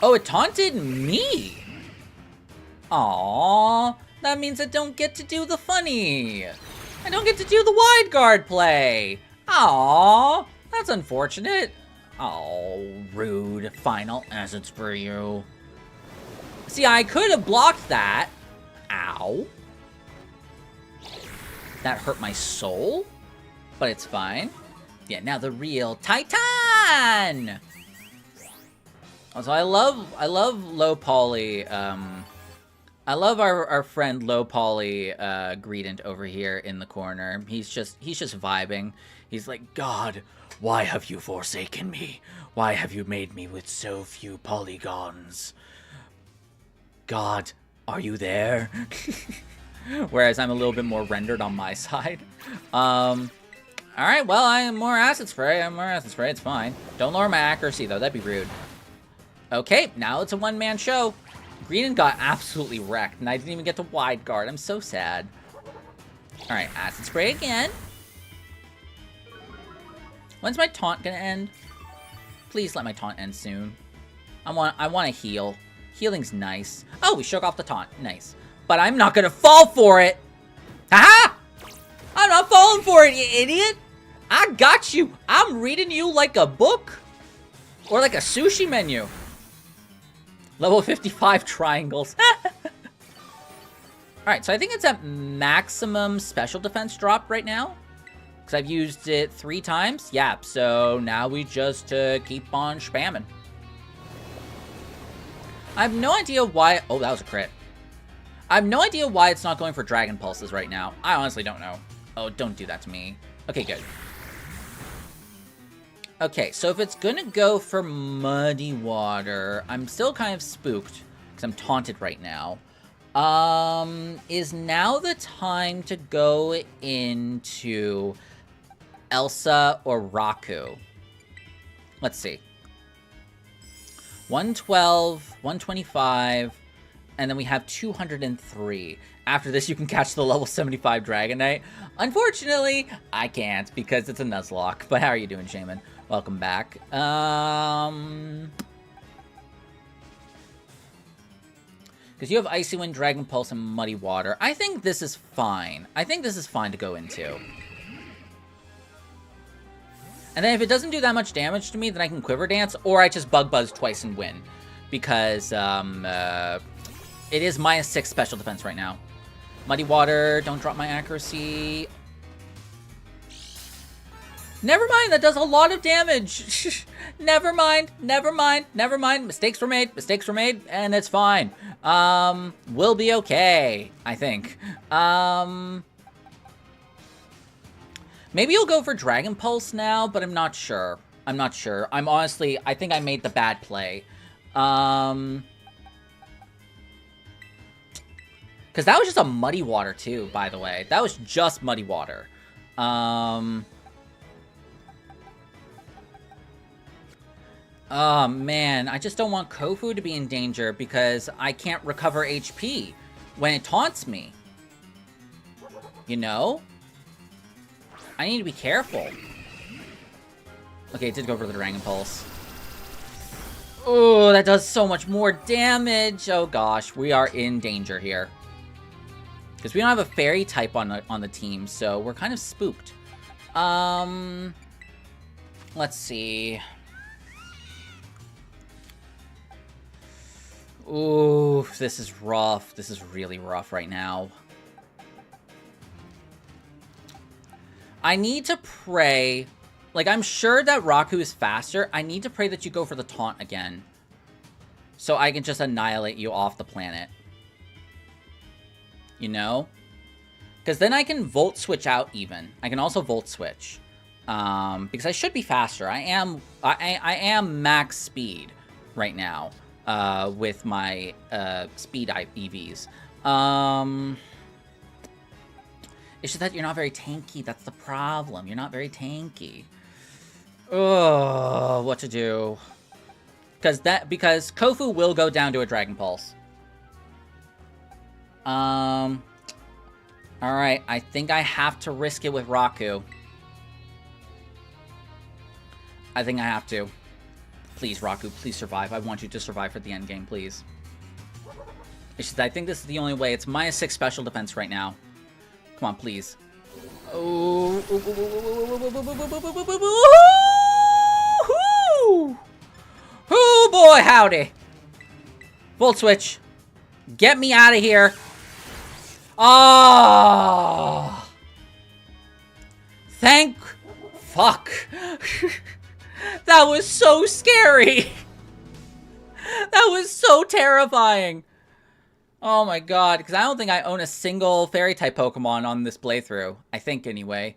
Oh, it taunted me! Aww, that means I don't get to do the funny. I don't get to do the wide guard play. Aww, that's unfortunate. Oh, rude. Final essence for you. See, I could have blocked that. Ow. That hurt my soul, but it's fine. Yeah, now the real Titan! Also, I love low poly, I love our friend low poly, Greedent over here in the corner. He's just vibing. He's like, God, why have you forsaken me? Why have you made me with so few polygons? God, are you there? Whereas I'm a little bit more rendered on my side. Alright, well, I am more acid spray. It's fine. Don't lower my accuracy, though. That'd be rude. Okay, now it's a one-man show. Green got absolutely wrecked, and I didn't even get to wide guard. I'm so sad. Alright, acid spray again. When's my taunt gonna end? Please let my taunt end soon. I want to heal. Healing's nice. Oh, we shook off the taunt. Nice. But I'm not gonna fall for it! Haha! I'm not falling for it, you idiot! I got you! I'm reading you like a book! Or like a sushi menu. Level 55 triangles. Alright, so I think it's at maximum special defense drop right now. Because I've used it 3 times. Yeah, so now we just keep on spamming. I have no idea why... Oh, that was a crit. I have no idea why it's not going for Dragon Pulses right now. I honestly don't know. Oh, don't do that to me. Okay, good. Okay, so if it's gonna go for Muddy Water, I'm still kind of spooked. because I'm taunted right now. Is now the time to go into Elsa or Raku? Let's see. 112, 125, and then we have 203. After this, you can catch the level 75 Dragonite. Unfortunately, I can't because it's a Nuzlocke. But how are you doing, Shaman? Welcome back. Because you have Icy Wind, Dragon Pulse, and Muddy Water. I think this is fine. I think this is fine to go into. And then if it doesn't do that much damage to me, then I can Quiver Dance, or I just Bug Buzz twice and win. Because, it is -6 special defense right now. Muddy Water, don't drop my accuracy. Never mind, that does a lot of damage. Never mind. Mistakes were made, and it's fine. We'll be okay, I think. Maybe you'll go for Dragon Pulse now, but I'm not sure. I think I made the bad play. Because that was just a Muddy Water, too, by the way. That was just Muddy Water. Oh, man. I just don't want Kofu to be in danger because I can't recover HP when it taunts me. You know? I need to be careful. Okay, it did go for the Dragon Pulse. Oh, that does so much more damage. Oh, gosh. We are in danger here. Because we don't have a fairy type on the team, so we're kind of spooked. Let's see. Ooh, this is rough. This is really rough right now. I need to pray. Like, I'm sure that Raku is faster. I need to pray that you go for the taunt again. So I can just annihilate you off the planet. You know? Because then I can Volt Switch out even. I can also Volt Switch. Because I should be faster. I am max speed right now. With my speed EVs. It's just that you're not very tanky. That's the problem. You're not very tanky. Oh, what to do? Because Kofu will go down to a Dragon Pulse. Alright, I think I have to risk it with Raku. I think I have to. Please, Raku, please survive. I want you to survive for the end game, please. It's just, I think this is the only way. It's -6 special defense right now. Come on, please. Oh. Oh, boy, howdy. Volt Switch. Get me out of here. Oh. Thank fuck. That was so scary. That was so terrifying. Oh my god, because I don't think I own a single fairy-type Pokemon on this playthrough. I think, anyway.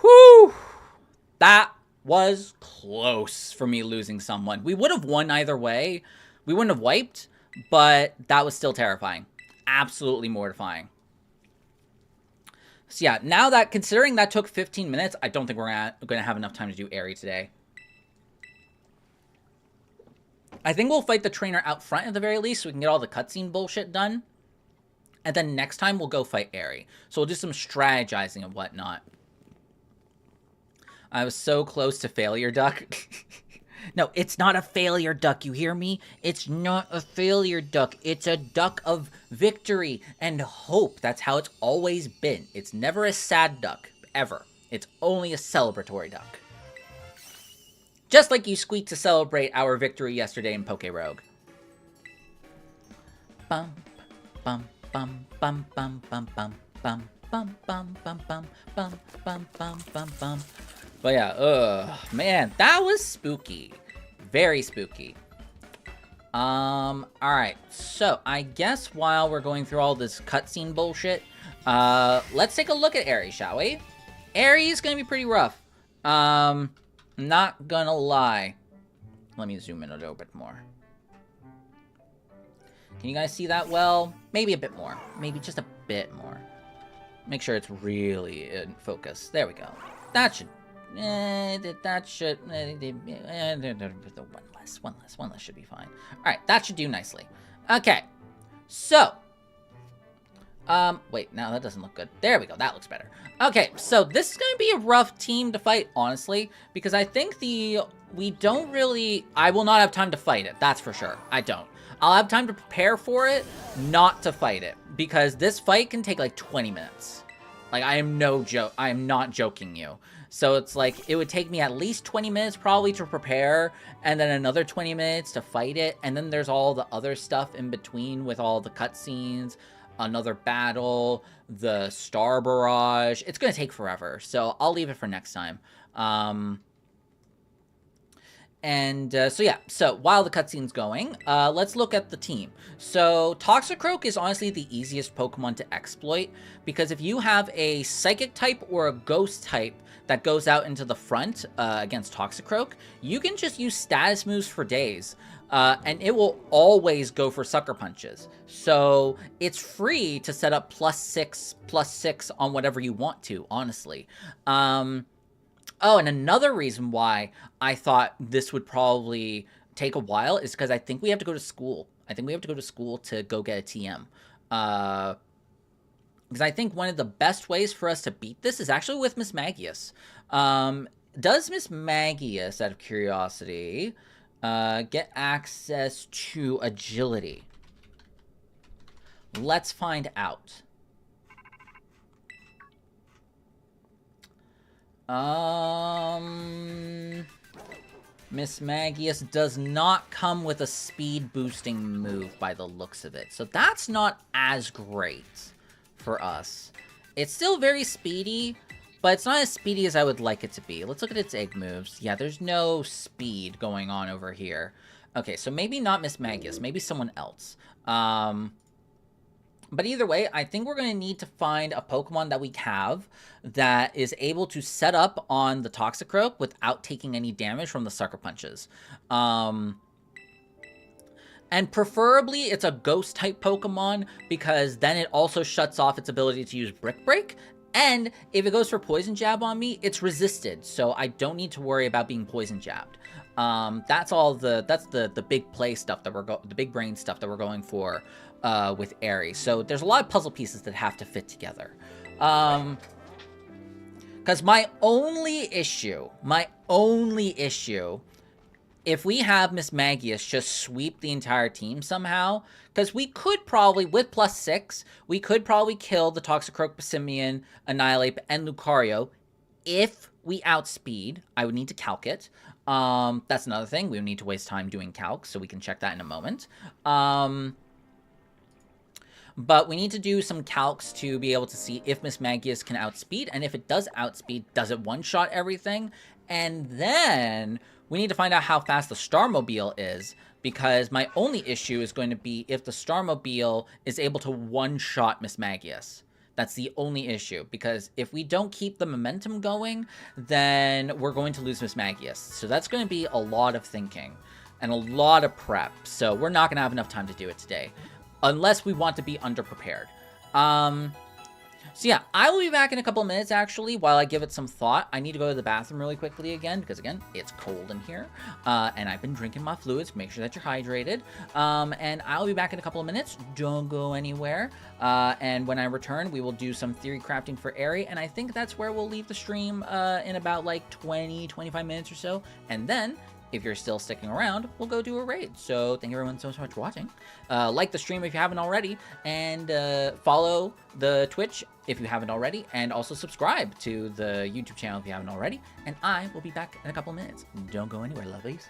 Whew! That was close for me losing someone. We would have won either way. We wouldn't have wiped, but that was still terrifying. Absolutely mortifying. So yeah, now that, considering that took 15 minutes, I don't think we're going to have enough time to do Airy today. I think we'll fight the trainer out front at the very least so we can get all the cutscene bullshit done. And then next time we'll go fight Airy. So we'll do some strategizing and whatnot. I was so close to failure duck. No, it's not a failure duck, you hear me? It's not a failure duck. It's a duck of victory and hope. That's how it's always been. It's never a sad duck, ever. It's only a celebratory duck. Just like you squeaked to celebrate our victory yesterday in Poké Rogue. Bum, bum, bum, bum, bum, bum, bum, bum, bum, bum, bum, bum, bum, bum, bum, bum, bum. But yeah, man, that was spooky. Very spooky. Alright, so I guess while we're going through all this cutscene bullshit, let's take a look at Airy, shall we? Airy is gonna be pretty rough. Not gonna lie. Let me zoom in a little bit more. Can you guys see that well? Maybe a bit more. Maybe just a bit more. Make sure it's really in focus. There we go. That should... that should... one less should be fine. Alright, that should do nicely. Okay. So... wait, no, that doesn't look good. There we go, that looks better. Okay, so this is gonna be a rough team to fight, honestly, because I think we don't really... I will not have time to fight it, that's for sure. I don't. I'll have time to prepare for it, not to fight it, because this fight can take like 20 minutes. Like, I am not joking you. So it's like, it would take me at least 20 minutes probably to prepare, and then another 20 minutes to fight it, and then there's all the other stuff in between with all the cutscenes, another battle, the star barrage. It's gonna take forever, so I'll leave it for next time. So yeah, so while the cutscene's going, let's look at the team. So Toxicroak is honestly the easiest Pokemon to exploit, because if you have a Psychic type or a Ghost type that goes out into the front against Toxicroak, you can just use status moves for days, and it will always go for Sucker Punches. So it's free to set up +6/+6 on whatever you want to, honestly. Oh, and another reason why I thought this would probably take a while is because I think we have to go to school. I think we have to go to school to go get a TM. Because I think one of the best ways for us to beat this is actually with Miss Magius. Does Miss Magius, out of curiosity, get access to agility? Let's find out. Miss Magius does not come with a speed boosting move by the looks of it. So that's not as great for us. It's still very speedy, but it's not as speedy as I would like it to be. Let's look at its egg moves. Yeah, there's no speed going on over here. Okay, so maybe not Miss Magius, maybe someone else. But either way, I think we're going to need to find a Pokemon that we have that is able to set up on the Toxicroak without taking any damage from the Sucker Punches. And preferably, it's a Ghost-type Pokemon, because then it also shuts off its ability to use Brick Break. And if it goes for Poison Jab on me, it's resisted, so I don't need to worry about being Poison Jabbed. That's the big play stuff that the big brain stuff that we're going for with Aerie. So there's a lot of puzzle pieces that have to fit together. Because my only issue, if we have Miss Magius just sweep the entire team somehow, because we could probably, with +6, we could probably kill the Toxicroak, Passimian, Annihilate, and Lucario if we outspeed. I would need to calc it. That's another thing. We would need to waste time doing calcs, so we can check that in a moment. But we need to do some calcs to be able to see if Miss Magius can outspeed, and if it does outspeed, does it one-shot everything? And then we need to find out how fast the Starmobile is, because my only issue is going to be if the Starmobile is able to one-shot Miss Magius. That's the only issue, because if we don't keep the momentum going, then we're going to lose Miss Magius. So that's going to be a lot of thinking and a lot of prep, so we're not going to have enough time to do it today, unless we want to be underprepared. So yeah, I will be back in a couple of minutes, actually, while I give it some thought. I need to go to the bathroom really quickly again, because again, it's cold in here, and I've been drinking my fluids. Make sure that you're hydrated, and I'll be back in a couple of minutes. Don't go anywhere, and when I return, we will do some theory crafting for Aerie, and I think that's where we'll leave the stream in about like 20-25 minutes or so, and then if you're still sticking around, we'll go do a raid. So thank you everyone so much for watching. Like the stream if you haven't already, and follow the Twitch if you haven't already, and also subscribe to the YouTube channel if you haven't already. And I will be back in a couple minutes. Don't go anywhere, lovelies.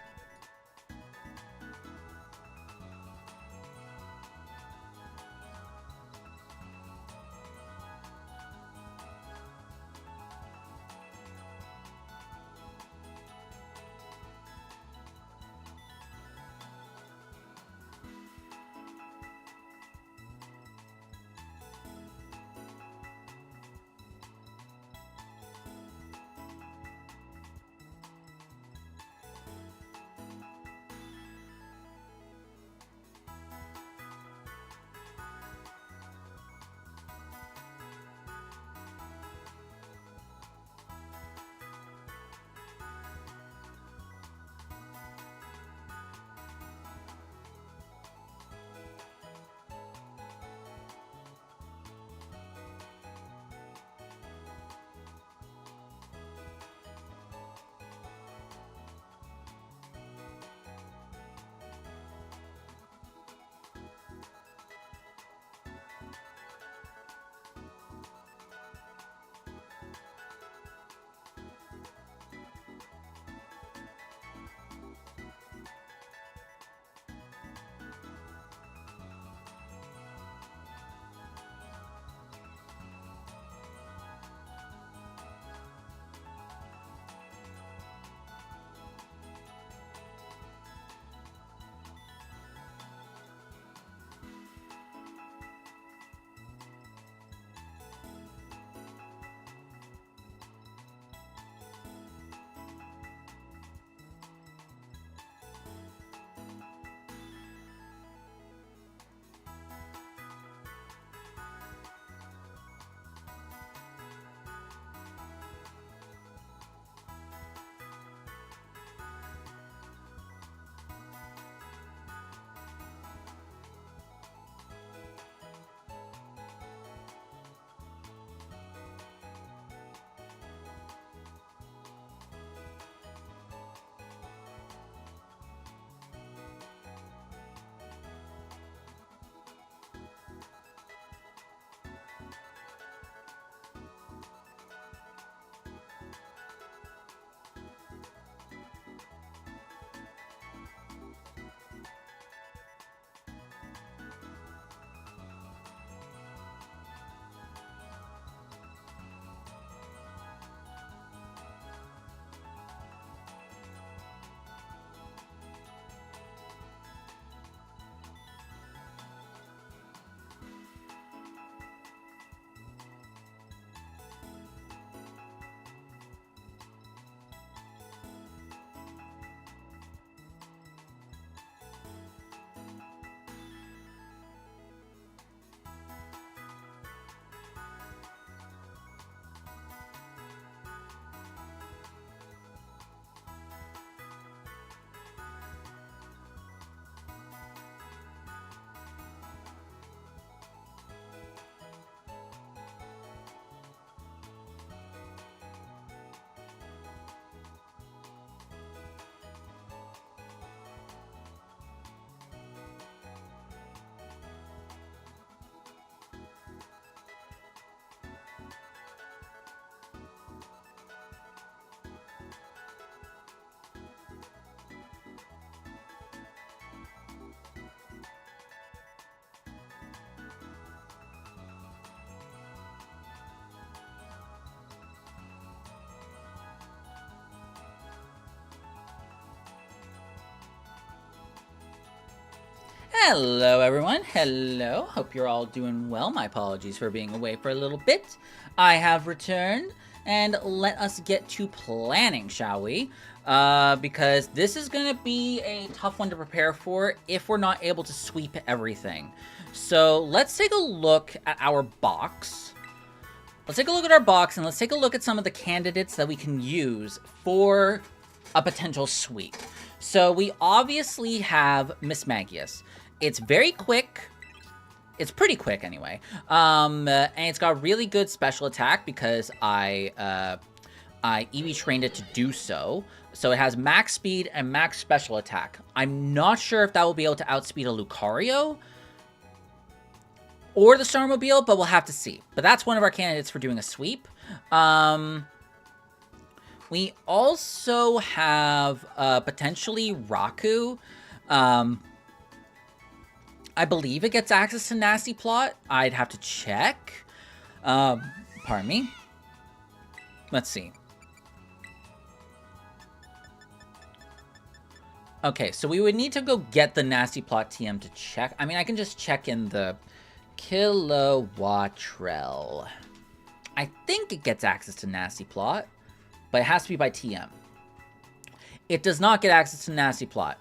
Hello everyone, hello. Hope you're all doing well. My apologies for being away for a little bit. I have returned, and let us get to planning, shall we? Because this is gonna be a tough one to prepare for if we're not able to sweep everything. So let's take a look at our box. Let's take a look at our box, and let's take a look at some of the candidates that we can use for a potential sweep. So we obviously have Mismagius. It's very quick. It's pretty quick anyway. And it's got really good special attack because I EV trained it to do so. So it has max speed and max special attack. I'm not sure if that will be able to outspeed a Lucario or the Starmobile, but we'll have to see. But that's one of our candidates for doing a sweep. We also have potentially Raku. I believe it gets access to Nasty Plot. I'd have to check. Pardon me. Let's see. Okay, so we would need to go get the Nasty Plot TM to check. I mean, I can just check in the Kilowattrel. I think it gets access to Nasty Plot, but it has to be by TM. It does not get access to Nasty Plot.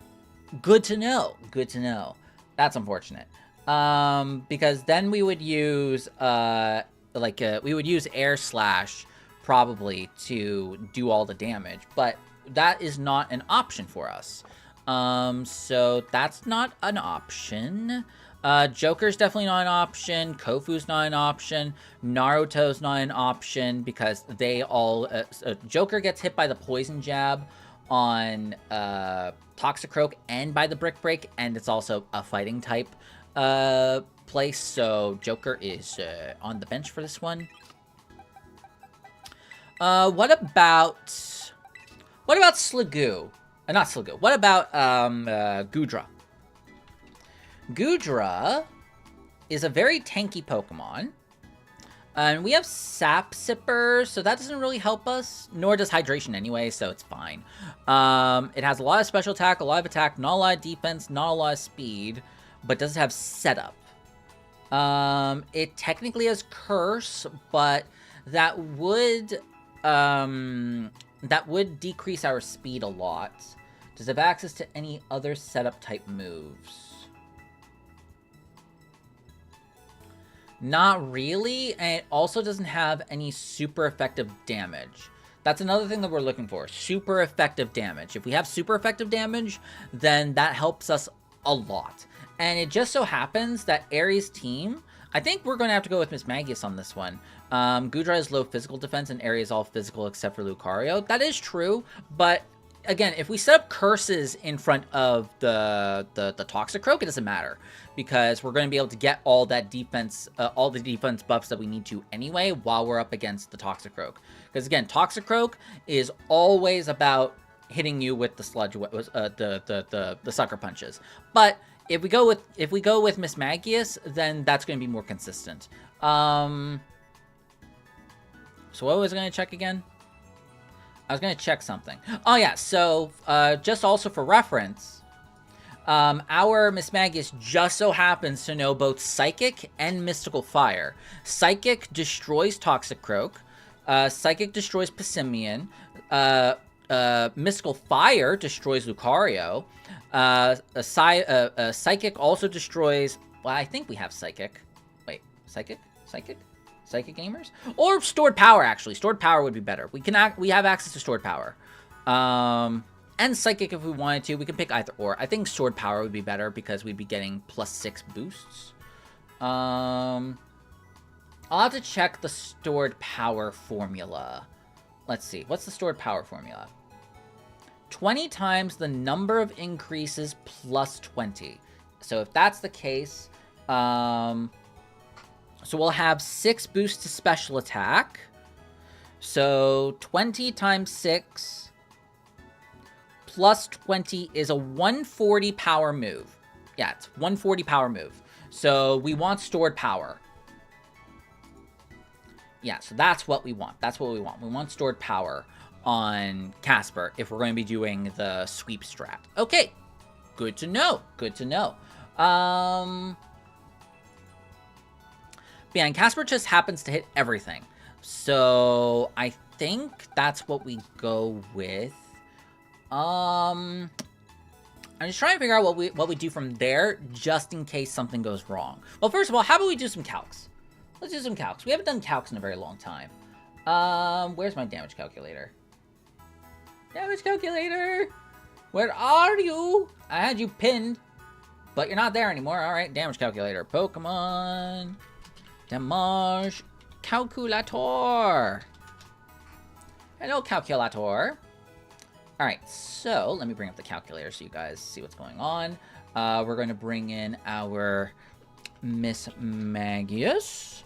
Good to know. Good to know. That's unfortunate. Because then we would use we would use Air Slash probably to do all the damage, but that is not an option for us. So that's not an option. Joker's definitely not an option. Kofu's not an option. Naruto's not an option because they all... Joker gets hit by the Poison Jab on Toxicroak and by the Brick Break, and it's also a fighting type place, so Joker is on the bench for this one. What about Sliggoo? Not Sliggoo. What about Goodra? Goodra is a very tanky Pokemon. And we have Sap Sipper, so that doesn't really help us. Nor does Hydration anyway, so it's fine. It has a lot of special attack, a lot of attack, not a lot of defense, not a lot of speed. But does have setup. It technically has Curse, but that would decrease our speed a lot. Does it have access to any other setup type moves? Not really, and it also doesn't have any super effective damage. That's another thing that we're looking for, super effective damage. If we have super effective damage, then that helps us a lot. And it just so happens that Aries' team, I think we're going to have to go with Mismagius on this one. Goodra has low physical defense and Aries all physical except for Lucario. That is true, but again, if we set up curses in front of the Toxicroak, it doesn't matter because we're going to be able to get all that defense, all the defense buffs that we need to anyway while we're up against the Toxicroak. Because again, Toxicroak is always about hitting you with the sludge, the sucker punches. But if we go with Mismagius, then that's going to be more consistent. So what was I going to check again? I was going to check something. Oh, yeah. So, just also for reference, our Mismagius just so happens to know both Psychic and Mystical Fire. Psychic destroys Toxicroak. Psychic destroys Passimian. Mystical Fire destroys Lucario. Psychic also destroys... Well, I think we have Psychic. Wait, Psychic? Psychic Gamers? Or Stored Power, actually. Stored Power would be better. We have access to Stored Power. And Psychic if we wanted to. We can pick either or. I think Stored Power would be better because we'd be getting +6 boosts. I'll have to check the Stored Power formula. Let's see. What's the Stored Power formula? 20 times the number of increases plus 20. So if that's the case... So we'll have 6 boosts to special attack. So 20 times 6 plus 20 is a 140 power move. Yeah, it's 140 power move. So we want stored power. Yeah, so that's what we want. That's what we want. We want stored power on Casper if we're going to be doing the sweep strat. Okay, good to know. Good to know. Yeah, and Casper just happens to hit everything. So I think that's what we go with. I'm just trying to figure out what we do from there, just in case something goes wrong. Well, first of all, how about we do some calcs? Let's do some calcs. We haven't done calcs in a very long time. Where's my damage calculator? Damage calculator! Where are you? I had you pinned, but you're not there anymore. All right, damage calculator. Pokemon. Damage calculator. Hello, calculator. All right, so let me bring up the calculator so you guys see what's going on. We're going to bring in our Miss Magius.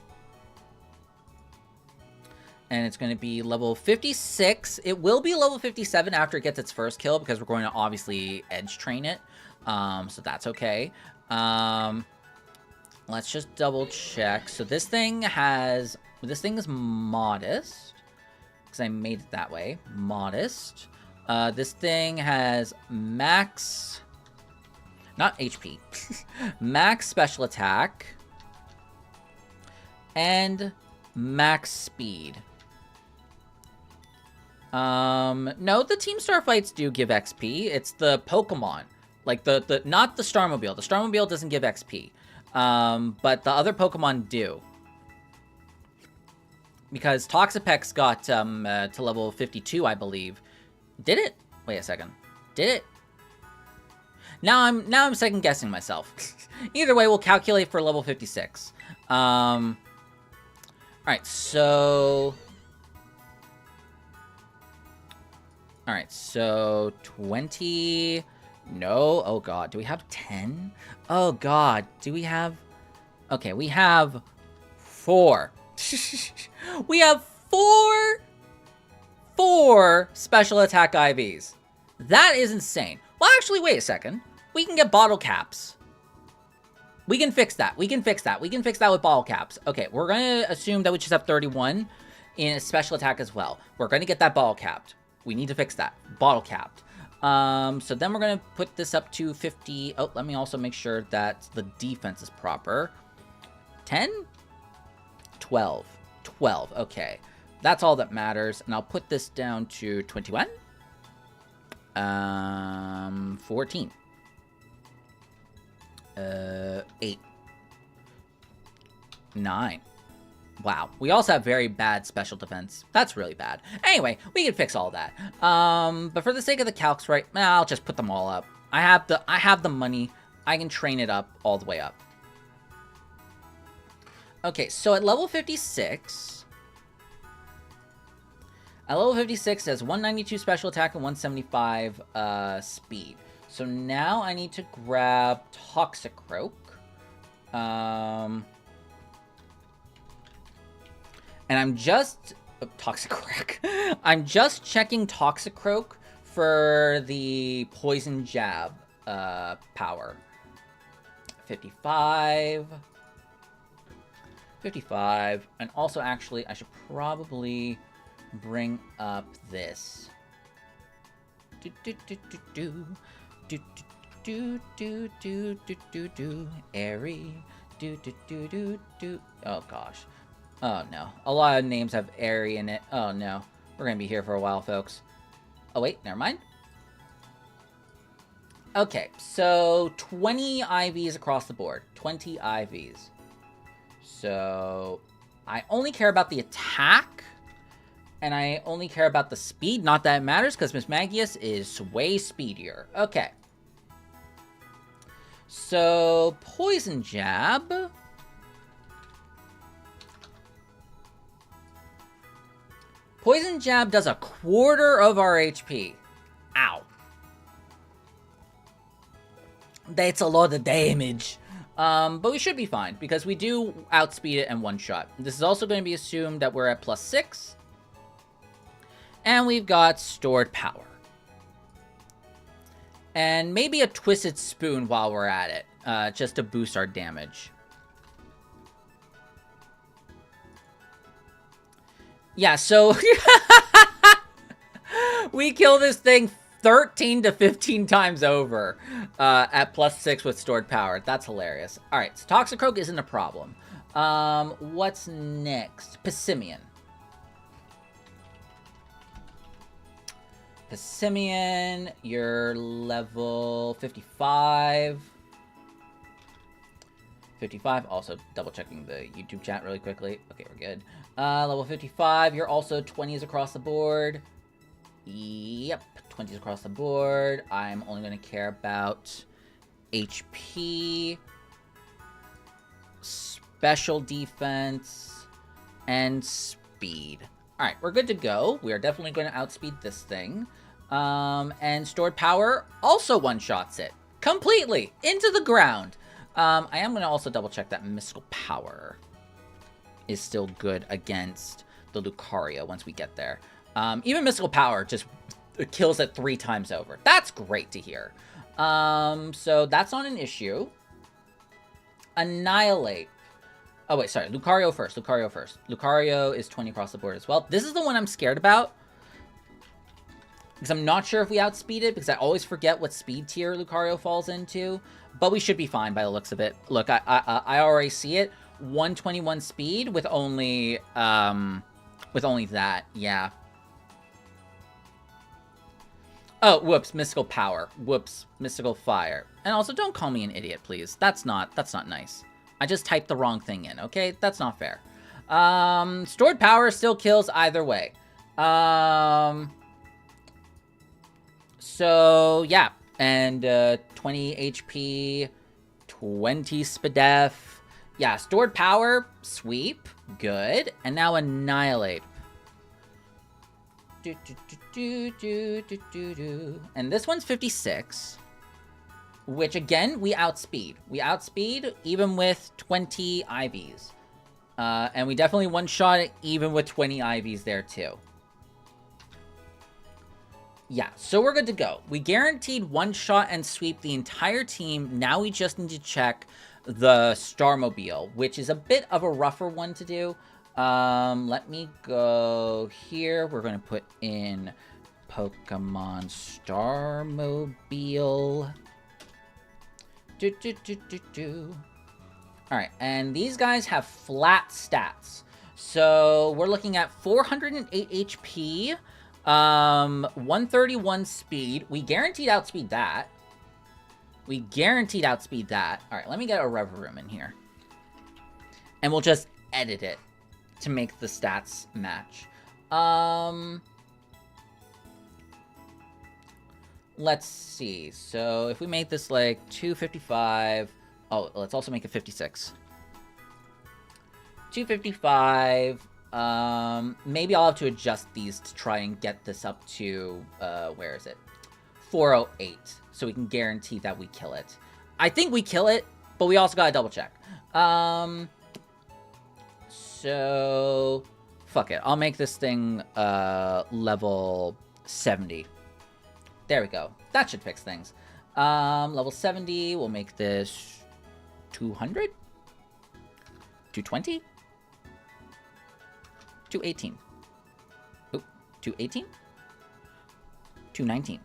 And it's going to be level 56. It will be level 57 after it gets its first kill because we're going to obviously edge train it. So that's okay. Let's just double check. So this thing is modest because I made it that way. Modest. This thing has max, not HP, max special attack and max speed. No, the Team Star fights do give XP. It's the Pokemon. Like, not the Starmobile. The Starmobile doesn't give XP. But the other Pokemon do. Because Toxapex got, to level 52, I believe. Did it? Wait a second. Did it? Now I'm second guessing myself. Either way, we'll calculate for level 56. Alright, so... Alright, so 20... No, oh god, do we have 10? Oh god, do we have... Okay, we have 4. We have 4 special attack IVs. That is insane. Well, actually, wait a second. We can get bottle caps. We can fix that. We can fix that with bottle caps. Okay, we're going to assume that we just have 31 in special attack as well. We're going to get that bottle capped. We need to fix that. Bottle capped. So then we're going to put this up to 50. Oh, let me also make sure that the defense is proper. 10? 12. 12. Okay. That's all that matters. And I'll put this down to 21. 14. 8. 9. Wow. We also have very bad special defense. That's really bad. Anyway, we can fix all that. But for the sake of the calcs, right, I'll just put them all up. I have the money. I can train it up all the way up. Okay, so at level 56... At level 56, it has 192 special attack and 175 speed. So now I need to grab Toxicroak. And I'm just... Oh, Toxicroak. I'm just checking Toxicroak for the Poison Jab power. 55. 55. And also, actually, I should probably... bring up this. Airy. Oh gosh. Oh no. A lot of names have airy in it. Oh no. We're gonna be here for a while, folks. Oh wait, never mind. Okay, so 20 IVs across the board. 20 IVs. So I only care about the attack. And I only care about the speed. Not that it matters, because Miss Magius is way speedier. Okay. So, Poison Jab. Poison Jab does a quarter of our HP. Ow. That's a lot of damage. But we should be fine, because we do outspeed it in one shot. This is also going to be assumed that we're at +6. And we've got stored power. And maybe a Twisted Spoon while we're at it. Just to boost our damage. Yeah, so... we kill this thing 13 to 15 times over at +6 with stored power. That's hilarious. All right, so Toxicroak isn't a problem. What's next? Pessimian. Pessimian, you're level 55. 55, also double checking the YouTube chat really quickly. Okay, we're good. Level 55, you're also 20s across the board. Yep, 20s across the board. I'm only going to care about HP, special defense, and speed. All right, we're good to go. We are definitely going to outspeed this thing. And stored power also one-shots it completely into the ground. I am going to also double check that mystical power is still good against the Lucario once we get there. Even mystical power just kills it 3 times over. That's great to hear. So that's not an issue. Annihilate. Oh, wait, sorry. Lucario first. Lucario first. Lucario is 20 across the board as well. This is the one I'm scared about, because I'm not sure if we outspeed it, because I always forget what speed tier Lucario falls into. But we should be fine by the looks of it. Look, I already see it. 121 speed with only that. Yeah. Oh, whoops, mystical power. Whoops, mystical fire. And also, don't call me an idiot, please. That's not nice. I just typed the wrong thing in, okay? That's not fair. Stored power still kills either way. So, yeah. And 20 HP, 20 Spadef. Yeah, stored power, sweep, good. And now annihilate. And this one's 56. Which, again, we outspeed. We outspeed even with 20 IVs. And we definitely one-shot it even with 20 IVs there, too. Yeah, so we're good to go. We guaranteed one-shot and sweep the entire team. Now we just need to check the Starmobile, which is a bit of a rougher one to do. Let me go here. We're going to put in Pokemon Starmobile. Alright, and these guys have flat stats. So we're looking at 408 HP, 131 speed. We guaranteed outspeed that. We guaranteed outspeed that. Alright, let me get a Reverum in here. And we'll just edit it to make the stats match. Let's see. So if we make this like 255... Oh, let's also make it 56. 255. Maybe I'll have to adjust these to try and get this up to, where is it? 408. So we can guarantee that we kill it. I think we kill it, but we also gotta double check. So, fuck it. I'll make this thing, level 70. There we go. That should fix things. Level 70, we'll make this 200? 220? 218. Oop, 218? 219.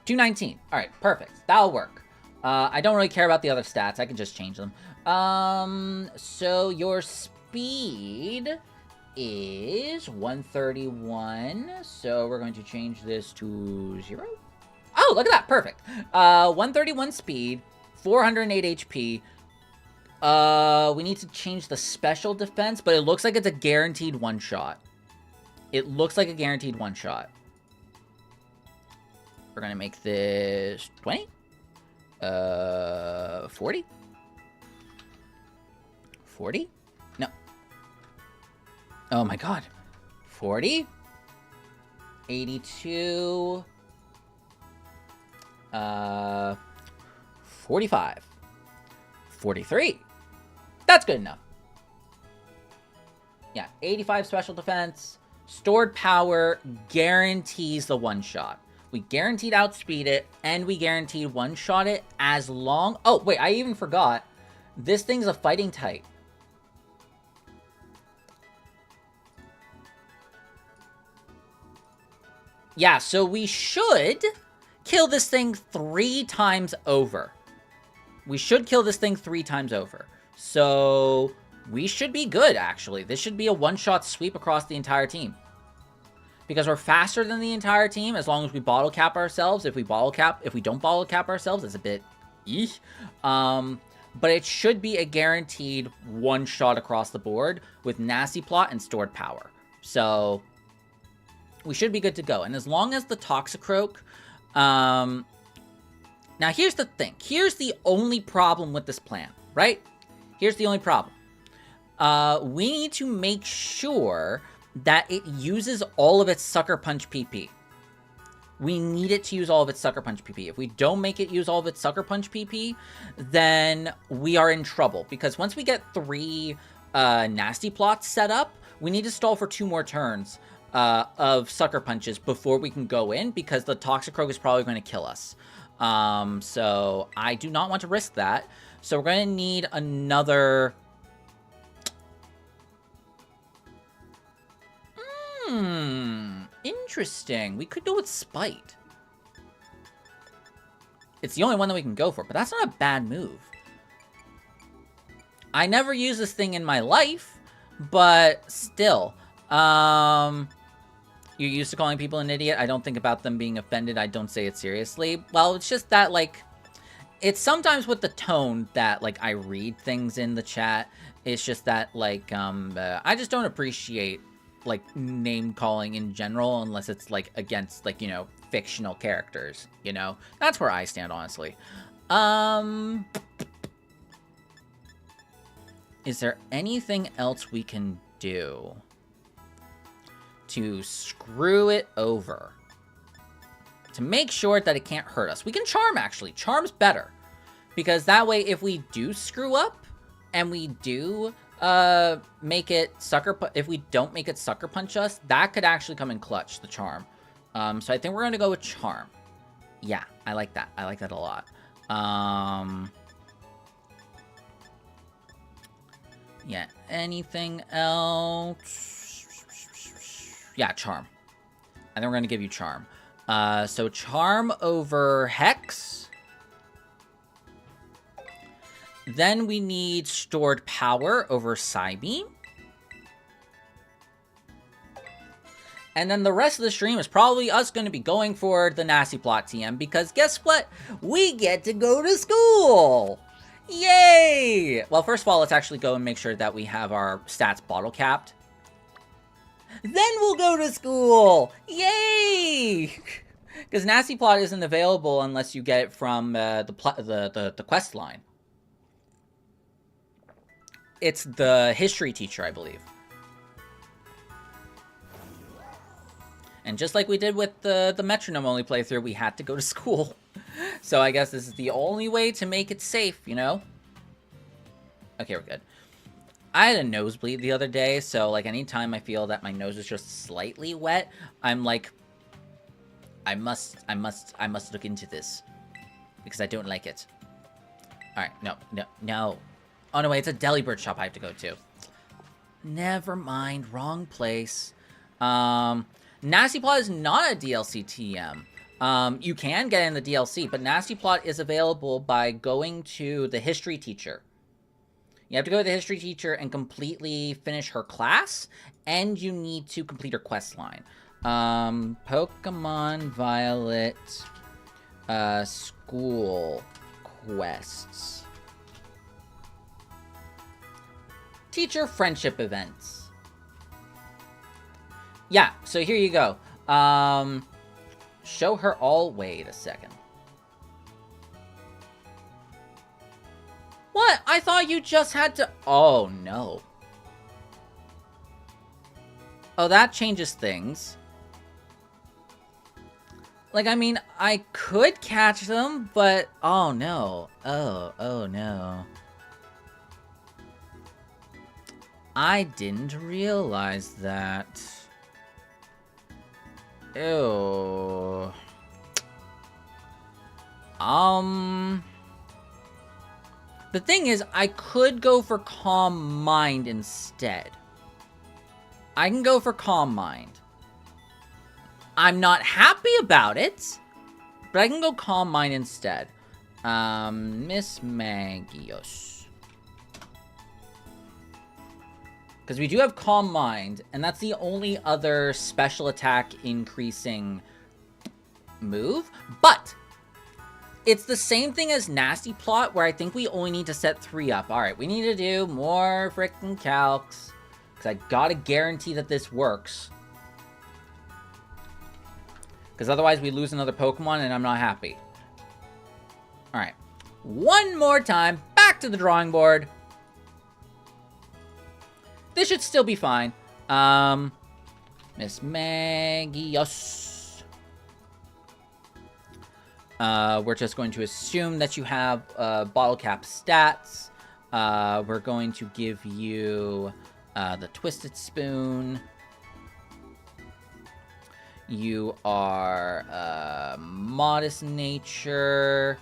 219. All right, perfect. That'll work. I don't really care about the other stats. I can just change them. So your speed is 131. So we're going to change this to 0. Oh, look at that. Perfect. 131 speed, 408 HP. We need to change the special defense, but it looks like it's a guaranteed one-shot. It looks like a guaranteed one-shot. We're going to make this 20? 40? 40? No. Oh my god. 40? 82... 45. 43. That's good enough. Yeah, 85 special defense. Stored power guarantees the one-shot. We guaranteed outspeed it, and we guaranteed one-shot it as long... Oh, wait, I even forgot. This thing's a fighting type. Yeah, so we should kill this thing 3 times over. We should kill this thing 3 times over. So we should be good, actually. This should be a one-shot sweep across the entire team. Because we're faster than the entire team, as long as we bottle cap ourselves. If we don't bottle cap ourselves, it's a bit eesh. But it should be a guaranteed one-shot across the board with Nasty Plot and Stored Power. So we should be good to go. And as long as the Toxicroak... now, here's the thing. Here's the only problem with this plan, right? Here's the only problem. We need to make sure that it uses all of its Sucker Punch PP. We need it to use all of its Sucker Punch PP. If we don't make it use all of its Sucker Punch PP, then we are in trouble. Because once we get 3 Nasty Plots set up, we need to stall for 2 more turns of Sucker Punches before we can go in, because the Toxicroak is probably going to kill us. So I do not want to risk that. So we're going to need another... Interesting. We could go with Spite. It's the only one that we can go for, but that's not a bad move. I never use this thing in my life, but still. You're used to calling people an idiot. I don't think about them being offended. I don't say it seriously. Well, it's just that, like, it's sometimes with the tone that, like, I read things in the chat. It's just that, like, I just don't appreciate, like, name calling in general unless it's, like, against, like, you know, fictional characters, you know? That's where I stand, honestly. Is there anything else we can do to screw it over? To make sure that it can't hurt us. We can Charm, actually. Charm's better. Because that way, if we do screw up, and we do make it if we don't make it Sucker Punch us, that could actually come in clutch, the Charm. So I think we're going to go with Charm. Yeah, I like that. I like that a lot. Yeah, anything else? Yeah, Charm. I think we're going to give you Charm. So Charm over Hex. Then we need Stored Power over Psybeam. And then the rest of the stream is probably us going to be going for the Nasty Plot TM, because guess what? We get to go to school! Yay! Well, first of all, let's actually go and make sure that we have our stats bottle capped. Then we'll go to school! Yay! Because Nasty Plot isn't available unless you get it from the quest line. It's the history teacher, I believe. And just like we did with the Metronome-only playthrough, we had to go to school. So I guess this is the only way to make it safe, you know? Okay, we're good. I had a nosebleed the other day, so, like, anytime I feel that my nose is just slightly wet, I'm like, I must look into this. Because I don't like it. Alright, no. Oh, no, wait, it's a Delibird shop I have to go to. Never mind, wrong place. Nasty Plot is not a DLC TM. You can get in the DLC, but Nasty Plot is available by going to the history teacher. You have to go to the history teacher and completely finish her class, and you need to complete her quest line. Pokemon Violet school quests. Teacher friendship events. Yeah, so here you go. Show her all... Wait a second. What? I thought you just had to... Oh, no. Oh, that changes things. Like, I mean, I could catch them, but... Oh, no. Oh, no. I didn't realize that. Ew. The thing is, I could go for Calm Mind instead. I can go for Calm Mind. I'm not happy about it, but I can go Calm Mind instead. Miss Magios. Because we do have Calm Mind, and that's the only other special attack increasing move. But it's the same thing as Nasty Plot, where I think we only need to set 3 up. Alright, we need to do more frickin' calcs. Because I gotta guarantee that this works. Because otherwise we lose another Pokemon and I'm not happy. Alright. One more time. Back to the drawing board. This should still be fine. Miss Magios. We're just going to assume that you have bottle cap stats. We're going to give you the Twisted Spoon. You are Modest Nature.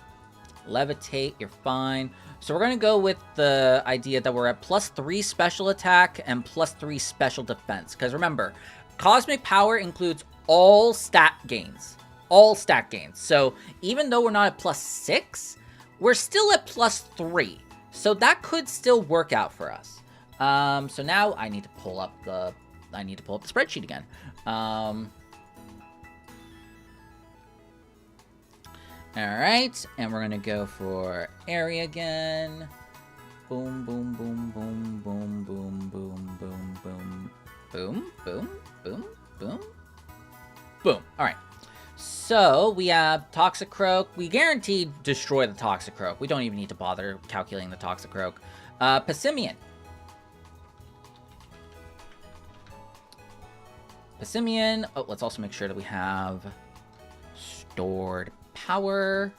Levitate, you're fine. So we're going to go with the idea that we're at +3 special attack and +3 special defense. Because remember, Cosmic Power includes all stat gains. All stat gains. So even though we're not at +6, we're still at +3. So that could still work out for us. So now I need to pull up the spreadsheet again. Alright, and we're gonna go for area again. Boom, boom, boom, boom, boom, boom, boom, boom, boom, boom, boom, boom, boom, boom. Alright, so we have Toxicroak. We guaranteed destroy the Toxicroak. We don't even need to bother calculating the Toxicroak. Passimian. Passimian. Oh, let's also make sure that we have stored power,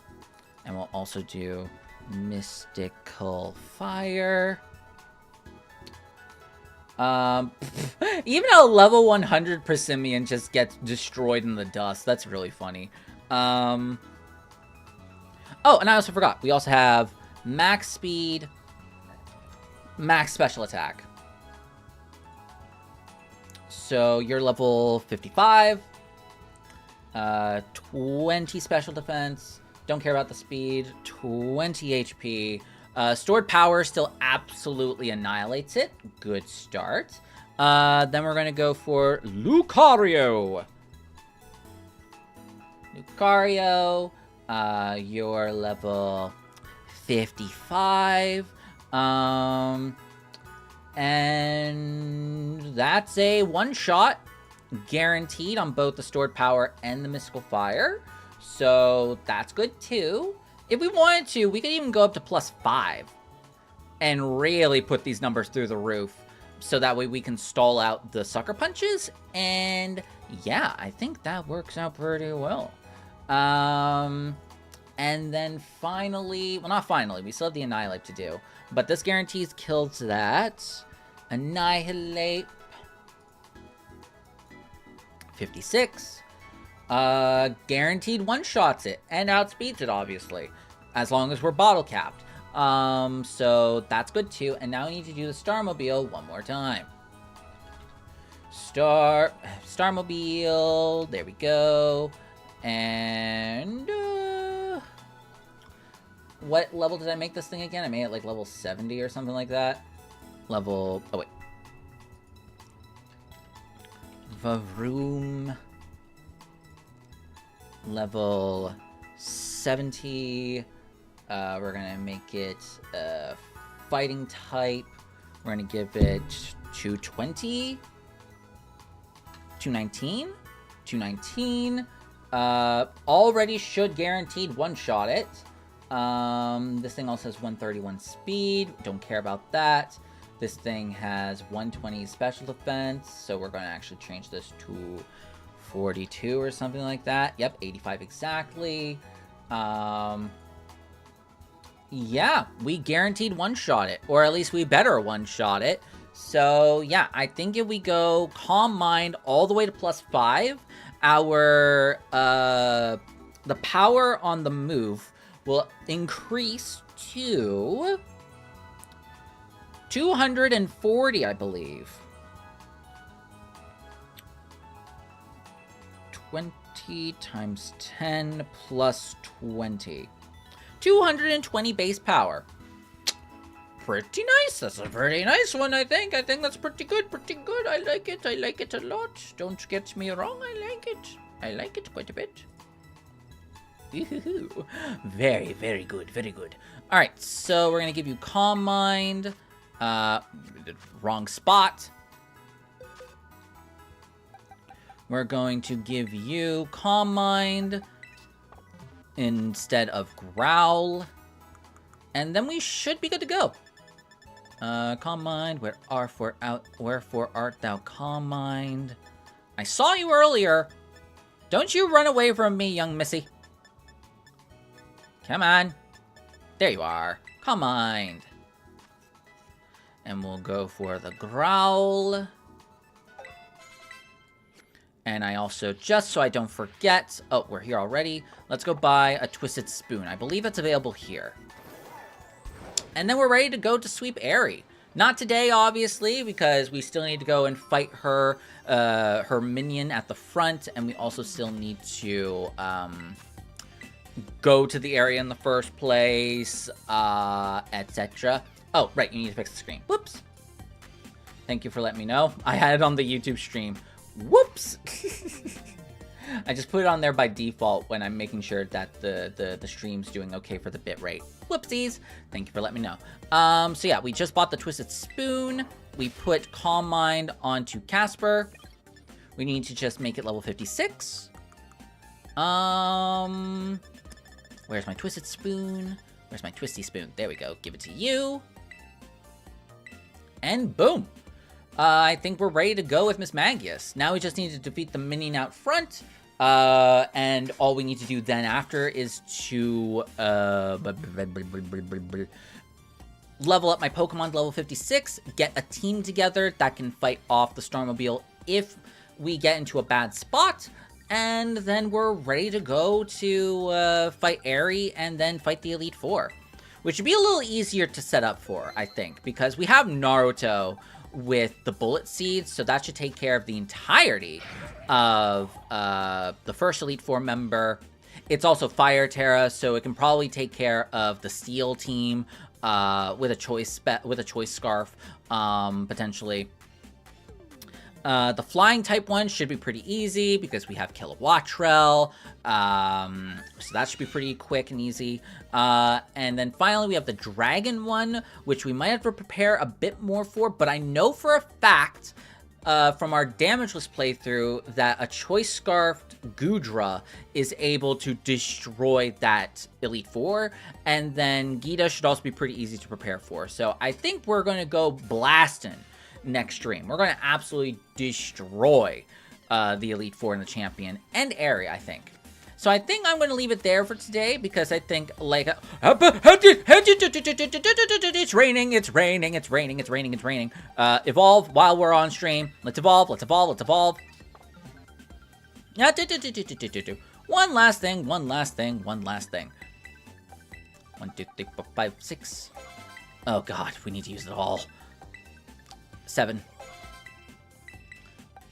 and we'll also do Mystical Fire. Even a level 100 Passimian just gets destroyed in the dust. That's really funny. Oh, and I also forgot. We also have max speed, max special attack. So you're level 55. 20 special defense. Don't care about the speed. 20 HP. Stored power still absolutely annihilates it. Good start. Then we're going to go for Lucario. Lucario. You're level 55. And that's a one-shot. Guaranteed on both the stored power and the mystical fire. So that's good too. If we wanted to, we could even go up to +5 and really put these numbers through the roof. So that way we can stall out the sucker punches. And yeah, I think that works out pretty well. And then finally, well, not finally, we still have the Annihilate to do. But this guarantees kills that. Annihilate. 56. Guaranteed one-shots it and outspeeds it, obviously, as long as we're bottle capped. So that's good too. And now we need to do the Starmobile one more time. Starmobile. There we go. And what level did I make this thing again? I made it like level 70 or something like that. Oh wait. Vavroom. Level 70. We're gonna make it fighting type. We're gonna give it 220. 219. 219. Already should guaranteed one-shot it. This thing also has 131 speed. Don't care about that. This thing has 120 special defense, so we're going to actually change this to 42 or something like that. Yep, 85 exactly. Yeah, we guaranteed one-shot it, or at least we better one-shot it. So yeah, I think if we go Calm Mind all the way to +5, our the power on the move will increase to 240, I believe. 20 times 10 plus 20. 220 base power. Pretty nice. That's a pretty nice one, I think. I think that's pretty good. Pretty good. I like it. I like it a lot. Don't get me wrong. I like it. I like it quite a bit. Ooh, very, very good. Very good. All right. So we're going to give you Calm Mind. Wrong spot. We're going to give you Calm Mind instead of Growl. And then we should be good to go. Calm Mind, wherefore art thou, Calm Mind? I saw you earlier. Don't you run away from me, young missy. Come on. There you are. Calm Mind. And we'll go for the Growl. And I also, just so I don't forget, oh, we're here already. Let's go buy a Twisted Spoon. I believe it's available here. And then we're ready to go to Sweep Airy. Not today, obviously, because we still need to go and fight her minion at the front. And we also still need to go to the area in the first place, etc. Oh, right, you need to fix the screen. Whoops. Thank you for letting me know. I had it on the YouTube stream. Whoops! I just put it on there by default when I'm making sure that the stream's doing okay for the bitrate. Whoopsies! Thank you for letting me know. So yeah, we just bought the Twisted Spoon. We put Calm Mind onto Casper. We need to just make it level 56. Where's my Twisted Spoon? Where's my Twisty Spoon? There we go. Give it to you. And boom! I think we're ready to go with Miss Magius. Now we just need to defeat the minion out front. And all we need to do then after is to level up my Pokemon to level 56, get a team together that can fight off the Starmobile if we get into a bad spot, and then we're ready to go to fight Airy and then fight the Elite Four, which would be a little easier to set up for, I think, because we have Naruto with the Bullet Seeds, so that should take care of the entirety of the first Elite Four member. It's also Fire Terra, so it can probably take care of the Steel team with a choice scarf, potentially. The flying type one should be pretty easy because we have Kilowattrel, so that should be pretty quick and easy. And then finally we have the dragon one, which we might have to prepare a bit more for, but I know for a fact from our Damageless playthrough that a choice scarfed Goodra is able to destroy that Elite Four, and then Gita should also be pretty easy to prepare for. So I think we're going to go blasting next stream. We're going to absolutely destroy the Elite Four and the Champion and Airy, I think. So I think I'm going to leave it there for today because I think, like, it's raining, it's raining, it's raining, it's raining, it's raining. Evolve while we're on stream. Let's evolve, let's evolve, let's evolve. One last thing, one last thing, one last thing. 1, 2, 3, 4, 5, 6. Oh god, we need to use it all. 7.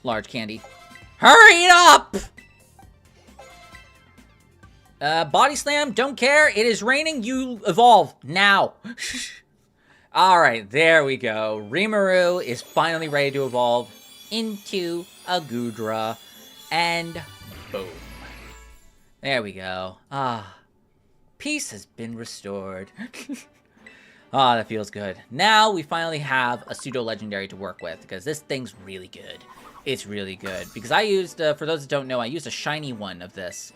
Large candy. Hurry it up! Body slam, don't care. It is raining. You evolve now. Alright, there we go. Rimuru is finally ready to evolve into a Goodra. And boom. There we go. Peace has been restored. That feels good. Now we finally have a pseudo-legendary to work with, because this thing's really good. It's really good. Because I used, for those that don't know, I used a shiny one of this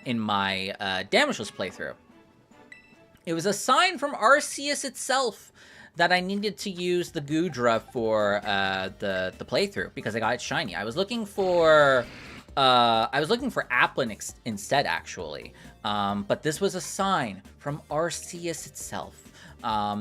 in my Damageless playthrough. It was a sign from Arceus itself that I needed to use the Goodra for the playthrough, because I got it shiny. I was looking for Applin instead, actually. But this was a sign from Arceus itself.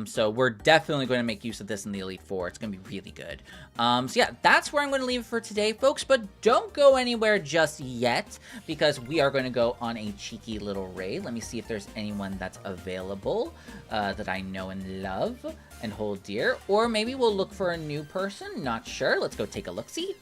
So we're definitely going to make use of this in the Elite Four. It's going to be really good. So yeah, that's where I'm going to leave it for today, folks. But don't go anywhere just yet, because we are going to go on a cheeky little raid. Let me see if there's anyone that's available that I know and love and hold dear. Or maybe we'll look for a new person. Not sure. Let's go take a look-see.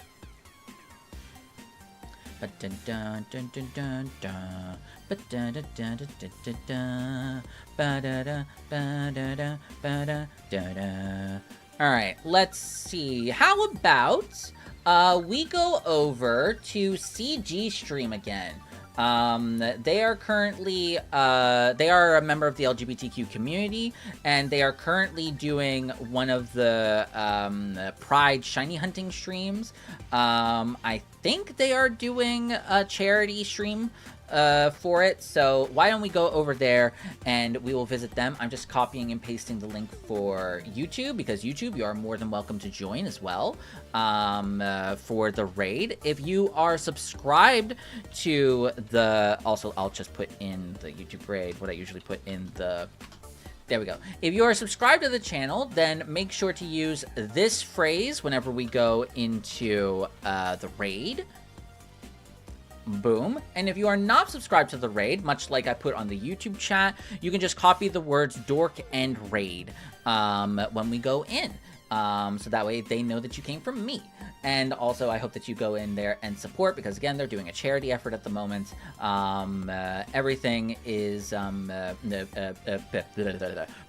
Alright, let's see. How about we go over to CG Stream again. They are currently, they are a member of the LGBTQ community, and they are currently doing one of the, Pride shiny hunting streams. I think they are doing a charity stream, for it, so why don't we go over there and we will visit them. I'm just copying and pasting the link for YouTube, because YouTube, you are more than welcome to join as well, for the raid. If you are subscribed to the, also, I'll just put in the YouTube raid what I usually put in the, there we go. If you are subscribed to the channel, then make sure to use this phrase whenever we go into the raid. Boom. And if you are not subscribed to the raid, much like I put on the YouTube chat, you can just copy the words dork and raid when we go in. So that way they know that you came from me. And also, I hope that you go in there and support, because again, they're doing a charity effort at the moment. Everything is,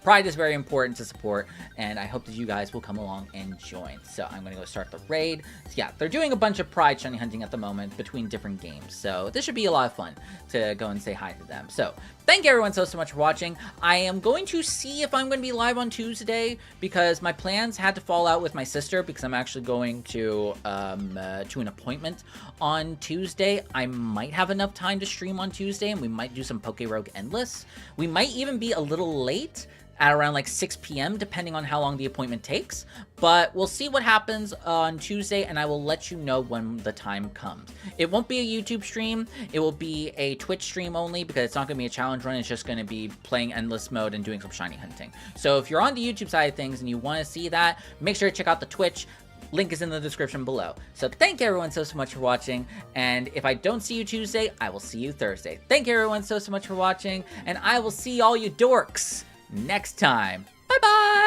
Pride is very important to support, and I hope that you guys will come along and join. So I'm gonna go start the raid. So yeah, they're doing a bunch of Pride shiny hunting at the moment between different games. So this should be a lot of fun to go and say hi to them. So thank you everyone so much for watching. I am going to see if I'm going to be live on Tuesday, because my plans had to fall out with my sister, because I'm actually going to an appointment on Tuesday. I might have enough time to stream on Tuesday, and we might do some Poke Rogue Endless. We might even be a little late at around like 6 p.m. depending on how long the appointment takes, but we'll see what happens on Tuesday, and I will let you know when the time comes. It won't be a YouTube stream, it will be a Twitch stream only, because it's not going to be a challenge run, it's just going to be playing endless mode and doing some shiny hunting. So if you're on the YouTube side of things and you want to see that, make sure to check out the Twitch. Link is in the description below. So thank you everyone so much for watching, and if I don't see you Tuesday, I will see you Thursday. Thank you everyone so much for watching, and I will see all you dorks next time. Bye bye!